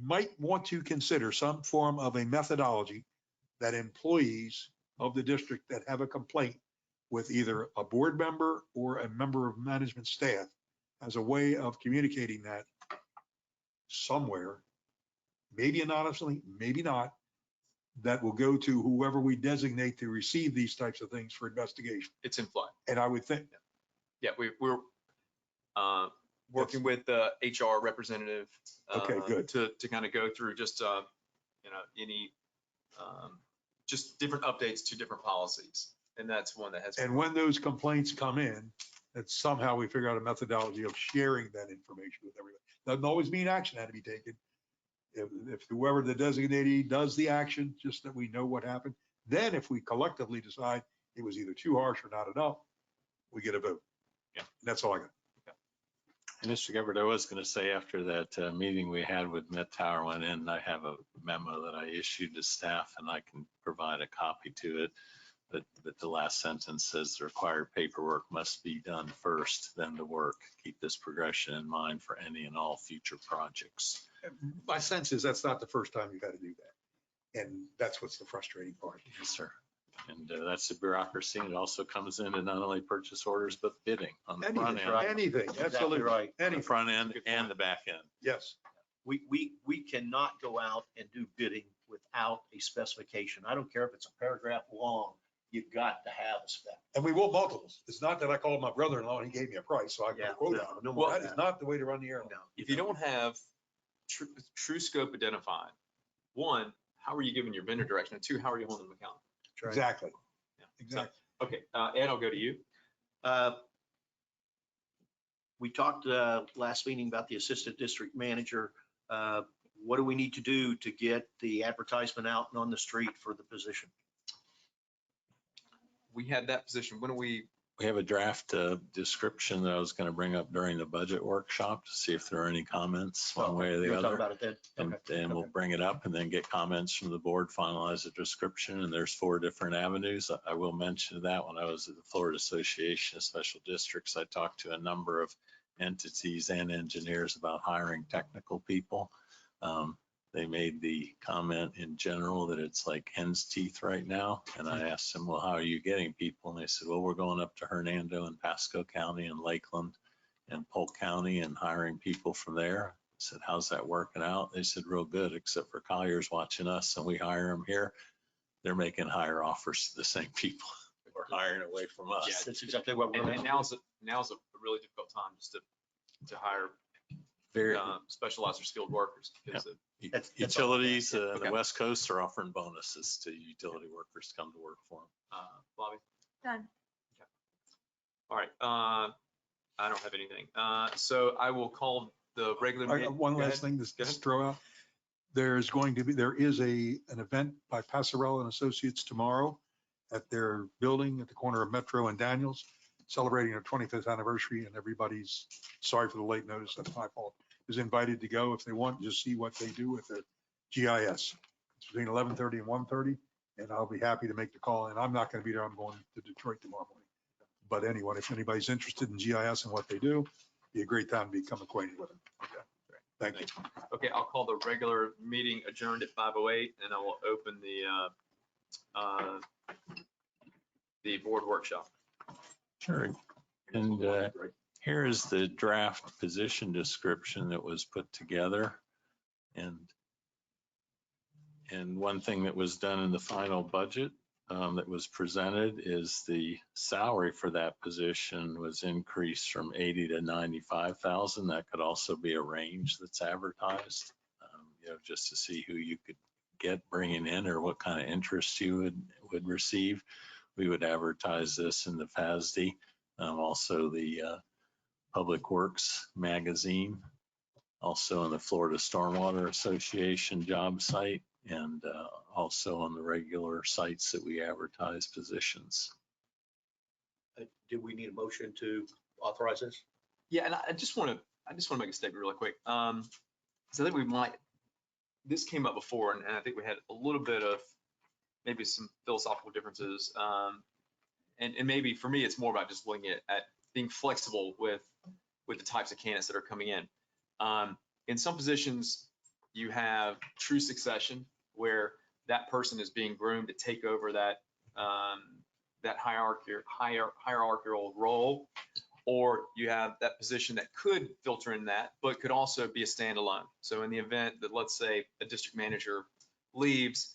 might want to consider some form of a methodology that employees of the district that have a complaint with either a board member or a member of management staff as a way of communicating that somewhere, maybe anonymously, maybe not, that will go to whoever we designate to receive these types of things for investigation. It's in flight. And I would think, Yeah, we're working with the HR representative. Okay, good. To kind of go through just, any, just different updates to different policies. And that's one that has. and when those complaints come in, that somehow we figure out a methodology of sharing that information with everybody. Doesn't always mean action had to be taken. If whoever the designatee does the action, just that we know what happened, then if we collectively decide it was either too harsh or not enough, we get a vote. Yeah. And that's all I got. And Mr. Gebhardt, I was going to say after that meeting we had with Met Tower went in, I have a memo that I issued to staff and I can provide a copy to it. But the last sentence says the required paperwork must be done first, then the work. Keep this progression in mind for any and all future projects. My sense is that's not the first time you've had to do that. And that's what's the frustrating part. Yes, sir. And that's the bureaucracy. And it also comes into not only purchase orders, but bidding on the front end. Anything, absolutely right. On the Anything, front end and the back end. yes. We cannot go out and do bidding without a specification. I don't care if it's a paragraph long, you've got to have a spec. And we will multiples. It's not that I called my brother-in-law and he gave me a price, so I got a quote out. No Well, more that than is that. not the way to run the airline. No. If you don't have true scope identified, one, how are you giving your vendor direction? And two, how are you holding them accountable? Exactly. Yeah. Exactly. So, okay, Ed, I'll go to you. We talked last meeting about the assistant district manager. What do we need to do to get the advertisement out and on the street for the position? We had that position. When do we? We have a draft description that I was going to bring up during the budget workshop to see if there are any comments one way or the You'll talk other. about it then? And Okay. then we'll bring it up and then get comments from the board, finalize the description. And there's 4 different avenues. I will mention that when I was at the Florida Association of Special Districts, I talked to a number of entities and engineers about hiring technical people. They made the comment in general that it's like hen's teeth right now. And I asked them, well, how are you getting people? And they said, well, we're going up to Hernando and Pasco County and Lakeland and Polk County and hiring people from there. I said, how's that working out? They said, real good, except for Collier's watching us and we hire them here. They're making higher offers to the same people. We're hiring away from us. Yeah, That's exactly what we're And doing. now's a really difficult time just to hire Very specialized or skilled workers because of. That's utilities on Okay. the West Coast are offering bonuses to utility workers to come to work for them. Bobby? Done. All right, I don't have anything. So I will call the regular. I meeting. got one Go last ahead. thing to Go ahead. just throw out. There is an event by Passarella and Associates tomorrow at their building at the corner of Metro and Daniels, celebrating their 25th anniversary, and everybody's, sorry for the late notice, that's my fault, is invited to go if they want, just see what they do with their GIS. It's between 11:30 and 1:30, and I'll be happy to make the call. And I'm not going to be there. I'm going to Detroit tomorrow morning. But anyway, if anybody's interested in GIS and what they do, be a great time to become acquainted with them. Okay, great. Thank you. Okay, I'll call the regular meeting adjourned at 5:08, and I will open the board workshop. Sure. And here is the draft position description that was put together. And one thing that was done in the final budget that was presented is the salary for that position was increased from 80 to 95,000. That could also be a range that's advertised, just to see who you could get bringing in or what kind of interest you would receive. We would advertise this in the FASD, also the Public Works magazine, also in the Florida Stormwater Association job site, and also on the regular sites that we advertise positions. Do we need a motion to authorize this? Yeah, and I just want to I just want to make a statement really quick. So I think this came up before, and I think we had a little bit of maybe some philosophical differences. And maybe for me, it's more about just looking at being flexible with the types of candidates that are coming in. In some positions, you have true succession where that person is being groomed to take over that hierarchical role, or you have that position that could filter in that, but could also be a standalone. So in the event that, let's say, a district manager leaves,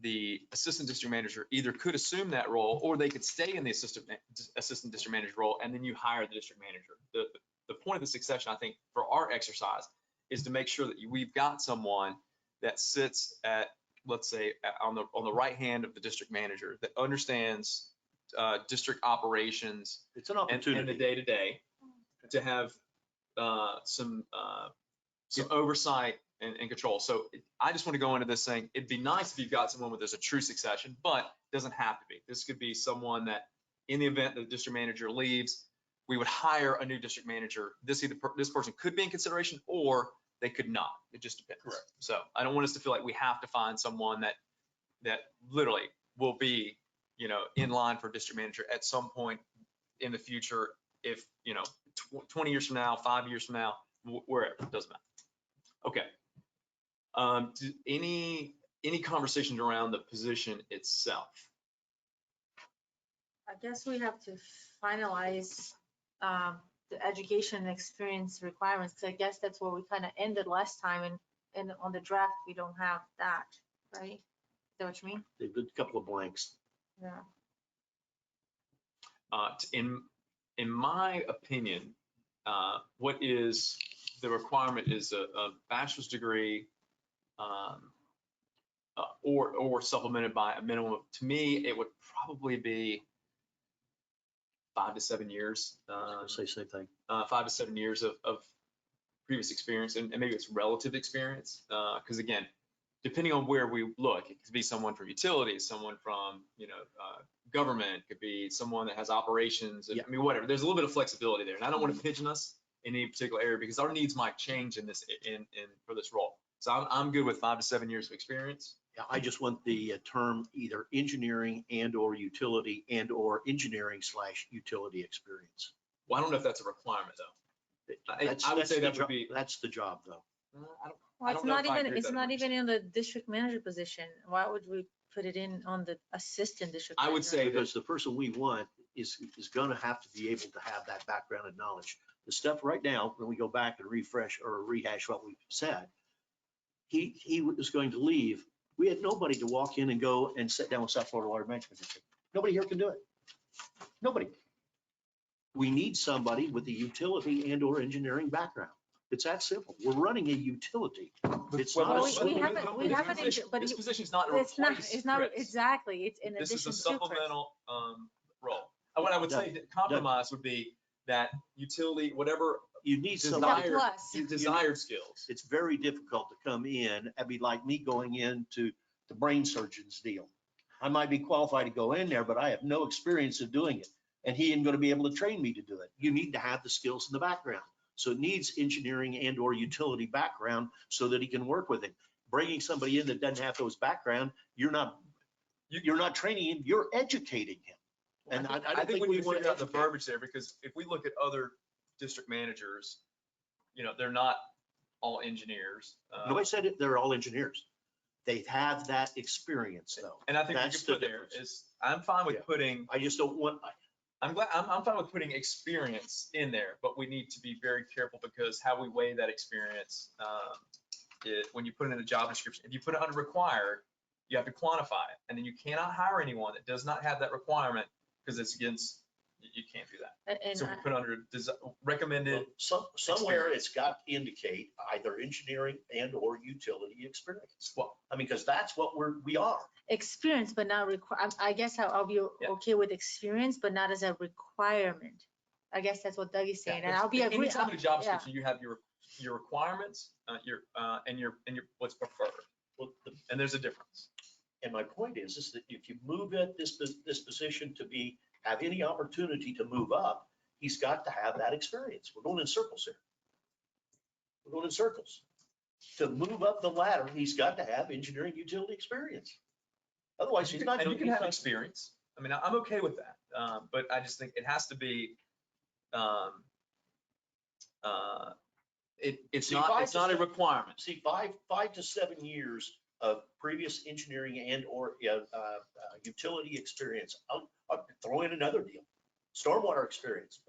the assistant district manager either could assume that role, or they could stay in the assistant district manager role, and then you hire the district manager. The point of the succession, I think, for our exercise is to make sure that we've got someone that sits at, let's say, on the right hand of the district manager that understands district operations. It's an opportunity. And the day-to-day to have some oversight and control. So I just want to go into this saying, it'd be nice if you've got someone where there's a true succession, but it doesn't have to be. This could be someone that in the event that the district manager leaves, we would hire a new district manager. This person could be in consideration, or they could not. It just depends. Correct. So I don't want us to feel like we have to find someone that literally will be, in line for district manager at some point in the future. If 20 years from now, 5 years from now, wherever, it doesn't matter. Okay. Any conversations around the position itself? I guess we have to finalize the education and experience requirements, because I guess that's where we kind of ended last time, and on the draft, we don't have that, right? Is that what you mean? They did a couple of blanks. Yeah. In my opinion, what is the requirement is a bachelor's degree, or supplemented by a minimum. To me, it would probably be 5 to 7 years. Say same thing. 5 to 7 years of previous experience, and maybe it's relative experience. Because again, depending on where we look, it could be someone from utilities, someone from government, it could be someone that has operations. Yeah. I mean, whatever. There's a little bit of flexibility there, and I don't want to pigeon us in any particular area because our needs might change in this for this role. So I'm good with 5 to 7 years of experience. Yeah, I just want the term either engineering and or utility and or engineering / utility experience. Well, I don't know if that's a requirement though. I would That's say the that job- would be. That's the job though. Well, it's don't know not if I even, agree with it's that not 100%. even in the district manager position. Why would we put it in on the assistant district I manager? would say that Because the person we want is gonna have to be able to have that background and knowledge. The stuff right now, when we go back and refresh or rehash what we said, he was going to leave. We had nobody to walk in and go and sit down with South Florida Water Management District. Nobody here can do it. Nobody. We need somebody with a utility and or engineering background. It's that simple. We're running a utility. It's Well, not. Well, a we swimming haven't- pool. we haven't This but position's not to It's not, replace it's not, Chris. exactly, it's in This is addition a to Chris. supplemental role. And what I would say, that compromise would be that utility, whatever You need Step somebody. plus. desired skills. It's very difficult to come in. It'd be like me going into the brain surgeon's deal. I might be qualified to go in there, but I have no experience of doing it. And he ain't going to be able to train me to do it. You need to have the skills in the background. So it needs engineering and or utility background so that he can work with it. Bringing somebody in that doesn't have those background, you're not training him, you're educating him. And I don't think we we need to want figure to out the verbiage there, because if we look at other district managers, they're not all engineers. Nobody said it, they're all engineers. They have that experience though. And I think we That's could put the there difference. is, I'm fine with Yeah. putting, I just don't want, I'm fine with putting experience in there, but we need to be very careful because how we weigh that experience, when you put it in a job description, if you put it under required, you have to quantify it. And then you cannot hire anyone that does not have that requirement because it's against, you can't do that. And So we put under recommended. somewhere it's got to indicate either engineering and or utility experience. Well, I mean, because that's what we are. experience, but not require, I guess I'll be Yeah. okay with experience, but not as a requirement. I guess that's what Doug is saying, and I'll be agree. Anytime in a job yeah. description, you have your requirements, your what's preferred. Well, And there's a difference. And my point is that if you move this position to have any opportunity to move up, he's got to have that experience. We're going in circles here. We're going in circles. To move up the ladder, he's got to have engineering utility experience. Otherwise, he's not. And you can have experience. I mean, I'm okay with that. But I just think it has to be, it's See, not a requirement. See, 5 to 7 years of previous engineering and or utility experience. I'll throw in another deal, stormwater experience,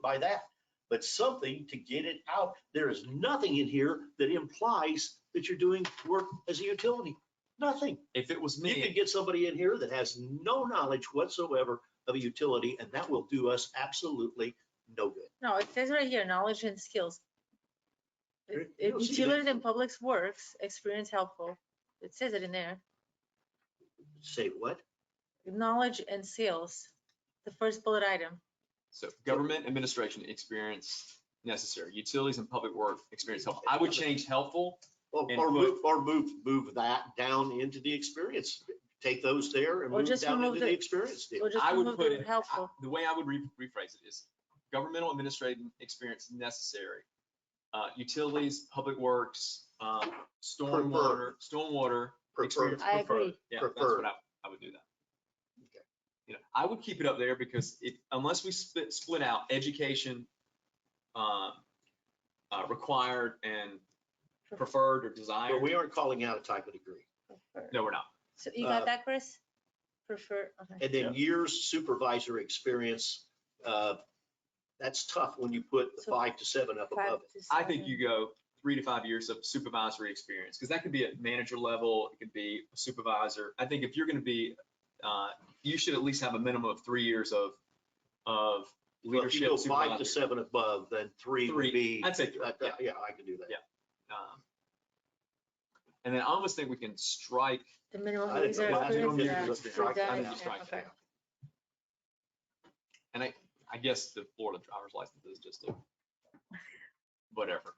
by that. But something to get it out. There is nothing in here that implies that you're doing work as a utility. Nothing. If it was You me, can get somebody in here that has no knowledge whatsoever of a utility, and that will do us absolutely no good. No, it says right here, knowledge and skills. You don't see that. Utility and public works, experience helpful. It says it in there. Say what? Knowledge and skills, the first bullet item. so government administration experience necessary, utilities and public work experience helpful. I would change helpful. Or move that down into the experience. Take those there and Or move just down remove into the the- experience deal. Or just I would remove put the it, helpful. the way I would rephrase it is governmental administrative experience necessary. Utilities, public works, stormwater experience I preferred. agree. Yeah, that's Preferred. what I would do that. Okay. You know, I would keep it up there because unless we split out education, required and preferred or But desired. we aren't calling out a type of degree. Prefer. No, we're not. So you got that, Chris? Prefer, okay. And then years supervisor experience, that's tough when you put the So 5 to 7 up 5 above it. to I think 7. you go 3 to 5 years of supervisory experience, because that could be at manager level, it could be a supervisor. I think if you're gonna be, you should at least have a minimum of 3 years of Well, if you leadership. go 5 to supervisory. 7 above, then 3 would be. I'd say 3, yeah. Yeah, I can do that. Yeah. And then I almost think we can strike, The minimum I didn't user know that. experience. Minimum Yeah, user we've experience. done I it, think yeah, strike okay. that. And I guess the Florida driver's license is just a whatever.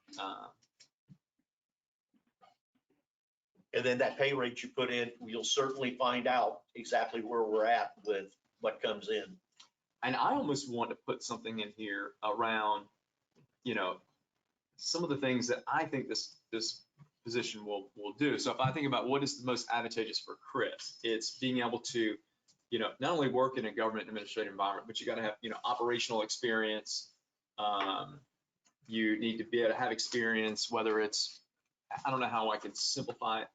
And then that pay rate you put in, you'll certainly find out exactly where we're at with what comes in. And I almost want to put something in here around, you know, some of the things that I think this position will do. So if I think about what is the most advantageous for Chris, it's being able to, you know, not only work in a government administrative environment, but you got to have, you know, operational experience. You need to be able to have experience, whether it's, I don't know how I can simplify it,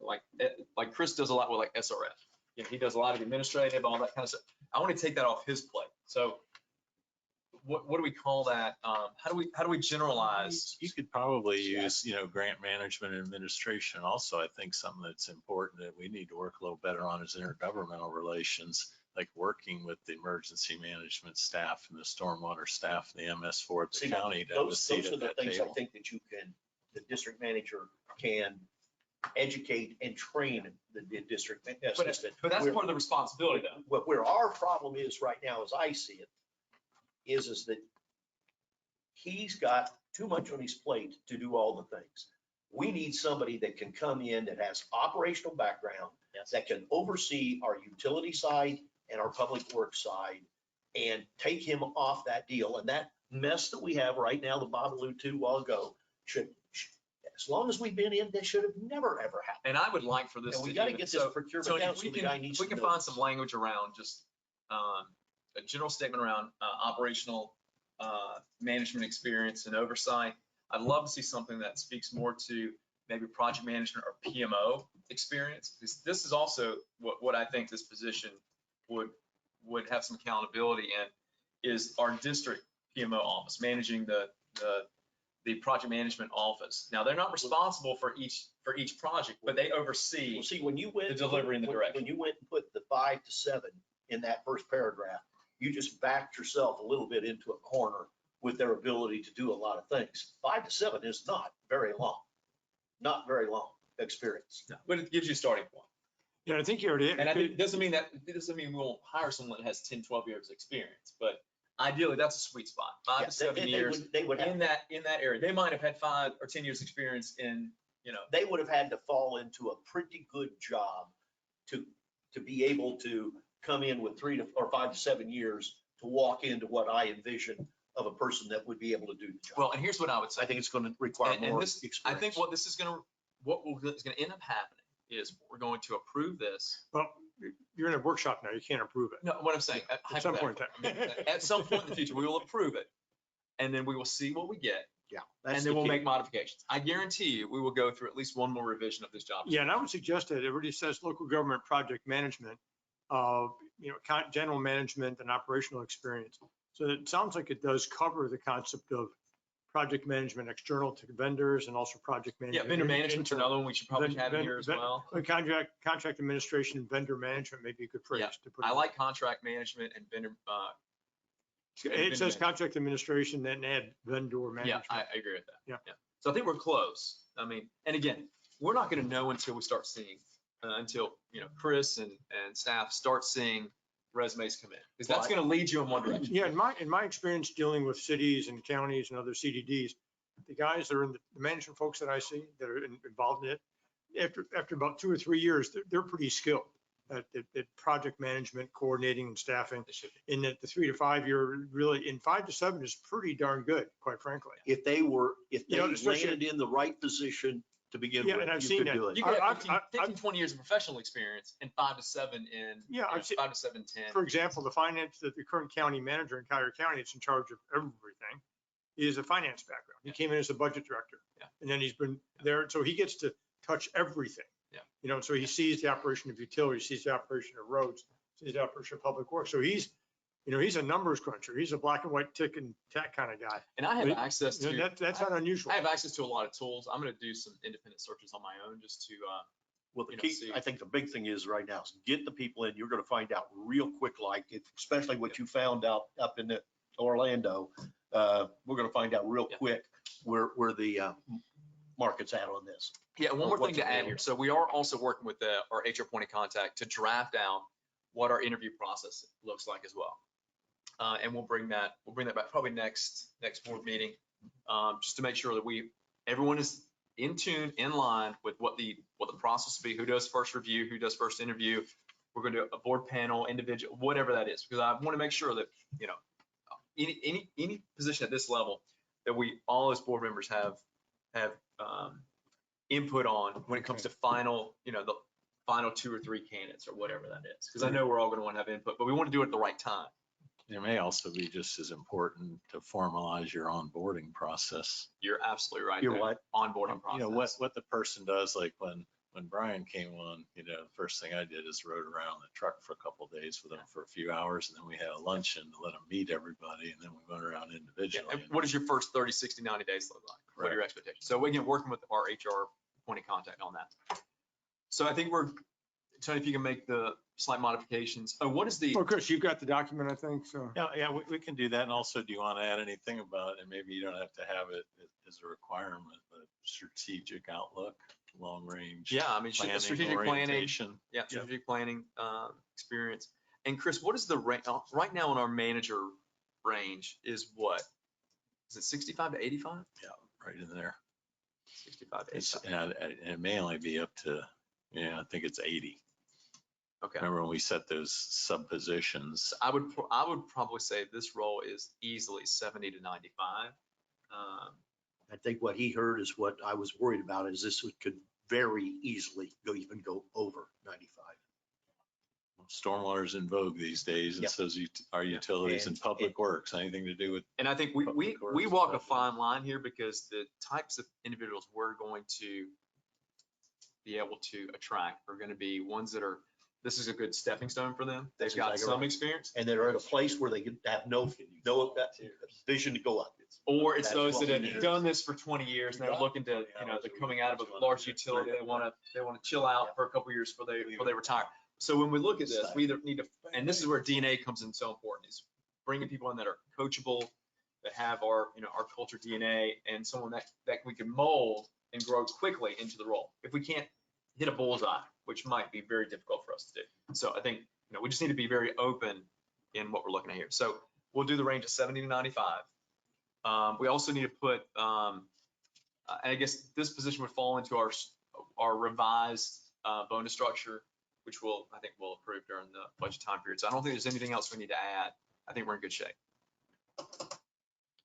like Chris does a lot with like SRF. You know, he does a lot of administrative, all that kind of stuff. I want to take that off his plate. So what do we call that? How do we generalize? You could probably use, you know, grant management and administration. Also, I think something that's important that we need to work a little better on is intergovernmental relations, like working with the emergency management staff and the stormwater staff, and the MS4 at the See, county to have a those seat are at the that things I table. think that the district manager can educate and train the district assistant. But that's part of the responsibility though. Where our problem is right now, as I see it, is that he's got too much on his plate to do all the things. We need somebody that can come in that has operational background, that can oversee our utility side and our public works side and take him off that deal. And that mess that we have right now, that Bob alluded to a while ago, should, as long as we've been in, this should have never, ever happened. And I would like for this. And we to got to even- get this so- procurement so down so the guy needs we to can know find this. some language around just a general statement around operational management experience and oversight. I'd love to see something that speaks more to maybe project management or PMO experience, because this is also what I think this position would have some accountability in, is our district PMO office, managing the project management office. Now, they're not responsible for each project, but they oversee. Well, see, when you went. The delivery and the direction. When you went and put the 5 to 7 in that first paragraph, you just backed yourself a little bit into a corner with their ability to do a lot of things. 5 to 7 is not very long experience. No, but it gives you a starting point. Yeah, I think you already. And I think it doesn't mean we won't hire someone that has 10, 12 years experience, but ideally that's a sweet spot, 5 to 7 years They would have, in that area. They might have had 5 or 10 years experience in, you know. they would have had to fall into a pretty good job to be able to come in with 3 to or 5 to 7 years to walk into what I envision of a person that would be able to do the job. Well, and here's what I would say. I think it's going to require And more this, experience. I think what this is gonna, is gonna end up happening is we're going to approve this. Well, you're in a workshop now. You can't approve it. No, what I'm saying, At some point in time. at some point in the future, we will approve it. And then we will see what we get. Yeah. And then we'll make modifications. I guarantee you, we will go through at least one more revision of this job. Yeah, and I would suggest that it already says local government project management, general management and operational experience. So it sounds like it does cover the concept of project management external to vendors and also project Yeah, management. vendor management's internal. another one we should probably have in here as well. Contract administration, and vendor management may be a good phrase Yeah, to put. I like contract management and vendor, It says contract administration, then add vendor yeah, management. I agree with that. Yeah. So I think we're close. I mean, and again, we're not gonna know until we start seeing, until, Chris and staff start seeing resumes come in. Because that's gonna lead you in one direction. Yeah, in my experience dealing with cities and counties and other CDDs, the guys that are in the management folks that I see that are involved in it, after about 2 or 3 years, they're pretty skilled at project management, coordinating and staffing. They should be. In that the 3 to 5 year, really, in 5 to 7 is pretty darn good, quite frankly. If they especially- landed in the right position to begin Yeah, with, and I've you seen could that. do it. You could have I've- 15, 20 years of professional experience and 5 to 7 in, Yeah, I've seen- 5 to 7, 10. For example, the current county manager in Cuyahoga County that's in charge of everything is a finance background. He came in as a budget director. Yeah. And then he's been there, so he gets to touch everything. Yeah. So he sees the operation of utilities, sees the operation of roads, sees the operation of public works. So he's a numbers cruncher. He's a black and white tick and tack kind of guy. And I have But, access to. That's not unusual. I have access to a lot of tools. I'm gonna do some independent searches on my own just to, Well, the you know, key, see. I think the big thing is right now is get the people in. You're going to find out real quick, like especially what you found out up in Orlando. We're going to find out real Yeah. quick where the market's at on this. Yeah, one Or more thing what's to add available. here. So we are also working with our HR point of contact to draft out what our interview process looks like as well. And we'll bring that back probably next board meeting, just to make sure that everyone is in tune, in line with what the process will be, who does first review, who does first interview. We're going to do a board panel, individual, whatever that is, because I want to make sure that, any position at this level that we all as board members have input on when it comes to final, the final 2 or 3 candidates or whatever that is. Because I know we're all going to want to have input, but we want to do it at the right time. It may also be just as important to formalize your onboarding process. You're absolutely right. You're there. what? Onboarding process. What the person does, like when Brian came on, the first thing I did is rode around the truck for a couple of days with him for a few hours, and then we had a luncheon to let him meet everybody, and then we went around Yeah, individually. and what does your first 30, 60, 90 days look like? What are your expectations? So again, working with our HR point of contact on that. So I think Tony, if you can make the slight modifications. Oh, what is the? Well, Chris, you've got the document, I think, so. Yeah, we can do that. And also, do you want to add anything about, and maybe you don't have to have it as a requirement, but strategic outlook, long range. Yeah, I mean, strategic planning. orientation. Yeah, strategic planning experience. And Chris, what is the range right now on our manager range is what? Is it 65 to 85? Yeah, right in there. 65 to 85. And it may only be up to, I think it's 80. Okay. Remember when we set those sub positions? I would probably say this role is easily 70 to 95. I think what he heard is what I was worried about is this could very easily go over 95. Stormwater's in vogue these days, and Yeah. so is our utilities and public works, anything to do with. And I think we Public works walk a budget. fine line here because the types of individuals we're going to be able to attract are going to be ones that are, this is a good stepping stone for them. They've That's got exactly some right. experience. And they're at a place where they can have no vision to go up. Or it's That's those what that we have need. done this for 20 years and they're looking to, they're coming out of a large utility. They want to chill out for a couple of years before they retire. So when we look at this, we either need to, and this is where DNA comes in so important, is bringing people in that are coachable, that have our culture DNA, and someone that we can mold and grow quickly into the role. If we can't hit a bullseye, which might be very difficult for us to do. So I think, we just need to be very open in what we're looking at here. So we'll do the range of 70 to 95. We also need to put, and I guess this position would fall into our revised bonus structure, which I think we'll approve during the budget time period. So I don't think there's anything else we need to add. I think we're in good shape.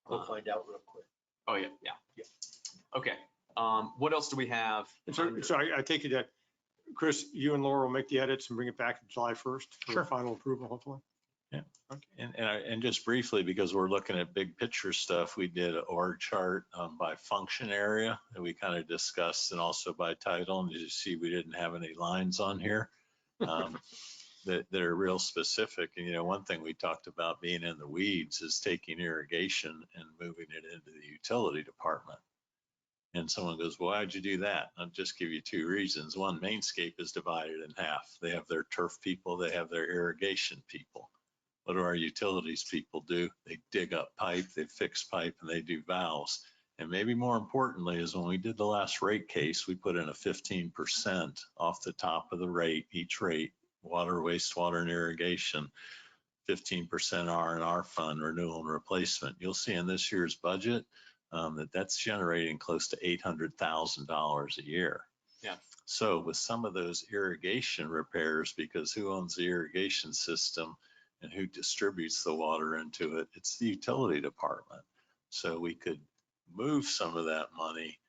We'll find out real quick. Oh, yeah. Okay. What else do we have? And so I take it that, Chris, you and Laura will make the edits and bring it back July 1st for final approval, hopefully? Yeah. And just briefly, because we're looking at big picture stuff, we did an org chart by function area that we kind of discussed, and also by title. And you see, we didn't have any lines on here that are real specific. And, one thing we talked about being in the weeds is taking irrigation and moving it into the utility department. And someone goes, well, why'd you do that? I'll just give you two reasons. One, Mainscape is divided in half. They have their turf people, they have their irrigation people. What do our utilities people do? They dig up pipe, they fix pipe, and they do valves. And maybe more importantly is when we did the last rate case, we put in a 15% off the top of the rate, each rate, water, wastewater, and irrigation, 15% R&R fund, renewal and replacement. You'll see in this year's budget that's generating close to $800,000 a year. Yeah. So with some of those irrigation repairs, because who owns the irrigation system and who distributes the water into it? It's the utility department. So we could move some of that money,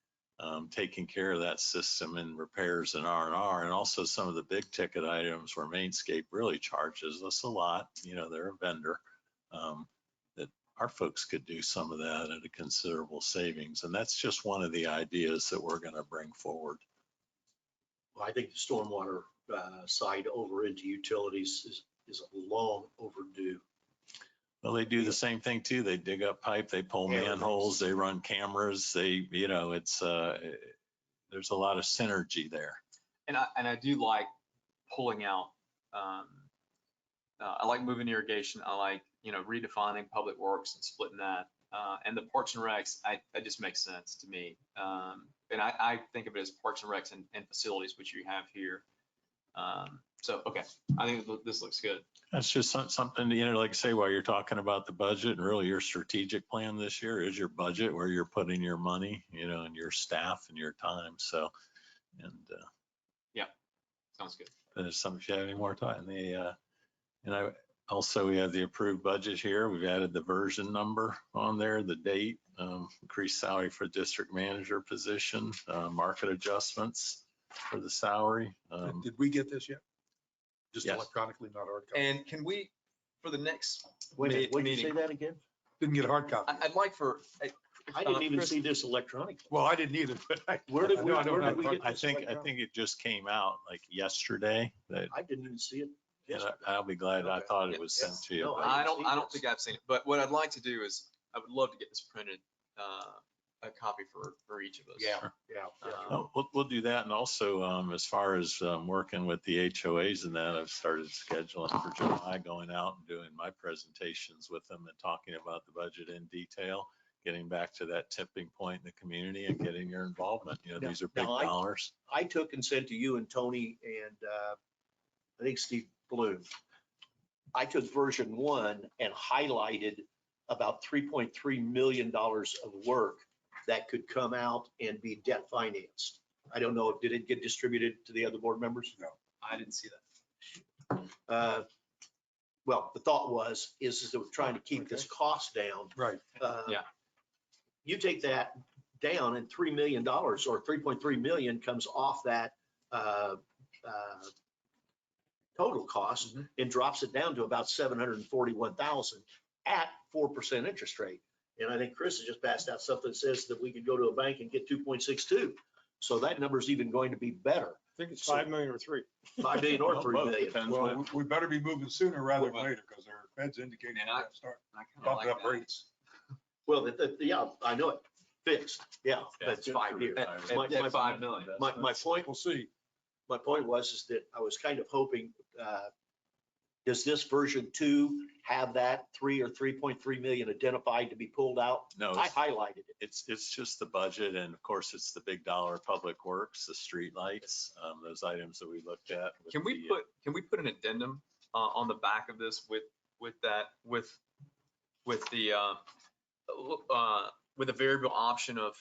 taking care of that system and repairs and R&R, and also some of the big ticket items where Mainscape really charges us a lot. They're a vendor, that our folks could do some of that at a considerable savings. And that's just one of the ideas that we're going to bring forward. Well, I think the stormwater side over into utilities is long overdue. Well, they do the same thing too. They dig up pipe, they pull manholes, they run cameras. It's there's a lot of synergy there. And I do like pulling out, I like moving irrigation. I like, redefining public works and splitting that. And the Parks and Recs, that just makes sense to me. And I think of it as Parks and Recs and facilities, which you have here. So, okay, I think this looks good. That's just something, like I say, while you're talking about the budget, and really your strategic plan this year is your budget, where you're putting your money, and your staff and your time. So, and yeah, sounds good. There's some, if you have any more time, also we have the approved budget here. We've added the version number on there, the date, increased salary for district manager position, market adjustments for the salary. Did we get this yet? Just yes. Electronically, not hard copy? And can we, for the next Wait a minute, what did you meeting, say that again? Didn't get a hard copy. I'd like for. I didn't even see this electronically. Well, I didn't either, but Where did we I get this? think it just came out like yesterday. I didn't even see it. I'll be glad. I thought it was sent to you. No, but- I don't think I've seen it, but what I'd like to do is, I would love to get this printed, a copy for each of us. Yeah. We'll do that. And also, as far as working with the HOAs and that, I've started scheduling for July, going out and doing my presentations with them and talking about the budget in detail, getting back to that tipping point in the community and getting your involvement. These are big dollars. I took and sent to you and Tony and I think Steve Bloom. I took version 1 and highlighted about $3.3 million of work that could come out and be debt financed. I don't know, did it get distributed to the other board members? No. I didn't see that. Well, the thought is that we're trying to keep this cost down. Right. Yeah. You take that down and $3 million or 3.3 million comes off that total cost and drops it down to about 741,000 at 4% interest rate. And I think Chris has just passed out something that says that we could go to a bank and get 2.62. So that number is even going to be better. I think it's 5 million or 3. 5 million or 3 million. Well, we better be moving sooner rather than later, because our Fed's indicating And they're I- gonna start I kinda bumping like up that. rates. Well, yeah, I know it. Fixed. Yeah, that's 5 years. At 5 million. My point, We'll see. my point was that I was kind of hoping, does this version 2 have that 3 or 3.3 million identified to be pulled out? No, I highlighted it. it's just the budget. And of course, it's the big dollar public works, the street lights, those items that we looked at. Can we put an addendum on the back of this with the variable option of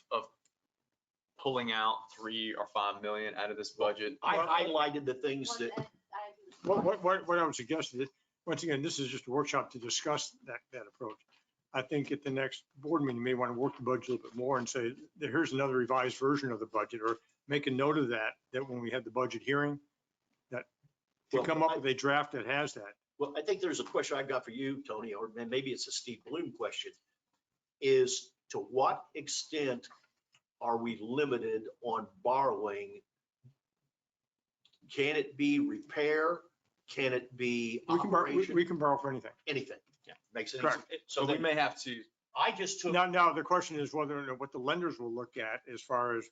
pulling out 3 or 5 million out of this budget? I highlighted the things that, What I'm suggesting is, once again, this is just a workshop to discuss that approach. I think at the next board meeting, you may want to work the budget a little bit more and say, here's another revised version of the budget, or make a note of that, that when we have the budget hearing, that to Well, come up with a draft that has that. Well, I think there's a question I've got for you, Tony, or maybe it's a Steve Bloom question, is to what extent are we limited on borrowing? Can it be repair? Can it be We can borrow, operation? we can borrow for anything. Anything. Yeah. Makes it Correct. easy. So So we then may have to, I just took, Now, the question is whether or not what the lenders will look at as far as,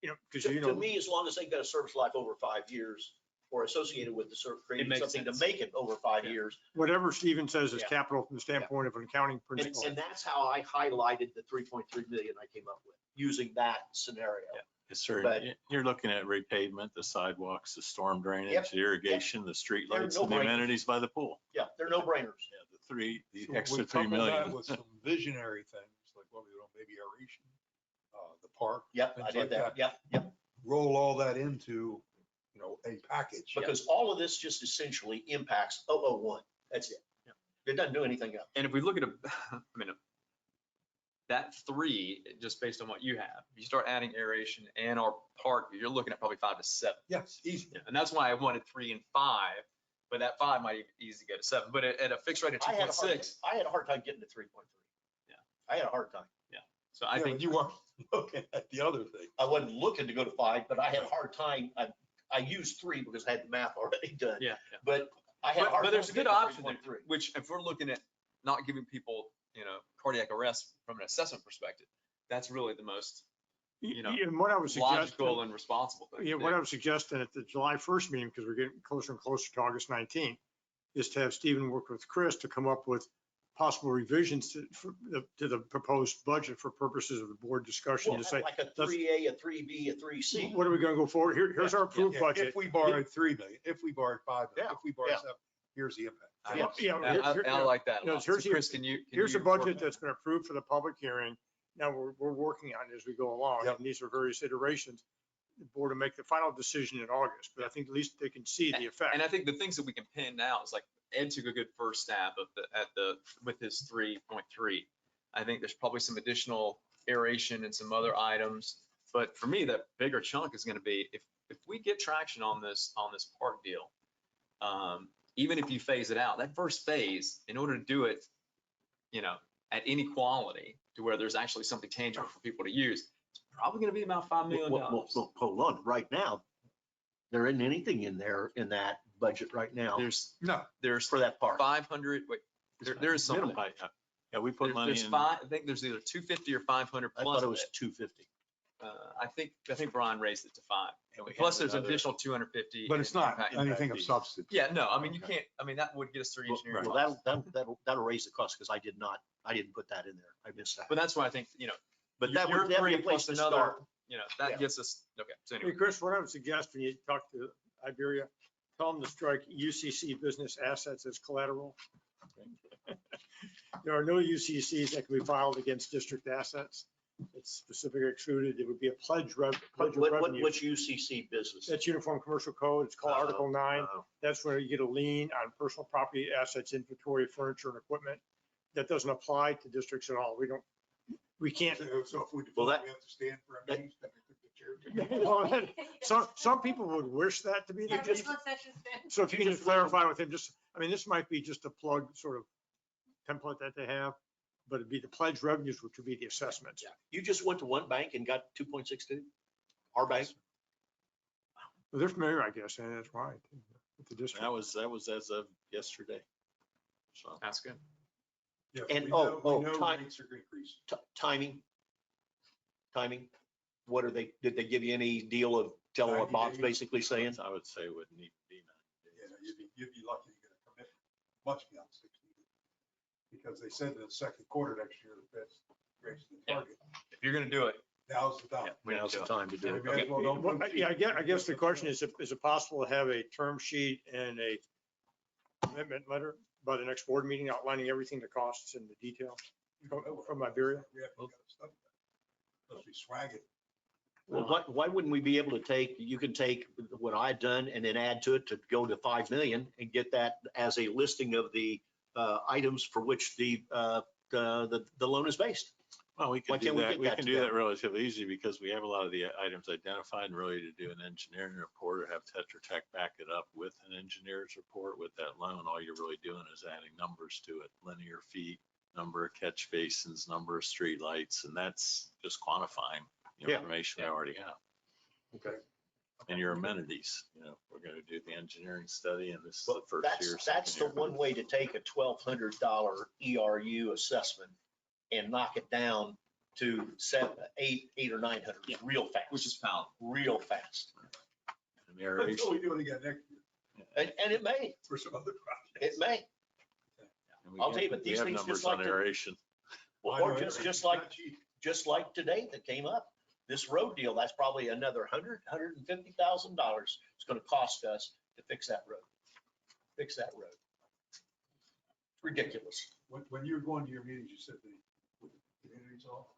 because to me, as long as they've got a service life over 5 years or associated with the service, creating makes something to sense. make it over 5 Yeah. years. whatever Steven says is Yeah. capital from the standpoint of an accounting And, principle. and that's how I highlighted the 3.3 million I came up with, using that scenario. Yeah. Yes, sir. But- You're looking at repavement, the sidewalks, the storm drainage, Yep. the irrigation, the street They're lights, and the no-brainers. amenities by the pool. Yeah, they're no brainers. Yeah, the So extra we 3 couple that million. With some visionary things, like what we do on maybe aeration, the park. Yep, things I did like that. Yep. Roll all that into, a package. Because all of this just essentially impacts 001. That's it. It doesn't do anything else. and if we look at I mean, that 3, just based on what you have, you start adding aeration and our park, you're looking at probably 5 to 7. Yes, easy. Yeah, and that's why I wanted 3 and 5, but that 5 might easily go to 7. But at a fixed rate of I had a 2.6, hard time getting to 3.3. Yeah. I had a hard time. so I Yeah, think but you weren't looking at the other thing. I wasn't looking to go to 5, but I had a hard time. I used 3 because I had the math already done. yeah. But I had a hard But time. there's a good getting to option there, 3.3. which if we're looking at not giving people, cardiac arrest from an assessment perspective, that's really the most And what I was logical suggesting, and responsible thing. yeah, to what do. I was suggesting at the July 1st meeting, because we're getting closer and closer to August 19th, is to have Stephen work with Chris to come up with possible revisions to the proposed budget for purposes of the board discussion Well, to say, like a let's- 3A, a 3B, a 3C. what are we going to go forward? Here's our approved Yeah, budget. If we borrowed 3 million, if we borrowed 5 million, Yeah, if we borrowed yeah. 7, here's the impact. Yeah. I like that. a No, lot. So here's the- Chris, can you? Here's a you work budget on that's been approved for the public hearing. Now we're working on it as we go along. Yep. And these are various iterations. The board will make the final decision in August, but I think at least they can see the effect. And I think the things that we can pin now is like Ed took a good first stab with his 3.3. I think there's probably some additional aeration and some other items. But for me, the bigger chunk is going to be if we get traction on this park deal, even if you phase it out, that first phase, in order to do it, at any quality to where there's actually something tangible for people to use, it's probably going to be about $5 million. Well, hold on. Right now, there isn't anything in there in that budget right now There's for that part. 500. Wait, there is something. Minimum. Yeah, we put money There's in. 5. I think there's either 250 or 500 I plus. thought it was 250. I think Brian raised it to 5. And we Plus have there's another- additional 250. But it's in not impact. anything of fees. substance. Yeah, no, I mean, you can't, that would get us through engineering. Well, that'll raise the cost because I didn't put that in there. I missed that. But that's why I think, But that your would, that'd be 3 a place plus to another, start. that Yeah. gets us, okay, so Hey, anyway. Chris, what I would suggest when you talk to Iberia, tell them to strike UCC business assets as collateral. There are no UCCs that can be filed against district assets. It's specifically excluded. It would be a pledge of revenue. Which UCC business? That's Uniform Commercial Code. It's called Article 9. Uh-oh. That's where you get a lien on personal property assets, inventory, furniture, and equipment. That doesn't apply to districts at all. We can't. So if we Well, default, we have to stand for a meeting. Some people would wish that to be the Yeah, case. just let sessions stand. So if you can just clarify with him, this might be just a plug sort of template that they have, but it'd be the pledge revenues, which would be the assessments. Yeah. You just went to one bank and got 2.62? Our bank? Well, they're familiar, I guess, and that's why. With the district. That was as of yesterday. So. That's good. Yeah, And- we oh, know- we know time- rates are increasing. Timing? What are they, did they give you any deal of telling what 90 Bob's days. basically saying? I would say it would need to be 90 Yeah, days. you'd be lucky to get a commitment much beyond 60. Because they said in the second quarter next year, the Fed's raising the Yeah. target. If you're going to do it, Now's the time. we Now's need the to do it. time to do it. Maybe as well don't Well, put- yeah, I guess the question is it possible to have a term sheet and a commitment letter by the next board meeting outlining everything, the costs and the details from Iberia? Yeah, you gotta study that. Unless we swag it. Well, why wouldn't we be able to you can take what I've done and then add to it to go to 5 million and get that as a listing of the items for which the the loan is based. Well, we Why can do can't we that. get We that can do together? that relatively easy because we have a lot of the items identified, and really to do an engineering report or have Tetra Tech back it up with an engineer's report with that loan, all you're really doing is adding numbers to it, linear feet, number of catch basins, number of street lights, and that's just quantifying the Yeah. information we already have. Okay. And your amenities, we're gonna do the engineering study, and this is Well, the first year. that's the second year. one way to take a $1,200 ERU assessment and knock it down to eight or 900, Yeah. real fast. Which is palatable. Real fast. And the aeration. Until we do it again next year And it may, for some other projects. it may. And we I'll tell you, have- but we these have things numbers just like on the- aeration. Or just like today that came up, this road deal, that's probably another $150,000 it's gonna cost us to fix that road. Fix that road. It's ridiculous. When you were going to your meetings, you said the communities all,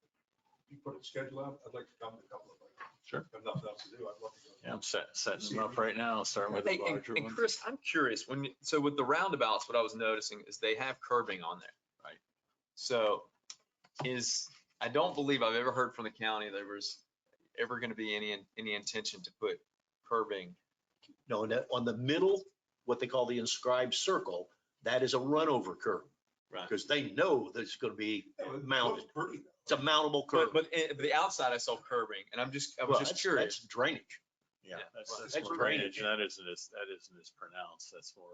you put a schedule out, I'd like to come to a couple of them. Sure. Got nothing else to do, I'd love to go. Yeah, I'm setting them up right now, starting with the Hey, larger and ones. Chris, I'm curious, so with the roundabouts, what I was noticing is they have curbing on there. Right. So I don't believe I've ever heard from the county there was ever going to be any intention to put curbing. No, on the middle, what they call the inscribed circle, that is a runover curve. Right. Because they know that it's gonna be mounted. It's pretty, though. It's a mountable curve. But the outside I saw curbing, and I was Well, just that's curious. Drainage. Yeah, Yeah. that's That's more drainage. drainage, and that isn't as pronounced. That's more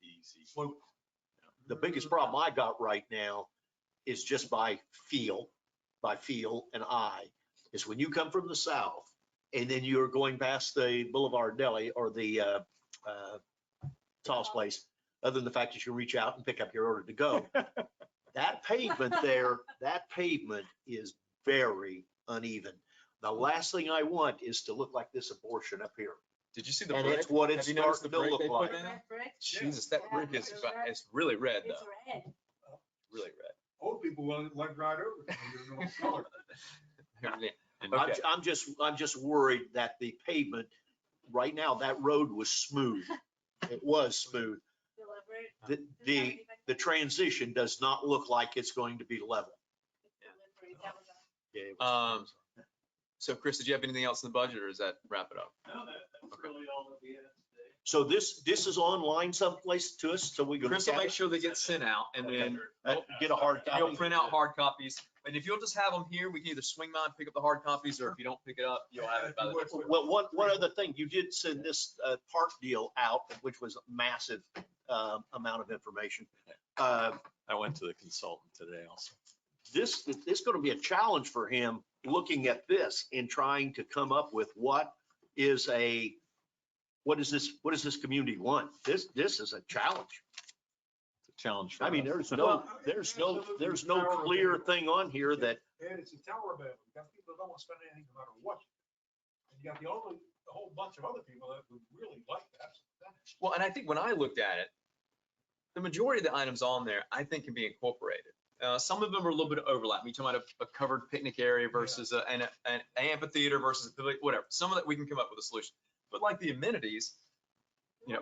easy. Slope. The biggest problem I got right now is just by feel and eye, is when you come from the south and then you're going past the Boulevard Deli or the sauce place, other than the fact that you reach out and pick up your order to go. That pavement there, that pavement is very uneven. The last thing I want is to look like this abortion up here. Did you see the And brick? it's what it's Have you noticed starting the to brick they look put like. down? Jesus, that brick is, it's really red It's though, red. really red. Old people won't let right over it. There's no color. And Okay. I'm just worried that the pavement, right now, that road was smooth. It was smooth. Delivered. The transition does not look like it's going to be level. Delivery, that was Yeah, it was- So Chris, did you have anything else in the budget, or does that wrap it up? No, that's really all that we had today. So this is online someplace to us, so we can. Chris will make sure they get sent out, and then Get a hard you'll copy. print out hard copies. And if you'll just have them here, we can either swing by and pick up the hard copies, or if you don't pick it up, you'll have it by the next week. Well, one other thing, you did send this park deal out, which was a massive amount of information. I went to the consultant today also. This is going to be a challenge for him, looking at this and trying to come up with what does this community want? This is a challenge. It's a challenge for I mean, us. there's no clear thing on here that, And it's a tower building. You got people that don't want to spend anything no matter what. And you got a whole bunch of other people that would really like that. Well, and I think when I looked at it, the majority of the items on there, I think can be incorporated. Some of them are a little bit of overlap. You talking about a covered picnic area versus an amphitheater versus a pavilion, whatever. Some of that we can come up with a solution. But like the amenities, you know,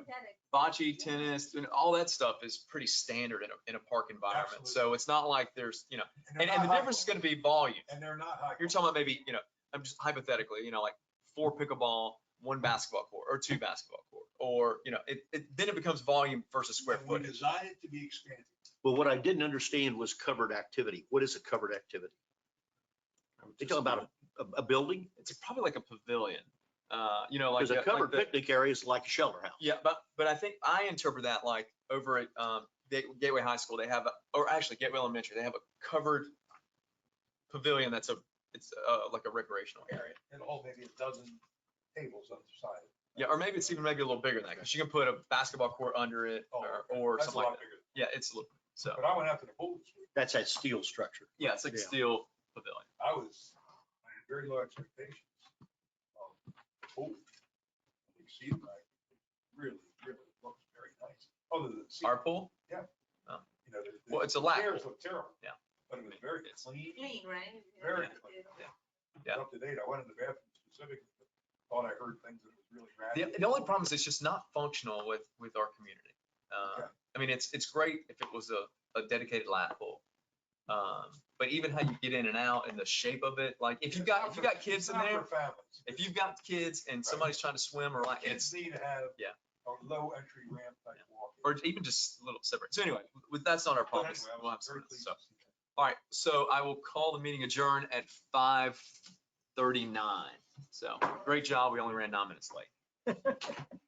bocce, tennis, and all that stuff is pretty standard in a park environment. Absolutely. So it's not like there's, you know, they're and not the high difference is quality. going to be volume. And they're not high. You're talking about maybe, you know, I'm just hypothetically, you know, like 4 pickleball, 1 basketball court, or 2 basketball court, or, you know, then it becomes volume versus square And we footage. designed it to be expanded. but what I didn't understand was covered activity. What is a covered activity? You talking about a building? It's probably like a pavilion, you know, like. Because a covered the- picnic area is like a shelter house. Yeah, but I think I interpret that like over at Gateway High School, they have, or actually Gateway Elementary, they have a covered pavilion it's like a recreational area. It'll hold maybe a dozen tables on the side. Yeah, or maybe it's even maybe a little bigger than that, because you can put a basketball court under it or That's a something like lot that. bigger. Yeah, it's a little, so, But I went out to the pool this week. That's that steel structure. yeah, it's like a Yeah. steel pavilion. I had very low expectations of the pool. You see it, like, really looks very nice. Other than the Our pool? Yeah. Oh. You know, Well, it's a the lap chairs pool. look terrible. Yeah. But it was very It's- clean, Clean, right? very Yeah. clean. Yeah. Up to date. I went in the bathroom specifically, but thought I heard things that was really ratty. The only problem is it's just not functional with our community. Okay. I mean, it's great if it was a dedicated lap pool. But even how you get in and out and the shape of it, like if you've got kids in there, if you've got kids and somebody's trying to swim or like, Kids need to have yeah. a low entry ramp type walk. Or even just a little separate. So anyway, that's not our But problem. anyway, I We'll have was some very of this, pleased so. to see that. All right, so I will call the meeting adjourned at 5:39. So great job. We only ran 9 minutes late.